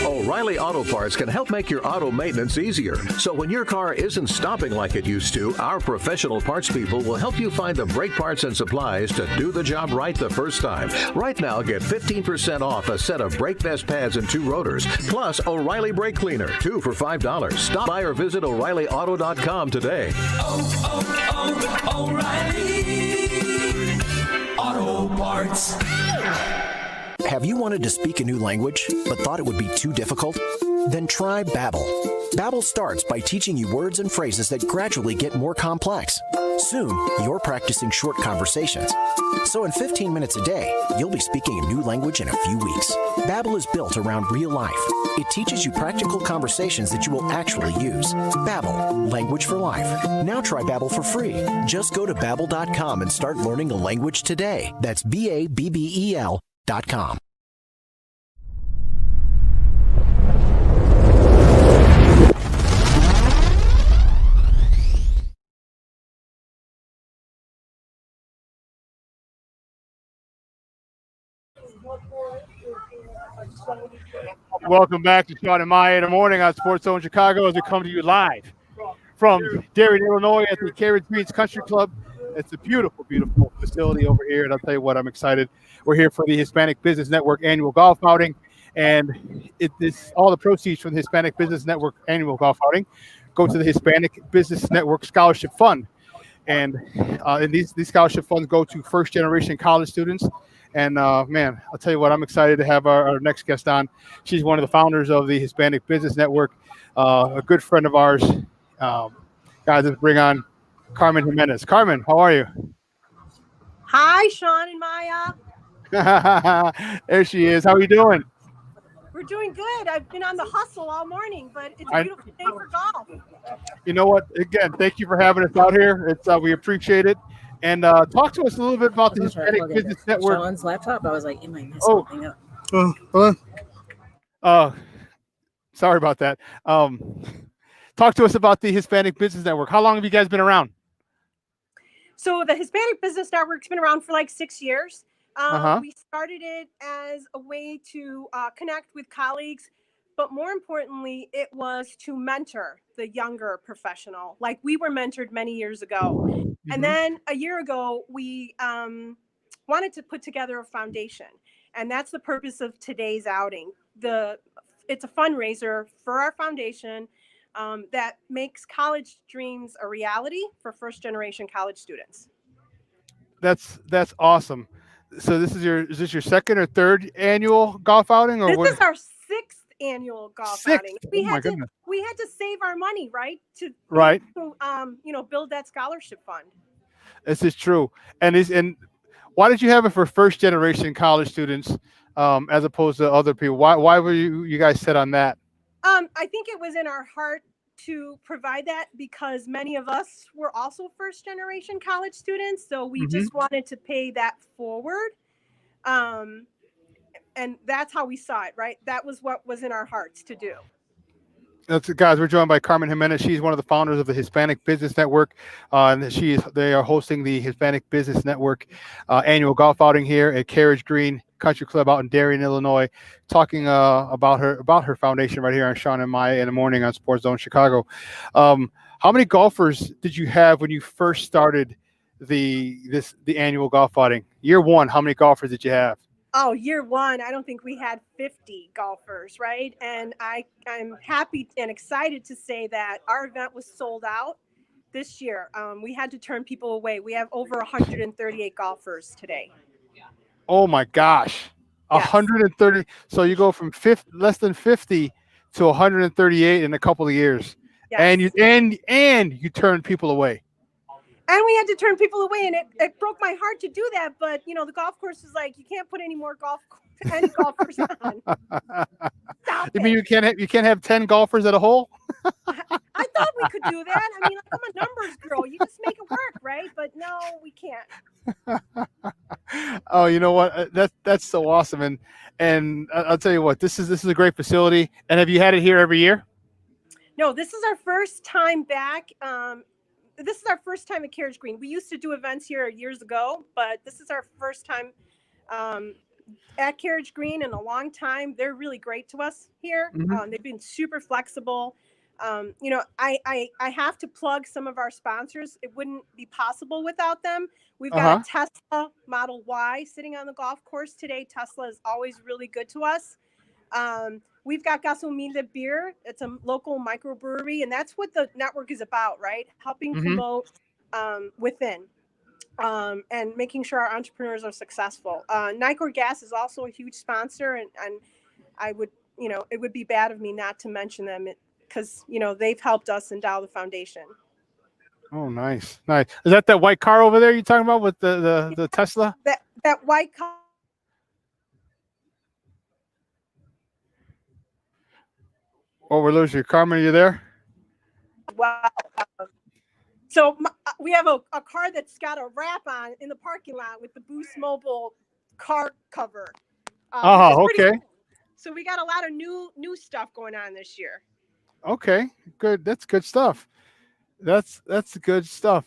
O'Reilly Auto Parts can help make your auto maintenance easier. So when your car isn't stopping like it used to, our professional parts people will help you find the brake parts and supplies to do the job right the first time. Right now, get 15% off a set of brake vest pads and 2 rotors, plus O'Reilly Brake Cleaner, 2 for $5. Stop by or visit O'ReillyAuto.com today. O'Reilly Auto Parts. Have you wanted to speak a new language, but thought it would be too difficult? Then try Babbel. Babbel starts by teaching you words and phrases that gradually get more complex. Soon, you're practicing short conversations. So in 15 minutes a day, you'll be speaking a new language in a few weeks. Babbel is built around real life. It teaches you practical conversations that you will actually use. Babbel, language for life. Now try Babbel for free. Just go to Babbel.com and start learning a language today. That's BABBEL.com. Welcome back to Shawn and Maya in the morning on Sports Zone Chicago as we come to you live from Darien, Illinois at the Carriage Country Club. It's a beautiful, beautiful facility over here, and I'll tell you what, I'm excited. We're here for the Hispanic Business Network annual golf outing, and all the proceeds from the Hispanic Business Network annual golf outing go to the Hispanic Business Network Scholarship Fund. And these scholarship funds go to first-generation college students. And, man, I'll tell you what, I'm excited to have our next guest on. She's one of the founders of the Hispanic Business Network, a good friend of ours. Guys, let's bring on Carmen Jimenez. Carmen, how are you? Hi, Shawn and Maya. There she is. How are you doing? We're doing good. I've been on the hustle all morning, but it's a beautiful day for golf. You know what? Again, thank you for having us out here. It's we appreciate it. And talk to us a little bit about the Hispanic Business Network. Shawn's laptop. I was like, it might mess something up. Sorry about that. Talk to us about the Hispanic Business Network. How long have you guys been around? So the Hispanic Business Network's been around for like 6 years. We started it as a way to connect with colleagues, but more importantly, it was to mentor the younger professional. Like we were mentored many years ago. Mm-hmm. And then a year ago, we wanted to put together a foundation. And that's the purpose of today's outing. It's a fundraiser for our foundation that makes college dreams a reality for first-generation college students. That's awesome. So is this your second or third annual golf outing, or this is our 6th annual golf outing? We had to save our money, right? To build that scholarship fund. This is true. And why did you have it for first-generation college students as opposed to other people? Why were you guys set on that? I think it was in our heart to provide that because many of us were also first-generation college students. So we just wanted to pay that forward. And that's how we saw it, right? That was what was in our hearts to do. Guys, we're joined by Carmen Jimenez. She's one of the founders of the Hispanic Business Network. And they are hosting the Hispanic Business Network annual golf outing here at Carriage Country Club out in Darien, Illinois, talking about her foundation right here on Shawn and Maya in the morning on Sports Zone Chicago. How many golfers did you have when you first started the annual golf outing? Year one, how many golfers did you have? Oh, year one, I don't think we had 50 golfers, right? And I'm happy and excited to say that our event was sold out this year. We had to turn people away. We have over 138 golfers today. Oh my gosh, Yes. 130. So you go from less than 50 to 138 in a couple of years, Yes. and you turn people away. And we had to turn people away, and it broke my heart to do that. But the golf course is like, you can't put any more golfers on. You mean you can't have 10 golfers at a hole? I thought we could do that. I mean, I'm a numbers girl. You just make it work, right? But no, we can't. Oh, you know what? That's so awesome, and I'll tell you what, this is a great facility. And have you had it here every year? No, this is our first time back. This is our first time at Carriage Green. We used to do events here years ago, but this is our first time at Carriage Green in a long time. They're really great to us here. Mm-hmm. They've been super flexible. I have to plug some of our sponsors. It wouldn't be possible without them. We've got a Tesla Model Y sitting on the golf course today. Tesla is always really good to us. We've got Gasomila Beer. It's a local microbrewery, and that's what the network is about, right? Helping promote within and making sure our entrepreneurs are successful. Nicor Gas is also a huge sponsor, and I would, it would be bad of me not to mention them because, they've helped us endow the foundation. Oh, nice. Is that white car over there you're talking about with the Tesla? That white car. Oh, we're losing you. Carmen, are you there? Wow. So we have a car that's got a wrap on in the parking lot with the Boost Mobile car cover. Okay. Cool. So we got a lot of new stuff going on this year. Okay, good. That's good stuff. That's good stuff.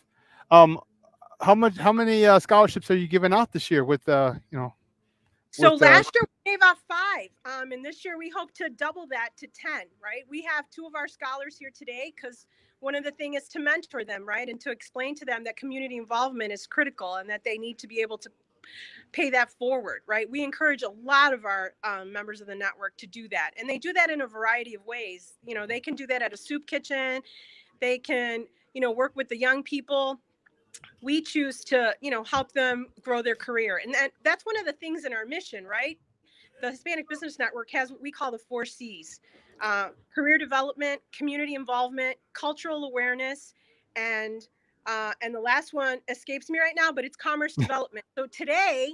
How many scholarships are you giving out this year with So last year we gave out 5, and this year we hope to double that to 10, right? We have 2 of our scholars here today because one of the things is to mentor them, right? And to explain to them that community involvement is critical and that they need to be able to pay that forward, right? We encourage a lot of our members of the network to do that. And they do that in a variety of ways. They can do that at a soup kitchen. They can, work with the young people. We choose to, help them grow their career. And that's one of the things in our mission, right? The Hispanic Business Network has what we call the 4 C's: career development, community involvement, cultural awareness, and the last one escapes me right now, but it's commerce development. So today,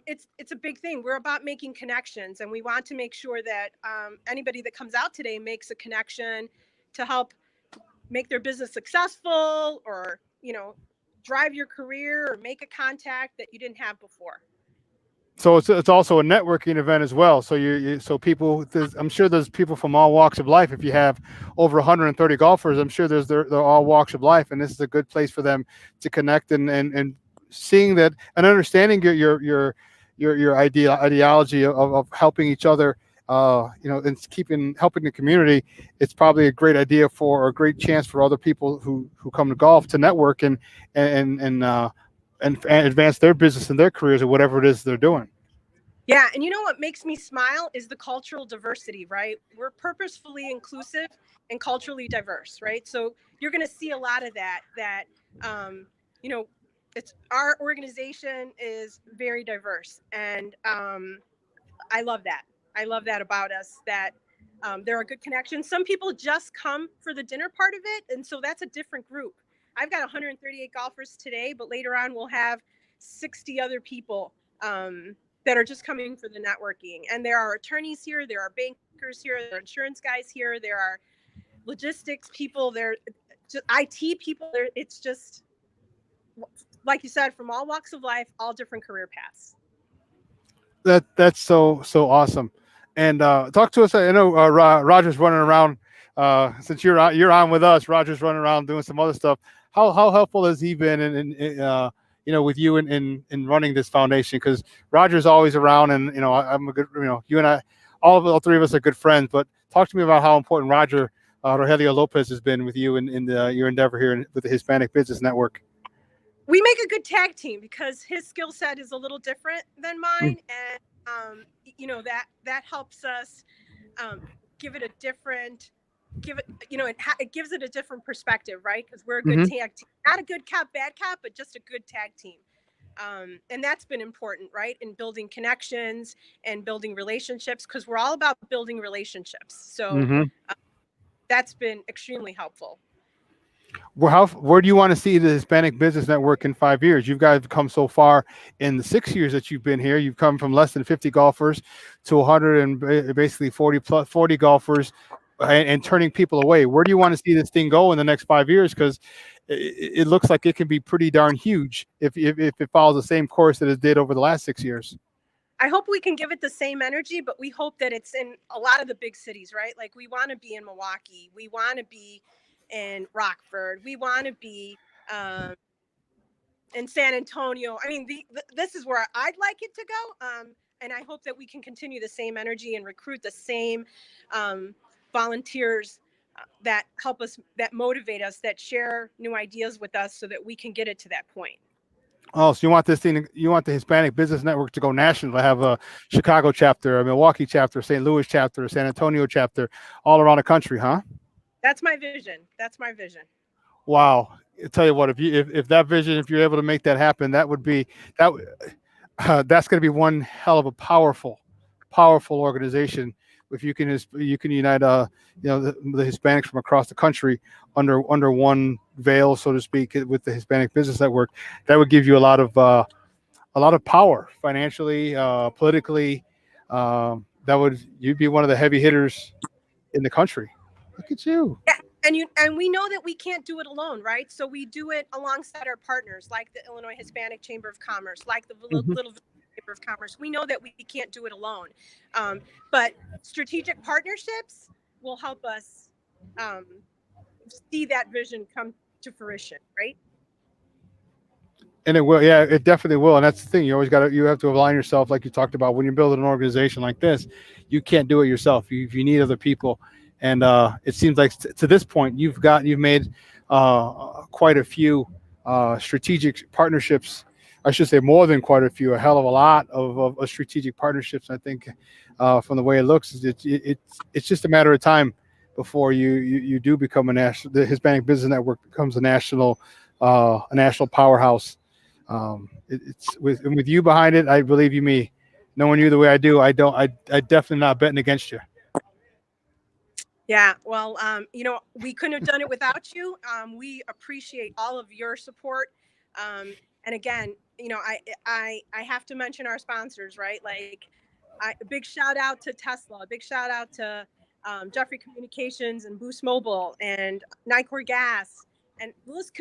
it's a big thing. We're about making connections, and we want to make sure that anybody that comes out today makes a connection to help make their business successful, or drive your career, or make a contact that you didn't have before. So it's also a networking event as well. So so people, I'm sure there's people from all walks of life. If you have over 130 golfers, I'm sure they're all walks of life, and this is a good place for them to connect and seeing that and understanding your ideology of helping each other. And helping the community. It's probably a great idea or a great chance for other people who come to golf to network and advance their business and their careers or whatever it is they're doing. Yeah. And what makes me smile is the cultural diversity, right? We're purposefully inclusive and culturally diverse, right? So you're going to see a lot of that, it's our organization is very diverse. And I love that. I love that about us, that there are good connections. Some people just come for the dinner part of it. And so that's a different group. I've got 138 golfers today, but later on we'll have 60 other people that are just coming for the networking. And there are attorneys here, there are bankers here, there are insurance guys here, there are logistics people, there are just IT people. It's just, like you said, from all walks of life, all different career paths. That's so awesome. And talk to us. I know Roger's running around. Since you're on with us, Roger's running around doing some other stuff. How helpful has he been in with you in running this foundation, because Roger's always around, and I'm a good, you and I, all three of us are good friends. But talk to me about how important Roger Rogelio Lopez has been with you in your endeavor here with the Hispanic Business Network. We make a good tag team because his skill set is a little different than mine, and that helps us give it a different, it gives it a different perspective, right? Because we're a good tag team, not a good cop, bad cop, but just a good tag team. And that's been important, right? In building connections and building relationships, because we're all about building relationships. So that's been extremely helpful. Where do you want to see the Hispanic Business Network in 5 years? You guys have come so far in the 6 years that you've been here. You've come from less than 50 golfers to 100 and basically 40 golfers, and turning people away. Where do you want to see this thing go in the next 5 years? Because it looks like it can be pretty darn huge if it follows the same course that it did over the last 6 years. I hope we can give it the same energy, but we hope that it's in a lot of the big cities, right? Like, we want to be in Milwaukee. We want to be in Rockford. We want to be in San Antonio. I mean, this is where I'd like it to go. And I hope that we can continue the same energy and recruit the same volunteers that help us, that motivate us, that share new ideas with us so that we can get it to that point. Oh, so you want the Hispanic Business Network to go national, to have a Chicago chapter, a Milwaukee chapter, St. Louis chapter, San Antonio chapter, all around the country, huh? That's my vision. That's my vision. Wow. I'll tell you what, if that vision, if you're able to make that happen, that's going to be one hell of a powerful organization. If you can unite the Hispanics from across the country under one veil, so to speak, with the Hispanic Business Network, that would give you a lot of power financially, politically. You'd be one of the heavy hitters in the country. Look at you. Yeah, and we know that we can't do it alone, right? So we do it alongside our partners, like the Illinois Hispanic Chamber of Commerce, like the Little Chamber of Commerce. We know that we can't do it alone, but strategic partnerships will help us see that vision come to fruition, right? And it will, yeah, it definitely will. And that's the thing. You have to align yourself, like you talked about. When you're building an organization like this, you can't do it yourself. You need other people. And it seems like to this point, you've made quite a few strategic partnerships. I should say more than quite a few, a hell of a lot of strategic partnerships. I think from the way it looks, it's just a matter of time before you do become the Hispanic Business Network becomes a national powerhouse. It's with you behind it. I believe you me, knowing you the way I do, I definitely not betting against you. Yeah, well, we couldn't have done it without you. We appreciate all of your support. And again, I have to mention our sponsors, right? Like, a big shout out to Tesla, a big shout out to Jeffrey Communications and Boost Mobile and Nicor Gas, and the list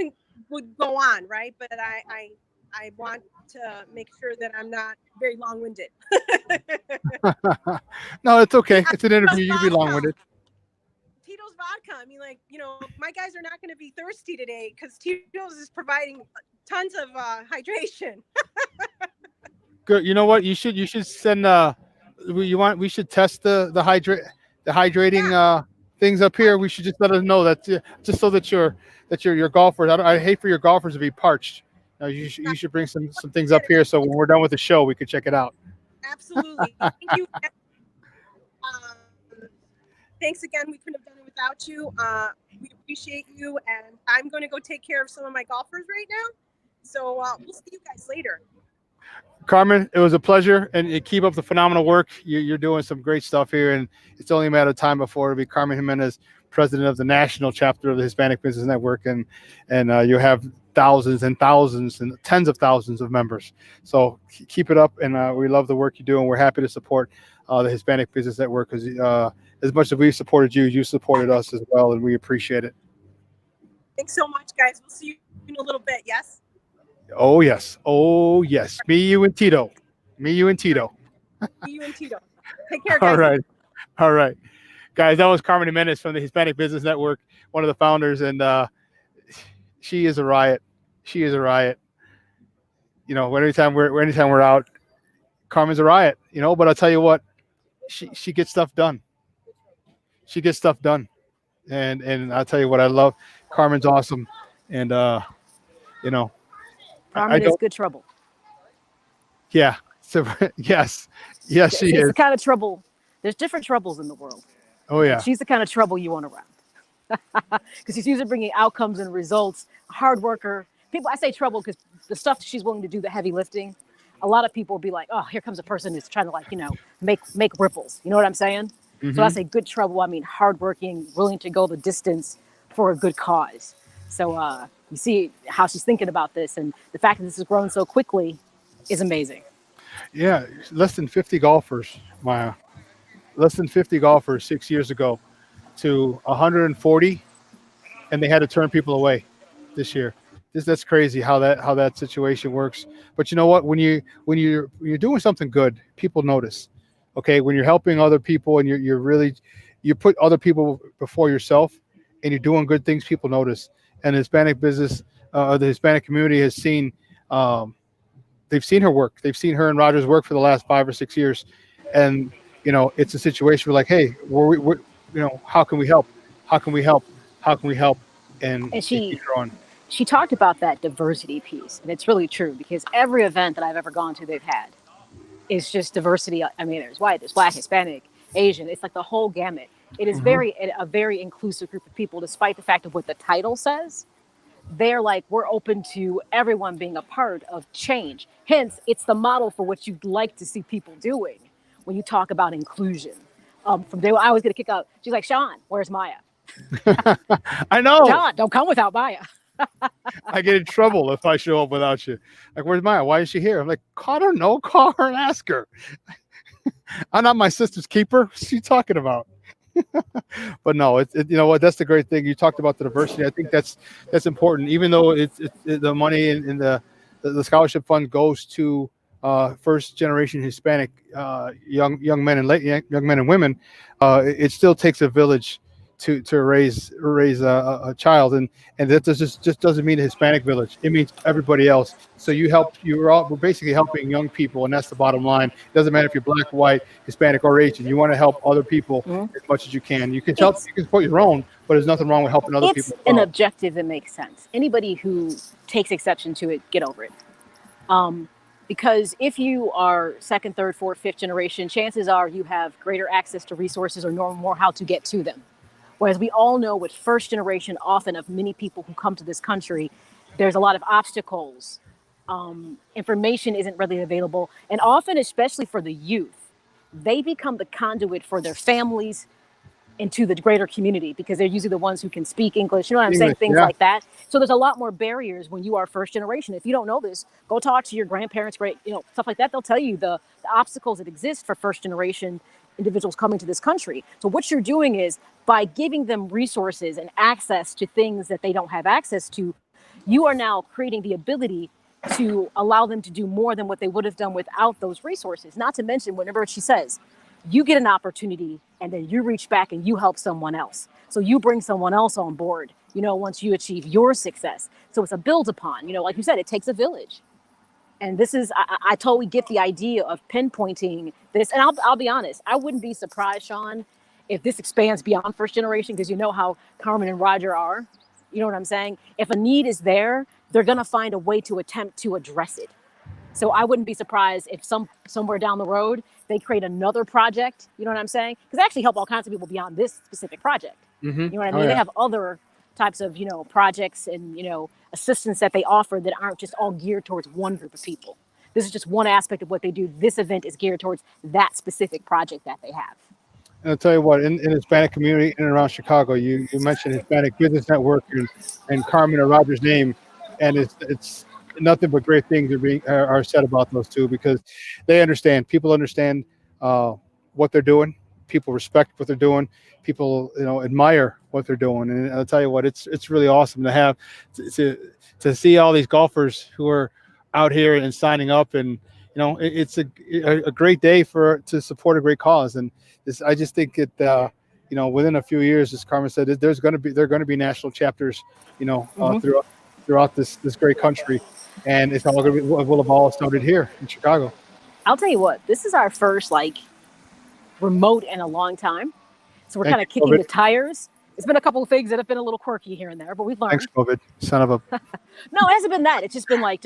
would go on, right? But I want to make sure that I'm not very long-winded. No, it's okay. It's an interview. You can be long-winded. Tito's Vodka. I mean, my guys are not going to be thirsty today because Tito's is providing tons of hydration. Good. You know what? You should send. We should test the hydrating things up here. We should just let us know that just so that your golfers. I hate for your golfers to be parched. You should bring some things up here so when we're done with the show, we could check it out. Absolutely. Thank you. Thanks again. We couldn't have done it without you. We appreciate you, and I'm going to go take care of some of my golfers right now. So we'll see you guys later. Carmen, it was a pleasure, and keep up the phenomenal work. You're doing some great stuff here, and it's only a matter of time before it'll be Carmen Jimenez, president of the national chapter of the Hispanic Business Network, and you'll have thousands and thousands and tens of thousands of members. So keep it up, and we love the work you do, and we're happy to support the Hispanic Business Network because as much as we've supported you, you supported us as well, and we appreciate it. Thanks so much, guys. We'll see you in a little bit. Yes. Oh yes. Me, you, and Tito. Me, you, and Tito. Take care, guys. All right, guys. That was Carmen Jimenez from the Hispanic Business Network, one of the founders, and she is a riot. anytime we're out, Carmen's a riot. But I'll tell you what, she gets stuff done. She gets stuff done, and I'll tell you what, I love Carmen's awesome, and Carmen I is don't. good trouble. Yeah. So yes, she She's is. the kind of trouble. There's different troubles in the world. Oh yeah. She's the kind of trouble you want around. Because she's usually bringing outcomes and results. Hard worker. People, I say trouble because the stuff she's willing to do, the heavy lifting. A lot of people will be like, "Oh, here comes a person who's trying to make ripples." You know what I'm saying? Mm-hmm. So I say good trouble. I mean hardworking, willing to go the distance for a good cause. So you see how she's thinking about this, and the fact that this has grown so quickly is amazing. Yeah, less than 50 golfers, Maya. Less than 50 golfers 6 years ago to 140, and they had to turn people away this year. That's crazy how that situation works. But you know what? When you're doing something good, people notice. Okay, when you're helping other people and you put other people before yourself, and you're doing good things, people notice. And the Hispanic business, the Hispanic community has seen. They've seen her work. They've seen her and Roger's work for the last 5 or 6 years, and it's a situation where like, hey, we're how can we help? How can we help? How can we help? And keep her on. She talked about that diversity piece, and it's really true because every event that I've ever gone to, they've had is just diversity. I mean, there's white, there's Black, Hispanic, Asian. It's like the whole gamut. It is a very inclusive group of people, despite the fact of what the title says. They're like, we're open to everyone being a part of change. Hence, it's the model for what you'd like to see people doing when you talk about inclusion. From day one, I always get a kick out. She's like, Shawn, where's Maya? I know. Shawn, don't come without Maya. I get in trouble if I show up without you. Like, where's Maya? Why is she here? I'm like, I don't know. Call her and ask her. I'm not my sister's keeper. What's she talking about? But no, you know what? That's the great thing. You talked about the diversity. I think that's important. Even though it's the money in the scholarship fund goes to first generation Hispanic young men and women, it still takes a village to raise a child, and that just doesn't mean a Hispanic village. It means everybody else. So we're basically helping young people, and that's the bottom line. It doesn't matter if you're Black, white, Hispanic, or Asian. You want to help other people as much as you can. You can support your own, but there's nothing wrong with helping other people. It's an objective that makes sense. Anybody who takes exception to it, get over it. Because if you are second, third, fourth, fifth generation, chances are you have greater access to resources or know more how to get to them. Whereas we all know with first generation, often of many people who come to this country, there's a lot of obstacles. Information isn't readily available. And often, especially for the youth, they become the conduit for their families into the greater community because they're usually the ones who can speak English. You know what I'm saying? Things like that. So there's a lot more barriers when you are first generation. If you don't know this, go talk to your grandparents, stuff like that. They'll tell you the obstacles that exist for first generation individuals coming to this country. So what you're doing is by giving them resources and access to things that they don't have access to, you are now creating the ability to allow them to do more than what they would have done without those resources. Not to mention, whenever she says, you get an opportunity and then you reach back and you help someone else. So you bring someone else on board, once you achieve your success. So it's a build upon, like you said, it takes a village. And this is, I totally get the idea of pinpointing this. And I'll be honest, I wouldn't be surprised, Shawn, if this expands beyond first generation, because you know how Carmen and Roger are. You know what I'm saying? If a need is there, they're going to find a way to attempt to address it. So I wouldn't be surprised if somewhere down the road, they create another project. You know what I'm saying? Because they actually help all kinds of people beyond this specific project. Mm-hmm. You know what I mean? They have other types of, projects and, assistance that they offer that aren't just all geared towards one group of people. This is just one aspect of what they do. This event is geared towards that specific project that they have. And I'll tell you what, in the Hispanic community in and around Chicago, you mentioned Hispanic Business Network and Carmen and Roger's name, and it's nothing but great things are said about those two because they understand. People understand what they're doing. People respect what they're doing. People, admire what they're doing. And I'll tell you what, it's really awesome to have to see all these golfers who are out here and signing up, and it's a great day to support a great cause. And I just think within a few years, as Carmen said, they're going to be national chapters, throughout throughout this great country, and it's all going to be will evolve started here in Chicago. I'll tell you what, this is our first like remote in a long time, so we're kind of kicking the tires. It's been a couple of things that have been a little quirky here and there, but we've learned. Thanks, COVID, son of a. No, it hasn't been that. It's just been like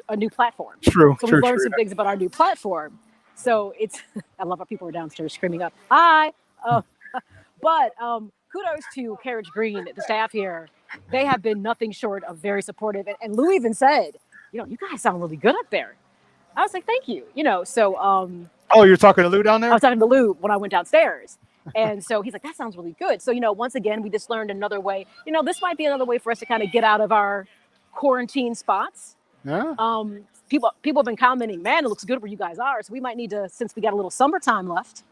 a new platform. True. So we've learned some things about our new platform. So it's I love how people are downstairs screaming up, "Hi!" But kudos to Carriage Green, the staff here. They have been nothing short of very supportive. And Lou even said, you guys sound really good up there. I was like, thank you. So. Oh, you're talking to Lou down there? I was talking to Lou when I went downstairs. And so he's like, that sounds really good. So, once again, we just learned another way. This might be another way for us to kind of get out of our quarantine spots. Yeah. People have been commenting, man, it looks good where you guys are. So we might need to, since we got a little summertime left,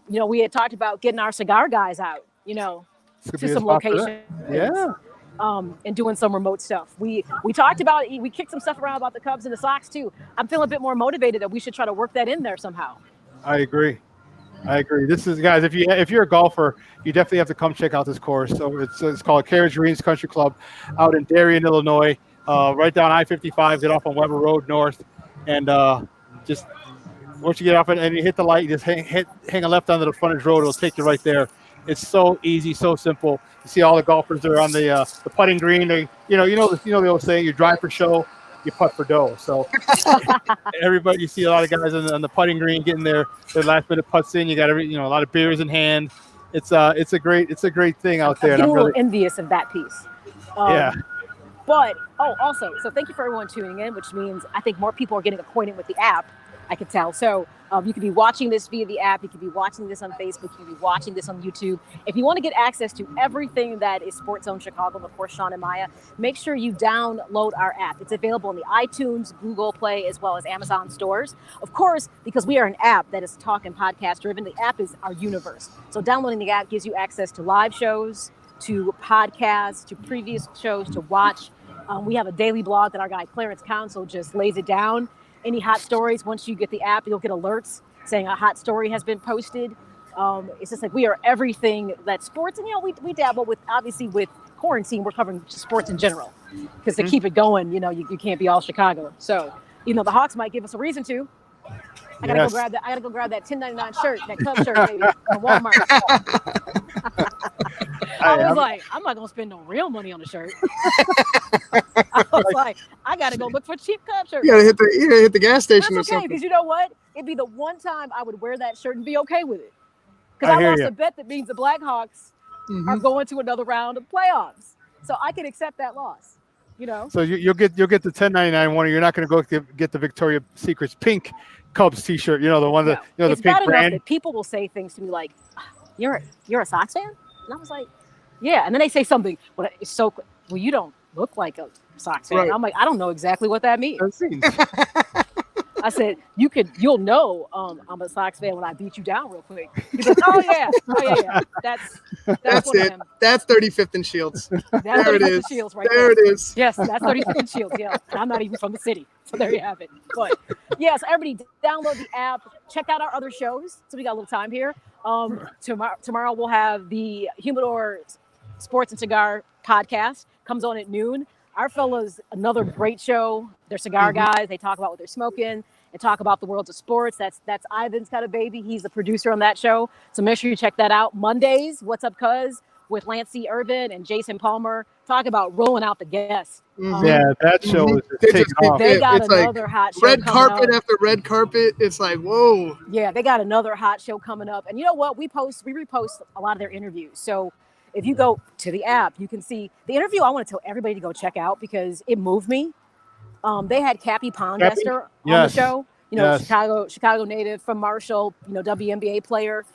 we had talked about getting our cigar guys out, to some locations. Yeah. And doing some remote stuff. We talked about it. We kicked some stuff around about the Cubs and the Sox too. I'm feeling a bit more motivated that we should try to work that in there somehow. I agree. This is, guys, if you're a golfer, you definitely have to come check out this course. So it's called Carriage Greens Country Club out in Darien, Illinois, right down I-55, get off on Weber Road North, and just once you get off it and you hit the light, you just hang a left onto the frontage road. It'll take you right there. It's so easy, so simple. You see all the golfers that are on the putting green. They, the old saying, you drive for show, you putt for dough. So everybody, you see a lot of guys on the putting green getting their last minute putts in. You got a lot of beers in hand. It's a great thing out there. I'm getting a little envious of that piece. Yeah. But also, so thank you for everyone tuning in, which means I think more people are getting acquainted with the app. I could tell. So you could be watching this via the app. You could be watching this on Facebook. You could be watching this on YouTube. If you want to get access to everything that is Sports Zone Chicago, and of course, Shawn and Maya, make sure you download our app. It's available in the iTunes, Google Play, as well as Amazon stores. Of course, because we are an app that is talk and podcast driven, the app is our universe. So downloading the app gives you access to live shows, to podcasts, to previous shows to watch. We have a daily blog that our guy Clarence Council just lays it down. Any hot stories, once you get the app, you'll get alerts saying a hot story has been posted. It's just like we are everything that's sports. And, we dabble with, obviously, with quarantine, we're covering sports in general. Because to keep it going, you can't be all Chicago. So, the Hawks might give us a reason to. I gotta go grab that $10.99 shirt, that Cubs shirt, baby, from Walmart. I was like, I'm not gonna spend no real money on the shirt. I was like, I gotta go look for a cheap Cubs shirt. You gotta hit the gas station. That's or okay, something. because you know what? It'd be the one time I would wear that shirt and be okay with it. Because I lost a bet that means the Blackhawks are going to another round of playoffs, so I can accept that loss. So you'll get the $10.99 one. You're not going to go get the Victoria's Secret's pink Cubs T-shirt. The one that it's the pink bad brand. Enough that people will say things to me like, "You're a Sox fan," and I was like, "Yeah." And then they say something. Well, it's so. Well, you don't look like a Sox fan. Right. I'm like, I don't know exactly what that means. I said, you'll know I'm a Sox fan when I beat you down real quick. He's like, oh yeah. That's it. That's 35th and Shields. There it is. Shields right there. It is. Yes, that's 35th and Shields. Yeah, I'm not even from the city, so there you have it. But yes, everybody download the app. Check out our other shows. So we got a little time here. Tomorrow we'll have the Humidor Sports and Cigar podcast. Comes on at noon. Our fellas, another great show. They're cigar guys. They talk about what they're smoking and talk about the world of sports. That's Ivan's got a baby. He's the producer on that show. So make sure you check that out. Mondays, What's Up Cuz with Lance C. Urban and Jason Palmer. Talk about rolling out the guests. Yeah, that show is taking off. They got another hot show red carpet after red carpet. It's like, whoa. Yeah, they got another hot show coming up. And you know what? We repost a lot of their interviews. So if you go to the app, you can see the interview. I want to tell everybody to go check out because it moved me. They had Cappy Pondester on the show. Chicago native from Marshall. WNBA player.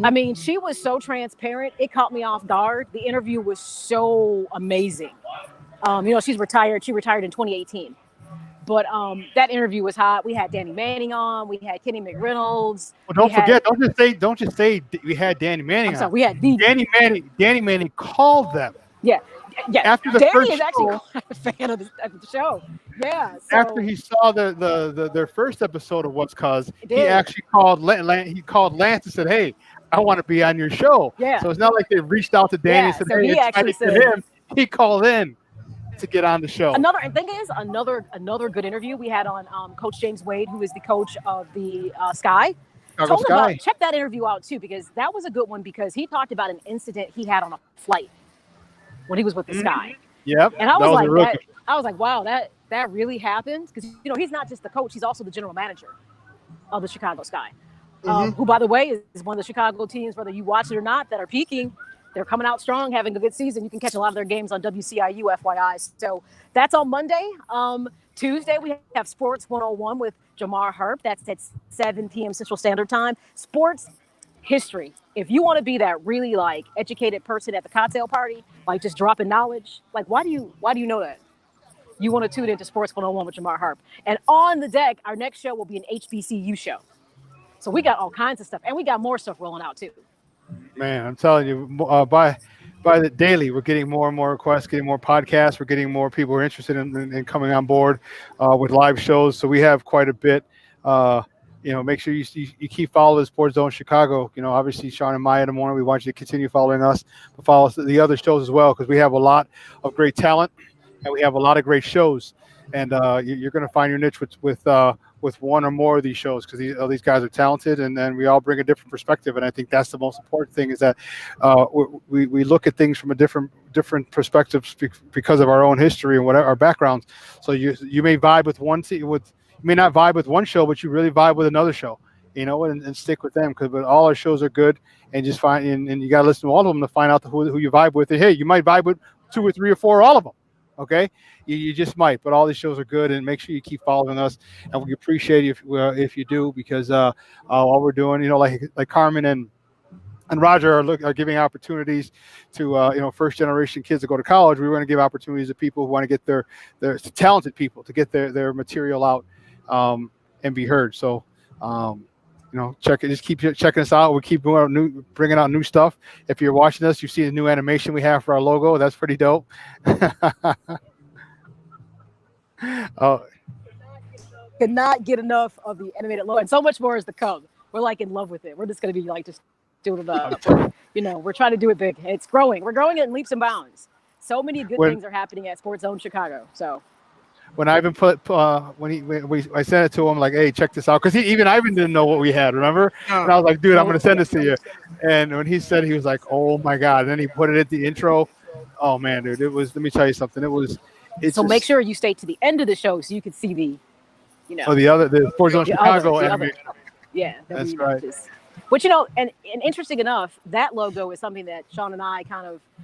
I mean, she was so transparent. It caught me off guard. The interview was so amazing. She's retired. She retired in 2018. But that interview was hot. We had Danny Manning on. We had Kenny McReynolds. Well, don't just say we had Danny Manning on. We had Danny Manning called them. Yeah. After the Danny first is actually a fan of the show. Yeah. So, after he saw their first episode of What's Cuz, he actually called Lance and said, "Hey, I want to be on your show." Yeah. So it's not like they reached out to Danny and said, "Hey, it's to him." He called in. to get on the show. Another good interview we had on Coach James Wade, who is the coach of the Sky. Check that interview out too, because that was a good one, because he talked about an incident he had on a flight when he was with the Sky. Yep. And I was like, wow, that really happened, because he's not just the coach, he's also the general manager of the Chicago Sky, who, by the way, is one of the Chicago teams, whether you watch it or not, that are peaking. They're coming out strong, having a good season. You can catch a lot of their games on WCIU, FYI. So that's on Monday. Tuesday, we have Sports 101 with Jamar Harp. That's at 7 p.m. Central Standard Time. Sports history. If you want to be that really educated person at the cocktail party, just dropping knowledge, why do you know that? You want to tune into Sports 101 with Jamar Harp. And on the deck, our next show will be an HBCU show. So we got all kinds of stuff, and we got more stuff rolling out too. Man, I'm telling you, by the daily, we're getting more and more requests, getting more podcasts. We're getting more people who are interested in coming on board with live shows. So we have quite a bit. Make sure you keep following Sports Zone Chicago. Obviously, Shawn and Maya in the morning, we want you to continue following us, but follow the other shows as well, because we have a lot of great talent and we have a lot of great shows. And you're going to find your niche with one or more of these shows, because these guys are talented, and then we all bring a different perspective. And I think that's the most important thing, is that we look at things from a different perspectives because of our own history and whatever our backgrounds. So you may vibe with you may not vibe with one show, but you really vibe with another show, and stick with them, because all our shows are good, and just find and you got to listen to all of them to find out who you vibe with. And hey, you might vibe with 2 or 3 or 4 or all of them. Okay, you just might, but all these shows are good, and make sure you keep following us, and we appreciate you if you do, because all we're doing, like Carmen and Roger are giving opportunities to first generation kids to go to college. We want to give opportunities to people who want to get their talented people to get their material out and be heard. So just keep checking us out. We keep bringing out new stuff. If you're watching us, you see the new animation we have for our logo. That's pretty dope. Could not get enough of the animated logo, and so much more is to come. We're in love with it. We're just going to be just doing it up. We're trying to do it big. It's growing. We're growing it in leaps and bounds. So many good things are happening at Sports Zone Chicago. So. When Ivan I sent it to him, hey, check this out, because Ivan didn't know what we had, remember? And I was like, dude, I'm gonna send this to you. And when he said, he was like, oh my god. And then he put it at the intro. Oh man, dude, it was. Let me tell you something. So make sure you stay to the end of the show so you can see the Sports Zone Chicago animation. Yeah, that's right. But and interesting enough, that logo is something that Shawn and I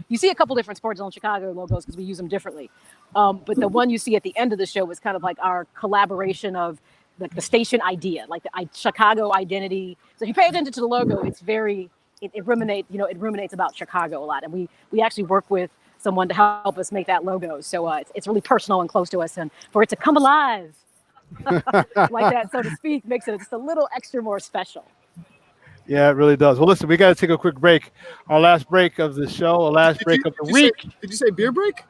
you see a couple different Sports Zone Chicago logos because we use them differently. But the one you see at the end of the show is kind of our collaboration of the station idea, the Chicago identity. So if you pay attention to the logo, it's it ruminates about Chicago a lot. And we actually work with someone to help us make that logo. So it's really personal and close to us, and for it to come alive like that, so to speak, makes it just a little extra more special. Yeah, it really does. Well, listen, we got to take a quick break. Our last break of the show, break of the week. Did you say beer break?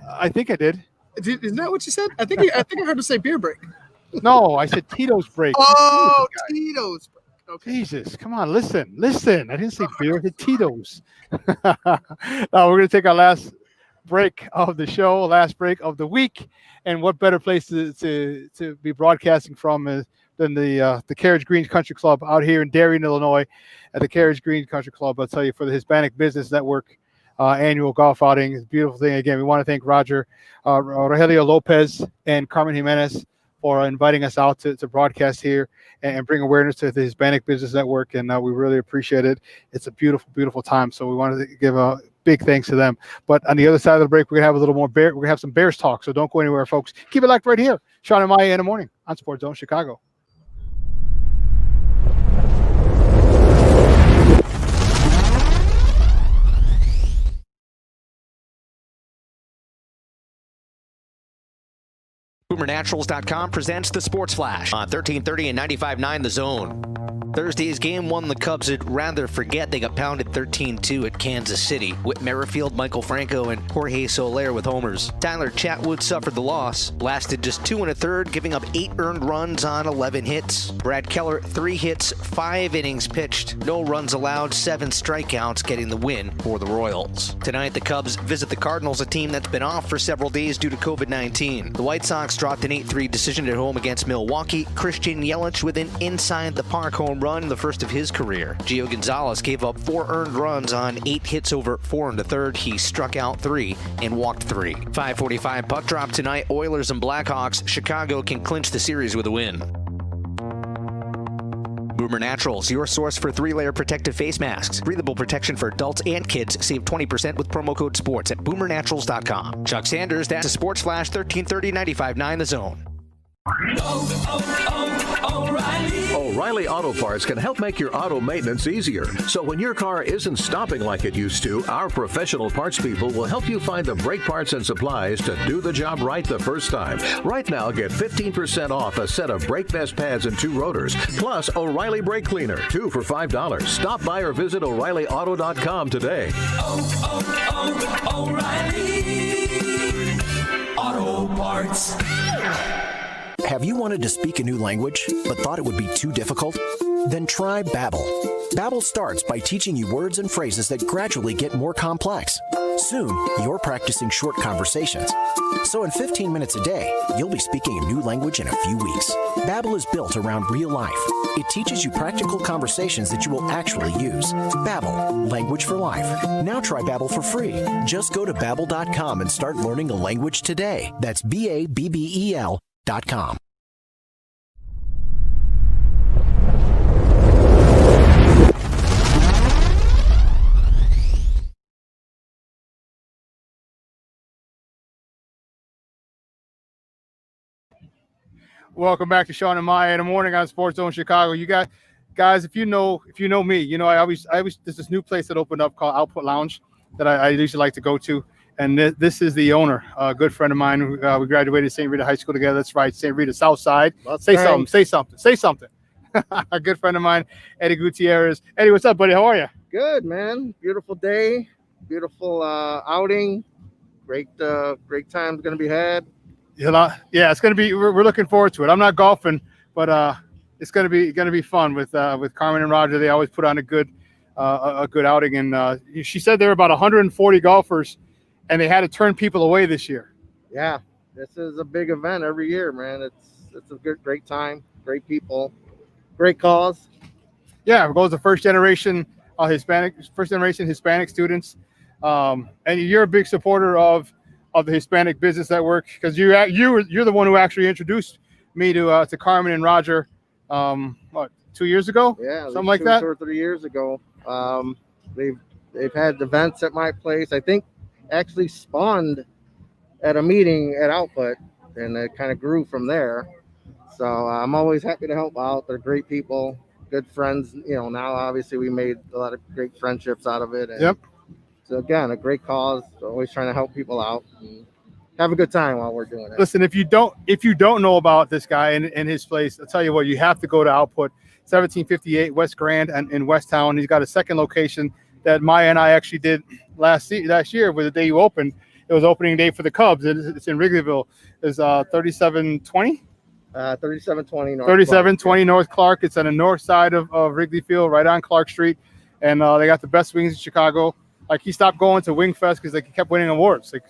I think I did. Isn't that what you said? I think I heard him say beer break. No, I said Tito's break. Oh, Tito's break. Okay. Jesus, come on, listen. I didn't say beer, I said Tito's. Now we're going to take our last break of the show, last break of the week. And what better place to be broadcasting from than the Carriage Green Country Club out here in Darien, Illinois, at the Carriage Green Country Club. I'll tell you, for the Hispanic Business Network annual golf outing. It's a beautiful thing. Again, we want to thank Rogelio Lopez and Carmen Jimenez for inviting us out to broadcast here and bring awareness to the Hispanic Business Network. And we really appreciate it. It's a beautiful, beautiful time. So we wanted to give a big thanks to them. But on the other side of the break, we're going to have a little more we're going to have some Bears talk. So don't go anywhere, folks. Keep it locked right here. Shawn and Maya in the morning on Sports Zone Chicago. BoomerNaturals.com presents the Sports Flash on 1330 and 95.9 The Zone. Thursday's game one the Cubs would rather forget. They got pounded 13-2 at Kansas City. Whit Merrifield, Michael Franco, and Jorge Soler with homers. Tyler Chatwood suffered the loss. Lasted just 2 1/3, giving up 8 earned runs on 11 hits. Brad Keller, 3 hits, 5 innings pitched. No runs allowed, 7 strikeouts, getting the win for the Royals. Tonight, the Cubs visit the Cardinals, a team that's been off for several days due to COVID-19. The White Sox dropped an 8-3 decision at home against Milwaukee. Christian Yelich with an inside-the-park home run, the first of his career. Gio Gonzalez gave up 4 earned runs on 8 hits over 4 1/3. He struck out 3 and walked 3. 5:45 puck drop tonight. Oilers and Blackhawks. Chicago can clinch the series with a win. Boomer Naturals, your source for 3-layer protective face masks. Breathable protection for adults and kids. Save 20% with promo code SPORTS at BoomerNaturals.com. Chuck Sanders, that's a Sports Flash, 1330 95.9 The Zone. O'Reilly Auto Parts can help make your auto maintenance easier. So when your car isn't stopping like it used to, our professional parts people will help you find the brake parts and supplies to do the job right the first time. Right now, get 15% off a set of brake vest pads and 2 rotors, plus O'Reilly Brake Cleaner, 2 for $5. Stop by or visit O'ReillyAuto.com today. O'Reilly Auto Parts. Have you wanted to speak a new language, but thought it would be too difficult? Then try Babbel. Babbel starts by teaching you words and phrases that gradually get more complex. Soon, you're practicing short conversations. So in 15 minutes a day, you'll be speaking a new language in a few weeks. Babbel is built around real life. It teaches you practical conversations that you will actually use. Babbel, language for life. Now try Babbel for free. Just go to Babbel.com and start learning a language today. That's BABBEL.com. Welcome back to Shawn and Maya in the morning on Sports Zone Chicago. You guys, if you know me, you know I always there's this new place that opened up called Output Lounge that I usually like to go to. And this is the owner, a good friend of mine. We graduated St. Rita High School together. That's right, St. Rita South Side. Say something. A good friend of mine, Eddie Gutierrez. Eddie, what's up, buddy? How are you? Good, man. Beautiful day. Beautiful outing. Great time's going to be had. Yeah, it's going to be. We're looking forward to it. I'm not golfing, but it's going to be fun with Carmen and Roger. They always put on a good outing. And she said there were about 140 golfers. And they had to turn people away this year. Yeah, this is a big event every year, man. It's a great time, great people, great cause. Yeah, it goes to first generation Hispanic students. And you're a big supporter of the Hispanic Business Network because you're the one who actually introduced me to Carmen and Roger. 2 years ago? Yeah, something like that. 2 or 3 years ago. They've had events at my place. I think. Actually spawned at a meeting at Output, and it kind of grew from there. So I'm always happy to help out. They're great people, good friends. Now obviously we made a lot of great friendships out of it. And yep. So again, a great cause. Always trying to help people out and have a good time while we're doing it. Listen, if you don't know about this guy and his place, I'll tell you what, you have to go to Output, 1758 West Grand and in West Town. He's got a second location that Maya and I actually did last year with the day you opened. It was opening day for the Cubs. It's in Wrigleyville. It's 3720? 3720 North 3720 North Clark. It's on the north side of Wrigley Field, right on Clark Street. And they got the best wings in Chicago. Like, he stopped going to Wing Fest because he kept winning awards. Like,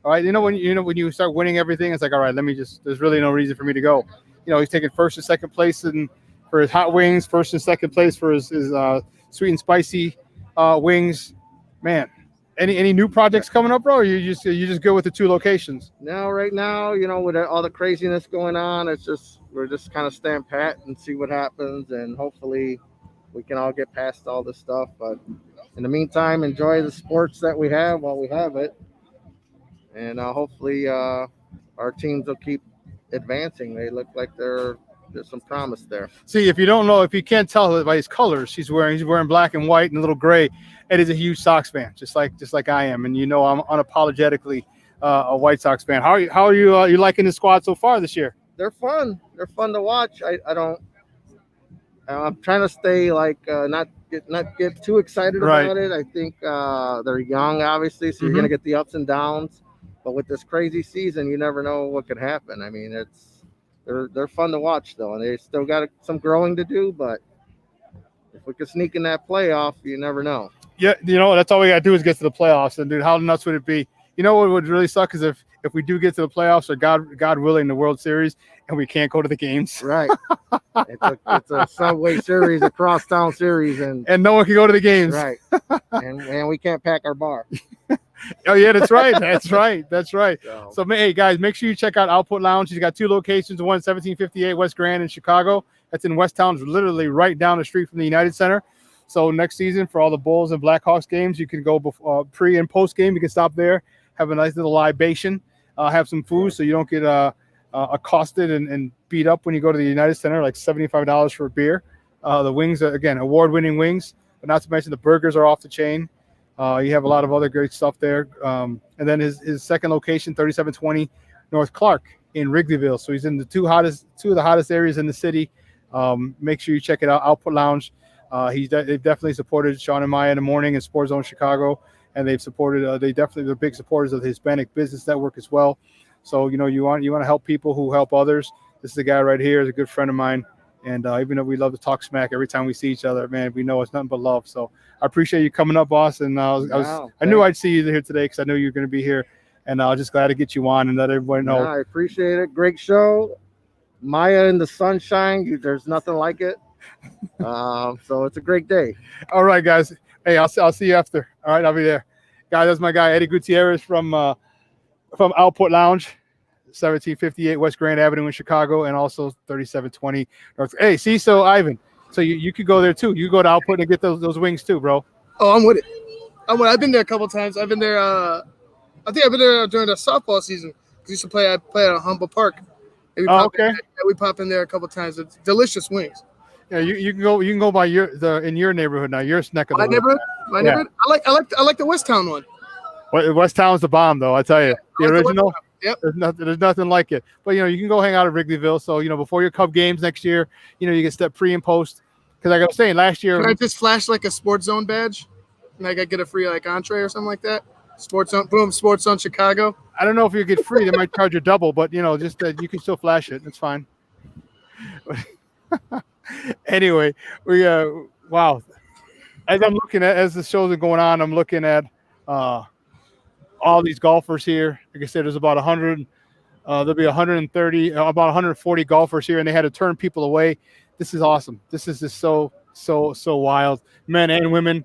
all right, when you start winning everything, it's like, all right, there's really no reason for me to go. He's taking first and second place for his hot wings, first and second place for his sweet and spicy wings. Man, any new projects coming up, bro? Or you just go with the 2 locations? No, right now, with all the craziness going on, we're just kind of staying pat and see what happens, and hopefully we can all get past all this stuff. But in the meantime, enjoy the sports that we have while we have it, and hopefully our teams will keep advancing. They look like there's some promise there. See, if you can't tell by his colors, he's wearing black and white and a little gray. Ed is a huge Sox fan, just like I am, and I'm unapologetically a White Sox fan. How are you liking the squad so far this year? They're fun. They're fun to watch. I'm trying to stay not get too excited about it. I think they're young, obviously, so you're gonna get the ups and downs. But with this crazy season, you never know what could happen. I mean, they're fun to watch though, and they still got some growing to do. But if we could sneak in that playoff, you never know. Yeah, that's all we gotta do is get to the playoffs. And dude, how nuts would it be? You know what would really suck is if we do get to the playoffs or God willing the World Series and we can't go to the games. Right. it's a subway series, a crosstown series, and no one can go to the games. Right. and we can't pack our bar. Oh yeah, that's right. That's right. So hey guys, make sure you check out Output Lounge. He's got 2 locations, one 1758 West Grand in Chicago. That's in West Town, literally right down the street from the United Center. So next season for all the Bulls and Blackhawks games, you can go before, pre and post game. You can stop there, have a nice little libation, have some food, so you don't get accosted and beat up when you go to the United Center, like $75 for a beer. The wings, again, award-winning wings, but not to mention the burgers are off the chain. You have a lot of other great stuff there. And then his second location, 3720 North Clark in Wrigleyville. So he's in the two of the hottest areas in the city. Make sure you check it out, Output Lounge. They've definitely supported Shawn and Maya in the morning in Sports Zone Chicago, and they've supported. They're big supporters of the Hispanic Business Network as well. So you want to help people who help others. This is a guy right here, is a good friend of mine, and even though we love to talk smack every time we see each other, man, we know it's nothing but love. So I appreciate you coming up, boss. And I knew I'd see you here today because I knew you were going to be here, and I was just glad to get you on and let everybody know. I appreciate it. Great show. Maya in the sunshine. There's nothing like it. So it's a great day. All right, guys. Hey, I'll see you after. All right, I'll be there. Guys, that's my guy Eddie Gutierrez from Output Lounge, 1758 West Grand Avenue in Chicago, and also 3720 North. Hey, see, so Ivan, so you could go there too. You go to Output and get those wings too, bro. Oh, I'm with it. I've been there a couple times. I've been there. I think I've been there during the softball season. I used to play. I play at Humble Park. We pop in there a couple times. It's delicious wings. Yeah, you can go by in your neighborhood now. Your neck of the woods. My neighborhood. I like the West Town one. West Town's the bomb, though. I tell you, the original. Yep. There's nothing like it. But you can go hang out at Wrigleyville. So before your Cub games next year, you can step pre and post. Because like I was saying last year, can I just flash like a Sports Zone badge, and I get a free entree or something like that? Sports Zone, boom, Sports Zone Chicago. I don't know if you get free. They might charge you double, but just you can still flash it. It's fine. Anyway, we wow. As the shows are going on, I'm looking at all these golfers here. Like I said, there's about 100. There'll be 130, about 140 golfers here, and they had to turn people away. This is awesome. This is just so wild, men and women.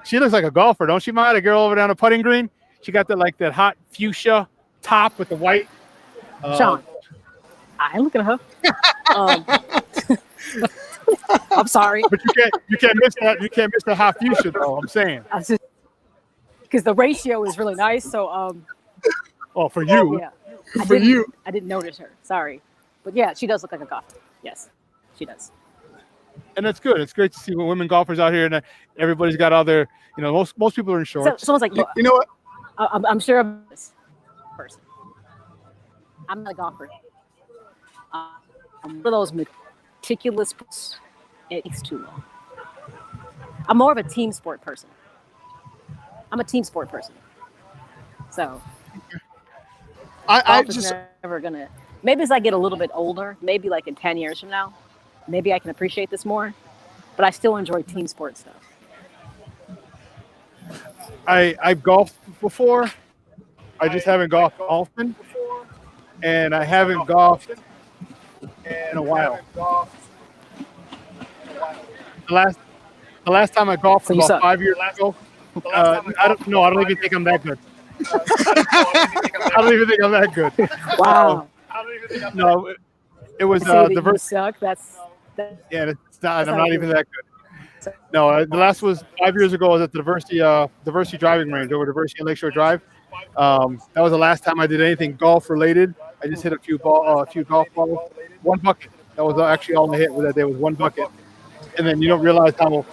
She looks like a golfer, don't she, Maya? The girl over down the putting green. She got that hot fuchsia top with the white. Shawn, I look at her. I'm sorry, but you can't miss that. You can't miss the hot fuchsia, though. I'm saying because the ratio is really nice. So oh, for you, yeah, I didn't notice her. Sorry, but yeah, she does look like a golfer. Yes, she does. And that's good. It's great to see women golfers out here, and everybody's got all their, most people are in shorts. Someone's like, you know what? I'm sure I'm this person. I'm not a golfer. I'm one of those meticulous. It takes too long. I'm more of a team sport person. So I just never gonna. Maybe as I get a little bit older, maybe like in 10 years from now, maybe I can appreciate this more. But I still enjoy team sport stuff. I've golfed before. I just haven't golfed often, and I haven't golfed in a while. The last time I golfed was about 5 years ago. I don't even think I'm that good. I don't even think I'm that good. Wow. No, it was diversity. Suck. Yeah, it's not. I'm not even that good. No, the last was 5 years ago. I was at the Diversity driving range over Diversity and Lakeshore Drive. That was the last time I did anything golf related. I just hit a few golf balls, one bucket. That was actually all I hit with that day was one bucket. And then you don't realize how.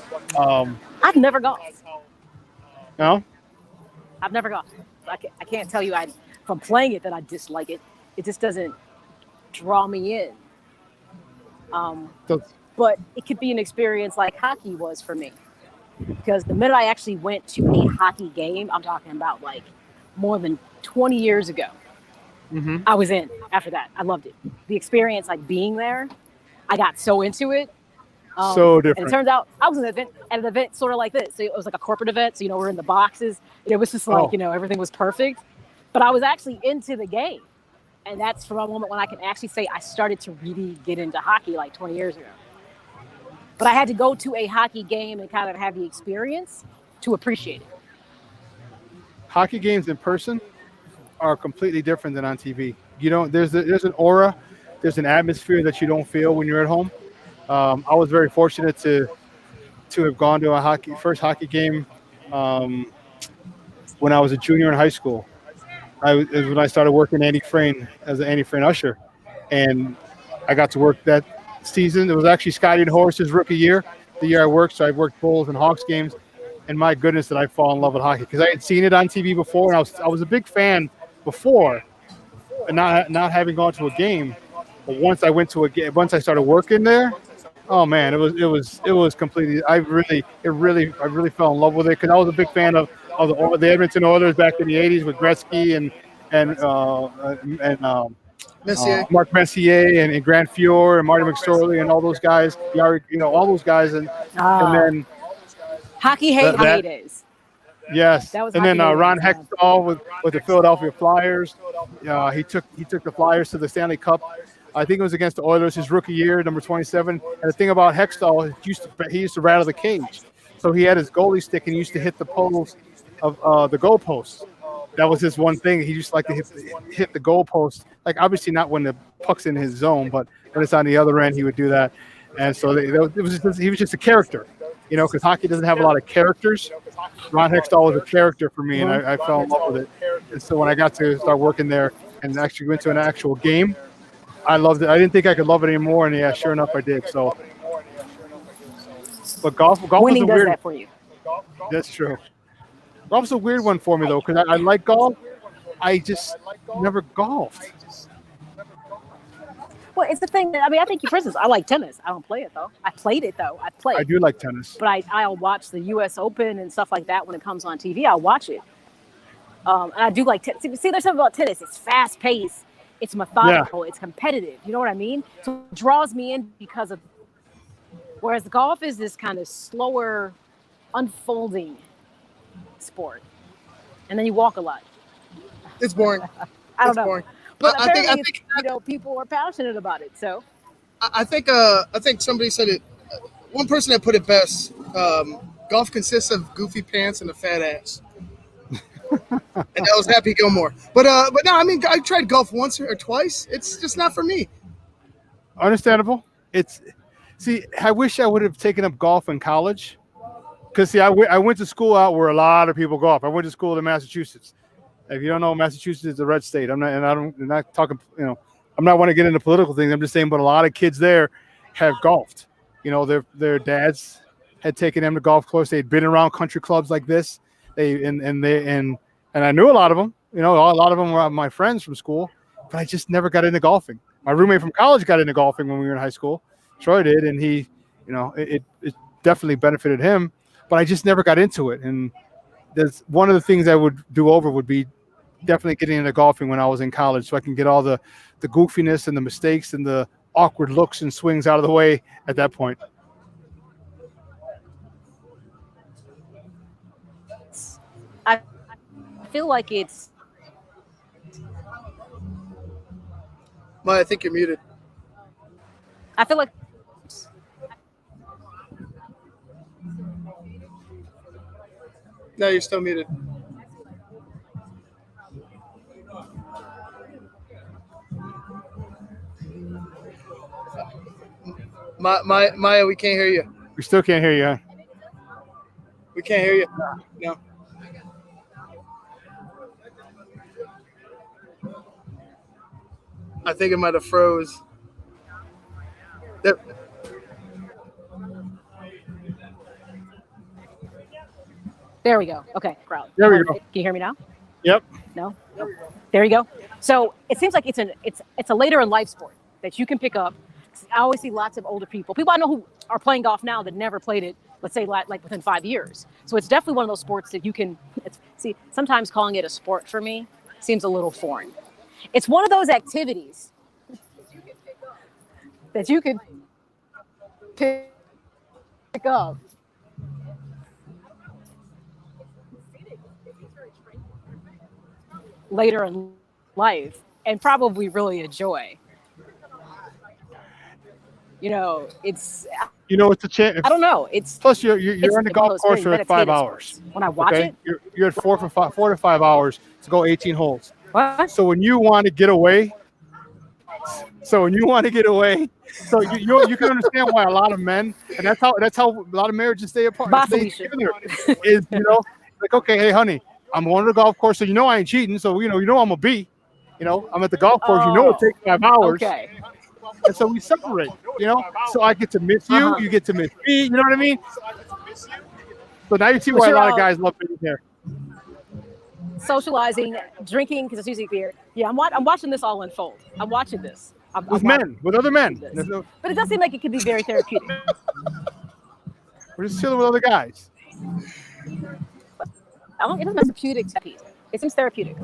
I've never golfed. No. I've never golfed. I can't tell you from playing it that I dislike it. It just doesn't draw me in. But it could be an experience like hockey was for me. Because the minute I actually went to a hockey game, I'm talking about like more than 20 years ago, I was in after that. I loved it. The experience, like being there, I got so into it. So different. And it turns out I was at an event sort of like this. So it was like a corporate event. So, we're in the boxes. It was just like, everything was perfect. But I was actually into the game. And that's from a moment when I can actually say I started to really get into hockey like 20 years ago. But I had to go to a hockey game and kind of have the experience to appreciate it. Hockey games in person are completely different than on TV. There's an aura, there's an atmosphere that you don't feel when you're at home. I was very fortunate to have gone to a first hockey game when I was a junior in high school. It was when I started working Andy Frayne as an Andy Frayne usher, and I got to work that season. It was actually Scotty and Horace's rookie year, the year I worked. So I worked Bulls and Hawks games, and my goodness, did I fall in love with hockey because I had seen it on TV before, and I was a big fan before, and not having gone to a game. But once I went to a game, once I started working there, oh man, it was completely. I really fell in love with it because I was a big fan of the Edmonton Oilers back in the '80s with Gretzky and Mark Messier and Grant Fuhr and Marty McSorley and all those guys, all those guys, and then hockey heydays. Yes, and then Ron Hextall with the Philadelphia Flyers. He took the Flyers to the Stanley Cup. I think it was against the Oilers his rookie year, number 27. And the thing about Hextall, he used to rattle the cage, so he had his goalie stick and he used to hit the poles of the goalposts. That was his one thing. He used to like to hit the goalpost. Like obviously not when the puck's in his zone, but when it's on the other end, he would do that. And so he was just a character, because hockey doesn't have a lot of characters. Ron Hextall was a character for me, and I fell in love with it. And so when I got to start working there and actually went to an actual game, I loved it. I didn't think I could love it anymore, and yeah, sure enough, I did. So, but golf winning was a weird. Does that for you. That's true. Golf's a weird one for me though, because I like golf. I just never golfed. Well, it's the thing that I think, for instance, I like tennis. I don't play it though. I played it though. I do like tennis, but I'll watch the U.S. Open and stuff like that when it comes on TV. I'll watch it. And I do like tennis. See, there's something about tennis. It's fast paced. It's methodical. Yeah. It's competitive. You know what I mean? So it draws me in because of. Whereas golf is this kind of slower, unfolding sport, and then you walk a lot. It's boring. I don't know. Boring. But I think people are passionate about it. So I think somebody said it. One person that put it best. Golf consists of goofy pants and a fat ass. And that was Happy Gilmore. But no, I tried golf once or twice. It's just not for me. Understandable. I wish I would have taken up golf in college. Because I went to school out where a lot of people golf. I went to school in Massachusetts. If you don't know, Massachusetts is a red state. I'm not talking. I'm not want to get into political things. I'm just saying, but a lot of kids there have golfed. Their dads had taken them to golf course. They'd been around country clubs like this. And I knew a lot of them. A lot of them were my friends from school, but I just never got into golfing. My roommate from college got into golfing when we were in high school. Troy did, and he, it definitely benefited him. But I just never got into it. And there's one of the things I would do over would be definitely getting into golfing when I was in college, so I can get all the goofiness and the mistakes and the awkward looks and swings out of the way at that point. I feel like it's. Maya, I think you're muted. I feel like. No, you're still muted. Maya, we can't hear you. We still can't hear you, huh? We can't hear you. No. I think it might have froze. There. There we go. Okay, crowd. There we go. Can you hear me now? Yep. No? There you go. So it seems like it's a later in life sport that you can pick up. I always see lots of older people I know who are playing golf now that never played it, let's say like within 5 years. So it's definitely one of those sports that you can see. Sometimes calling it a sport for me seems a little foreign. It's one of those activities that you could pick up. Later in life and probably really enjoy. It's a chance. I don't know. It's plus you're on the golf course for 5 hours. When I watch it, you're at 4 to 5 hours to go 18 holes. What? So when you want to get away, so you can understand why a lot of men, and that's how a lot of marriages stay apart. Stay together, is like, okay, hey honey, I'm going to the golf course, so I ain't cheating. So I'm gonna be, I'm at the golf course. It takes 5 hours. Okay. And so we separate, so I get to miss you, you get to miss me, you know what I mean? So now you see why a lot of guys love being here. Socializing, drinking, because it's usually beer. Yeah, I'm watching this all unfold. I'm watching this. With other men. But it does seem like it could be very therapeutic. We're just chilling with other guys. It doesn't have therapeutic. It seems therapeutic.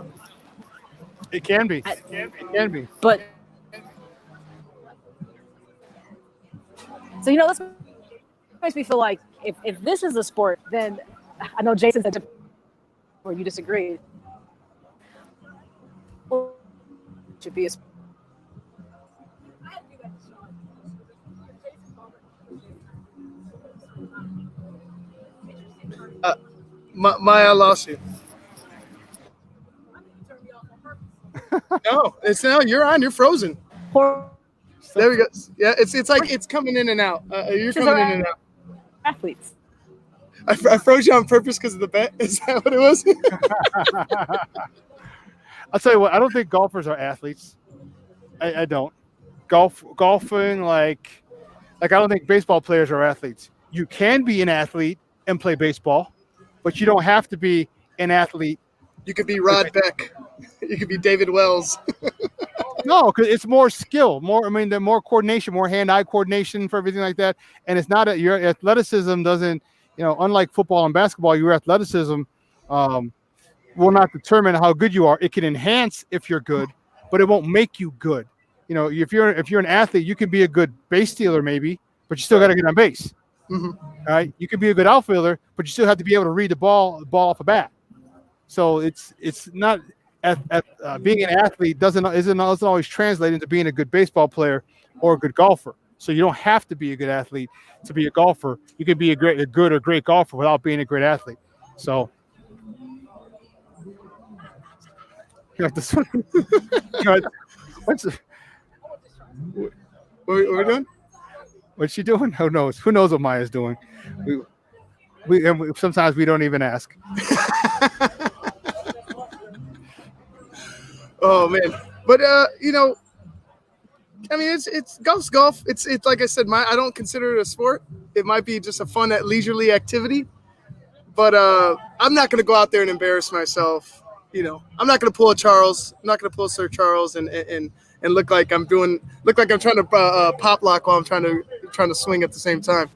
It can be. It can be. But so this makes me feel like if this is a sport, then I know Jason said or you disagree. It should be a sport. Maya lost you. No, you're on. You're frozen. There we go. Yeah, it's like it's coming in and out. You're coming in and out. Athletes. I froze you on purpose because of the bet. Is that what it was? I'll tell you what. I don't think golfers are athletes. I don't. Golfing like I don't think baseball players are athletes. You can be an athlete and play baseball, but you don't have to be an athlete. You could be Rod Beck. You could be David Wells. No, because it's more skill, the more coordination, more hand-eye coordination for everything like that. And it's not your athleticism doesn't, unlike football and basketball, your athleticism will not determine how good you are. It can enhance if you're good, but it won't make you good. If you're an athlete, you can be a good base stealer maybe, but you still got to get on base. Mm-hmm. All right, you can be a good outfielder, but you still have to be able to read the ball off a bat. So it's not. Being an athlete doesn't always translate into being a good baseball player or a good golfer. So you don't have to be a good athlete to be a golfer. You can be a good or great golfer without being a great athlete. So this one. What are we doing? What's she doing? Who knows? Who knows what Maya's doing? We sometimes we don't even ask. Oh man, but it's golf. It's like I said, I don't consider it a sport. It might be just a fun, leisurely activity. But I'm not gonna go out there and embarrass myself. I'm not gonna pull a Charles. I'm not gonna pull Sir Charles and look like I'm trying to pop lock while I'm trying to swing at the same time.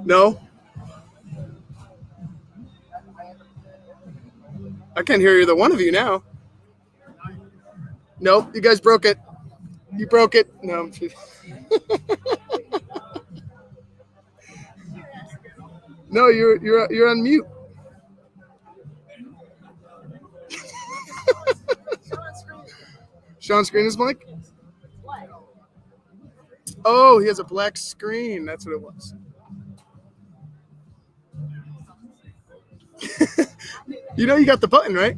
No. I can't hear either one of you now. Nope, you guys broke it. You broke it. No. No, you're on mute. Shawn screen his mic? Oh, he has a black screen. That's what it was. You got the button, right?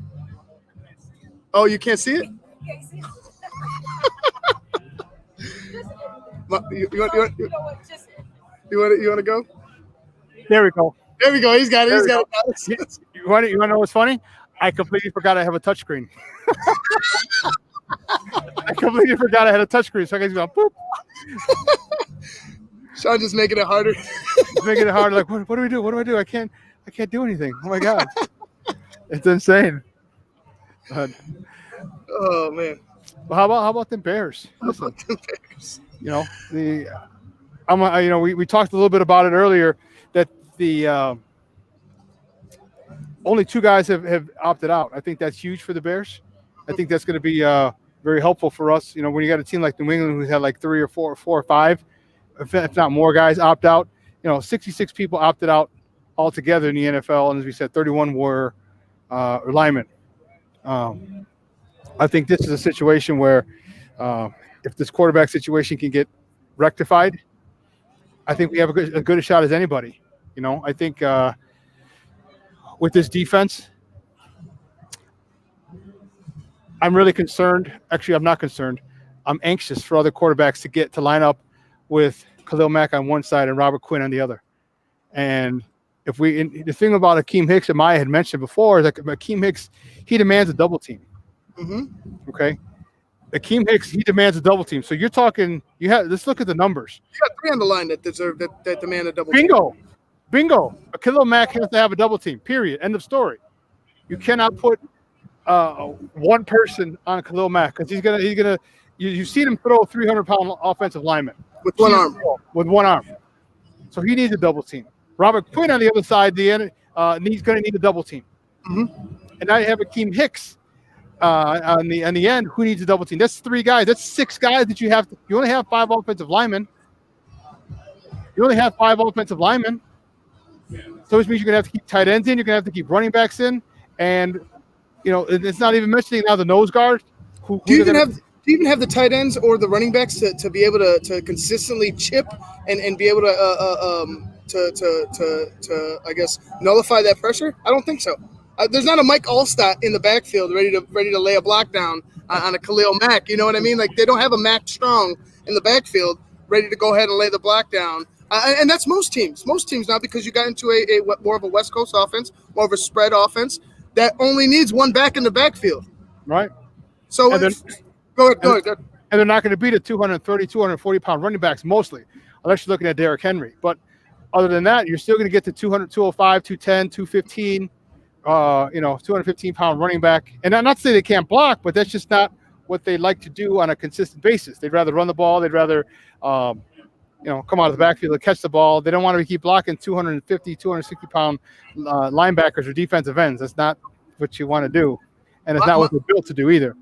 Oh, you can't see it? You want to go? There we go. There we go. He's got it. He's got it. You want to know what's funny? I completely forgot I have a touchscreen. completely forgot I had a touchscreen, so I guess going boop. Shawn just making it harder. Making it hard. Like, what do we do? What do I do? I can't do anything. Oh my god, it's insane. Oh man. Well, how about them Bears? Listen, you know we talked a little bit about it earlier that the only 2 guys have opted out. I think that's huge for the Bears. I think that's going to be very helpful for us. You know, when you got a team like New England who's had like 3 or 4 or 5, if not more guys opt out. 66 people opted out altogether in the NFL, and as we said, 31 were linemen. I think this is a situation where if this quarterback situation can get rectified, I think we have as good a shot as anybody. I think with this defense, I'm really concerned. Actually, I'm not concerned. I'm anxious for other quarterbacks to line up with Khalil Mack on one side and Robert Quinn on the other. And the thing about Akeem Hicks that Maya had mentioned before is that Akeem Hicks, he demands a double team. Mm-hmm. Okay. Akeem Hicks, he demands a double team. So you're talking, let's look at the numbers. You got 3 on the line that deserve that demand a double Bingo. team. Bingo. Khalil Mack has to have a double team, period. End of story. You cannot put one person on Khalil Mack because he's gonna you've seen him throw 300-pound offensive lineman with one arm. With one arm. So he needs a double team. Robert Quinn on the other side, he's going to need a double team. Mm-hmm. And now you have Akeem Hicks on the end. Who needs a double team? That's 3 guys. That's 6 guys that you have. You only have 5 offensive linemen. So which means you're going to have to keep tight ends in. You're going to have to keep running backs in. And, it's not even mentioning now the nose guard. Do you even have the tight ends or the running backs to be able to consistently chip and be able to I guess nullify that pressure? I don't think so. There's not a Mike Allstott in the backfield ready to lay a block down on a Khalil Mack. You know what I mean? Like they don't have a Mack Strong in the backfield ready to go ahead and lay the block down. And that's most teams. Most teams now, because you got into a more of a West Coast offense, more of a spread offense that only needs one back in the backfield. Right. So go ahead. And they're not going to beat a 230, 240-pound running backs mostly, unless you're looking at Derrick Henry. But other than that, you're still going to get to 200, 205, 210, 215, 215-pound running back. And I'm not saying they can't block, but that's just not what they like to do on a consistent basis. They'd rather run the ball. They'd rather, come out of the backfield and catch the ball. They don't want to keep blocking 250, 260-pound linebackers or defensive ends. That's not what you want to do. And it's not what they're built to do either.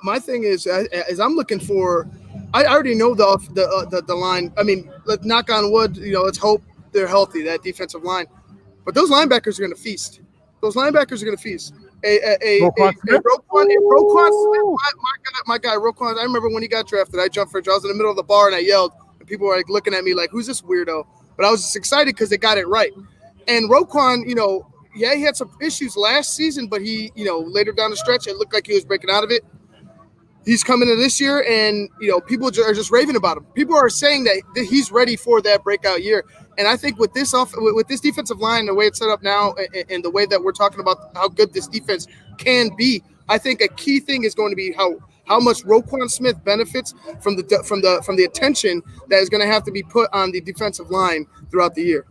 My thing is I'm looking for. I already know the line. I mean, let's knock on wood. Let's hope they're healthy. That defensive line, but those linebackers are going to feast. Roquan Smith, my guy Roquan. I remember when he got drafted. I jumped for. I was in the middle of the bar and I yelled, and people were like looking at me like, "Who's this weirdo?" But I was just excited because they got it right. And Roquan, he had some issues last season, but he, later down the stretch, it looked like he was breaking out of it. He's coming in this year, and people are just raving about him. People are saying that he's ready for that breakout year. And I think with this defensive line, the way it's set up now, and the way that we're talking about how good this defense can be, I think a key thing is going to be how much Roquan Smith benefits from the attention that is going to have to be put on the defensive line throughout the year.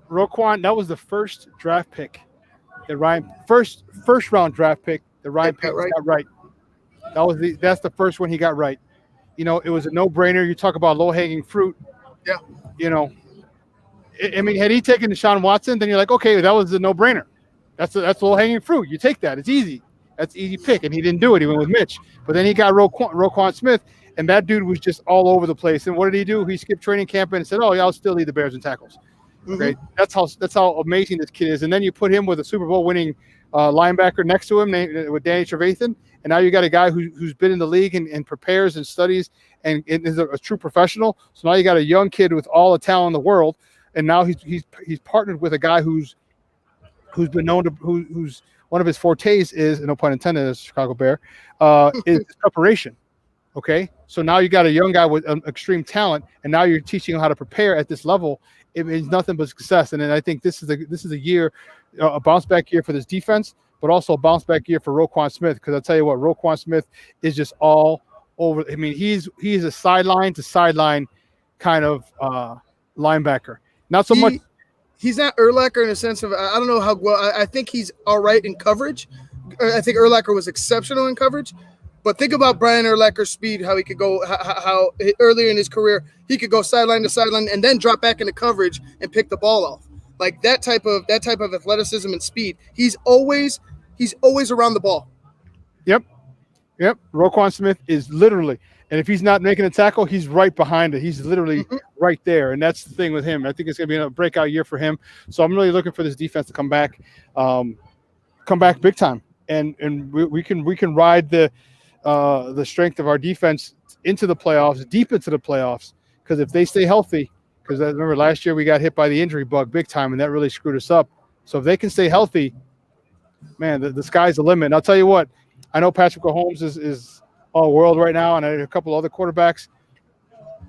Roquan, that was the first draft pick that first round draft pick that Ryan Pace got right. That's the first one he got right. It was a no-brainer. You talk about low-hanging fruit. Yeah. I mean, had he taken Deshaun Watson, then you're like, okay, that was a no-brainer. That's low-hanging fruit. You take that. It's easy. That's an easy pick. And he didn't do it. He went with Mitch. But then he got Roquan Smith, and that dude was just all over the place. And what did he do? He skipped training camp and said, oh, yeah, I'll still lead the Bears in tackles. Okay, mm-hmm. That's how amazing this kid is. And then you put him with a Super Bowl winning linebacker next to him with Danny Trevathan, and now you got a guy who's been in the league and prepares and studies and is a true professional. So now you got a young kid with all the talent in the world, and now he's partnered with a guy who's been known to who's one of his fortes is, no pun intended, as a Chicago Bear, is preparation. Okay, so now you got a young guy with extreme talent, and now you're teaching him how to prepare at this level. It means nothing but success. And then I think this is a year, a bounce back year for this defense, but also a bounce back year for Roquan Smith, because I'll tell you what, Roquan Smith is just all over. I mean, he's a sideline to sideline kind of linebacker. Not so much. He's not Urlacher in a sense of, I don't know how well, I think he's all right in coverage. I think Urlacher was exceptional in coverage. But think about Brian Urlacher's speed, how he could go, how earlier in his career, he could go sideline to sideline and then drop back into coverage and pick the ball off. Like that type of athleticism and speed. He's always around the ball. Yep. Roquan Smith is literally, and if he's not making a tackle, he's right behind it. He's literally right there, and that's the thing with him. I think it's going to be a breakout year for him. So I'm really looking for this defense to come back big time, and we can ride the strength of our defense into the playoffs, deep into the playoffs. Because if they stay healthy, because remember last year we got hit by the injury bug big time, and that really screwed us up. So if they can stay healthy, man, the sky's the limit. And I'll tell you what. I know Patrick Mahomes is all world right now, and a couple other quarterbacks.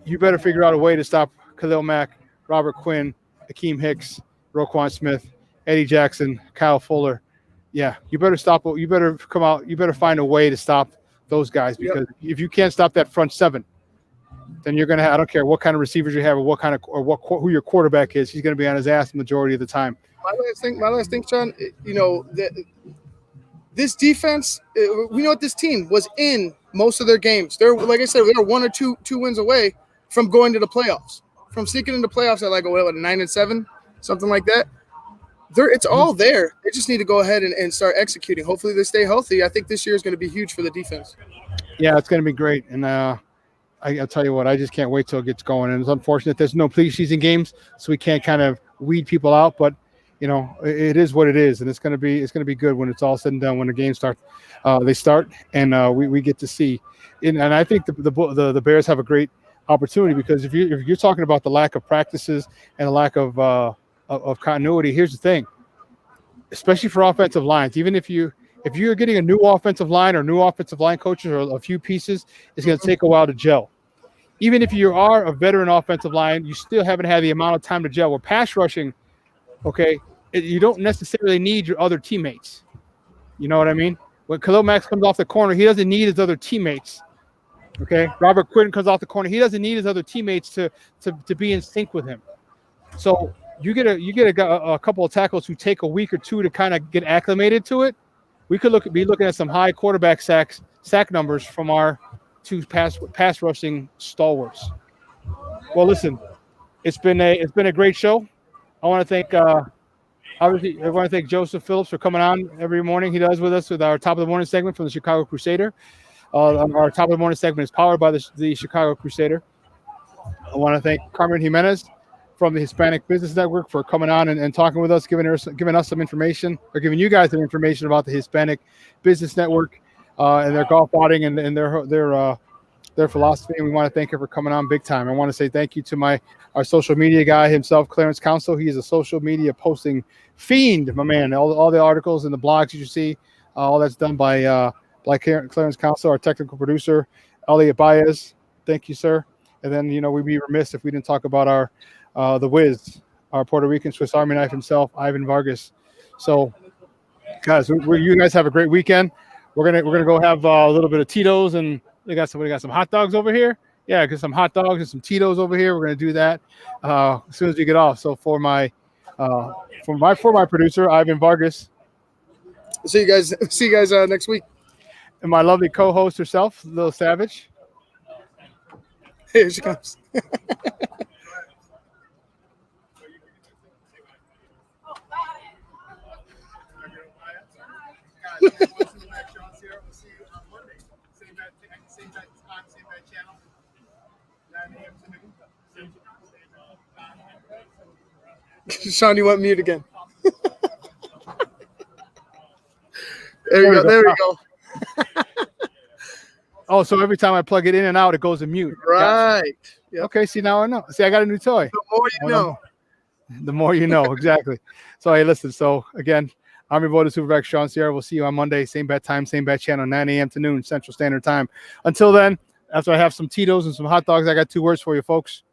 You better figure out a way to stop Khalil Mack, Robert Quinn, Akeem Hicks, Roquan Smith, Eddie Jackson, Kyle Fuller. Yeah, you better stop. You better come out. You better find a way to stop those guys, because if you can't stop that front seven, then you're gonna have, I don't care what kind of receivers you have or who your quarterback is, he's gonna be on his ass the majority of the time. My last thing, Shawn. This defense, we know what this team was in most of their games. They're, like I said, they were 1 or 2 wins away from going to the playoffs, from sneaking into playoffs at like 9-7, something like that. It's all there. They just need to go ahead and start executing. Hopefully they stay healthy. I think this year is going to be huge for the defense. Yeah, it's going to be great. And I'll tell you what, I just can't wait till it gets going. And it's unfortunate there's no preseason games, so we can't kind of weed people out. But it is what it is, and it's going to be good when it's all said and done. When the games start, and we get to see. And I think the Bears have a great opportunity, because if you're talking about the lack of practices and the lack of continuity, here's the thing. Especially for offensive lines, even if you're getting a new offensive line or new offensive line coaches or a few pieces, it's going to take a while to gel. Even if you are a veteran offensive line, you still haven't had the amount of time to gel. With pass rushing, okay. You don't necessarily need your other teammates. You know what I mean? When Khalil Mack comes off the corner, he doesn't need his other teammates. Okay? Robert Quinn comes off the corner. He doesn't need his other teammates to be in sync with him. So you get a couple of tackles who take a week or two to kind of get acclimated to it. We could be looking at some high quarterback sack numbers from our 2 pass rushing stalwarts. Well, listen, it's been a great show. I want to thank obviously, I want to thank Joseph Phillips for coming on every morning. He does with us with our Top of the Morning segment from the Chicago Crusader. Our Top of the Morning segment is powered by the Chicago Crusader. I want to thank Carmen Jimenez from the Hispanic Business Network for coming on and talking with us, giving us some information, or giving you guys some information about the Hispanic Business Network and their golf outing and their philosophy. And we want to thank her for coming on big time. I want to say thank you to our social media guy himself, Clarence Council. He is a social media posting fiend, my man. All the articles and the blogs you see, all that's done by Clarence Council, our technical producer, Elliot Baez. Thank you, sir. And then, we'd be remiss if we didn't talk about the Wiz, our Puerto Rican Swiss Army knife himself, Ivan Vargas. So, guys, you guys have a great weekend. We're gonna go have a little bit of Tito's, and we got some hot dogs over here. Yeah, get some hot dogs and some Tito's over here. We're gonna do that as soon as we get off. So for my producer, Ivan Vargas. See you guys next week. And my lovely co-host herself, Lil Savage. Here she comes. Shawn, you went mute again. There we go. Oh, so every time I plug it in and out, it goes to mute. Right. Yep. Okay, see, now I know. See, I got a new toy. The more you know. The more you know, exactly. So, hey, listen. So, again, I'm your boy, the Superback Shawn Sierra. We'll see you on Monday, same bat time, same bat channel, 9 a.m. to noon Central Standard Time. Until then, after I have some Tito's and some hot dogs, I got 2 words for you, folks.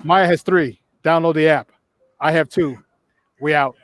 Maya has 3. Download the app. I have 2. We out.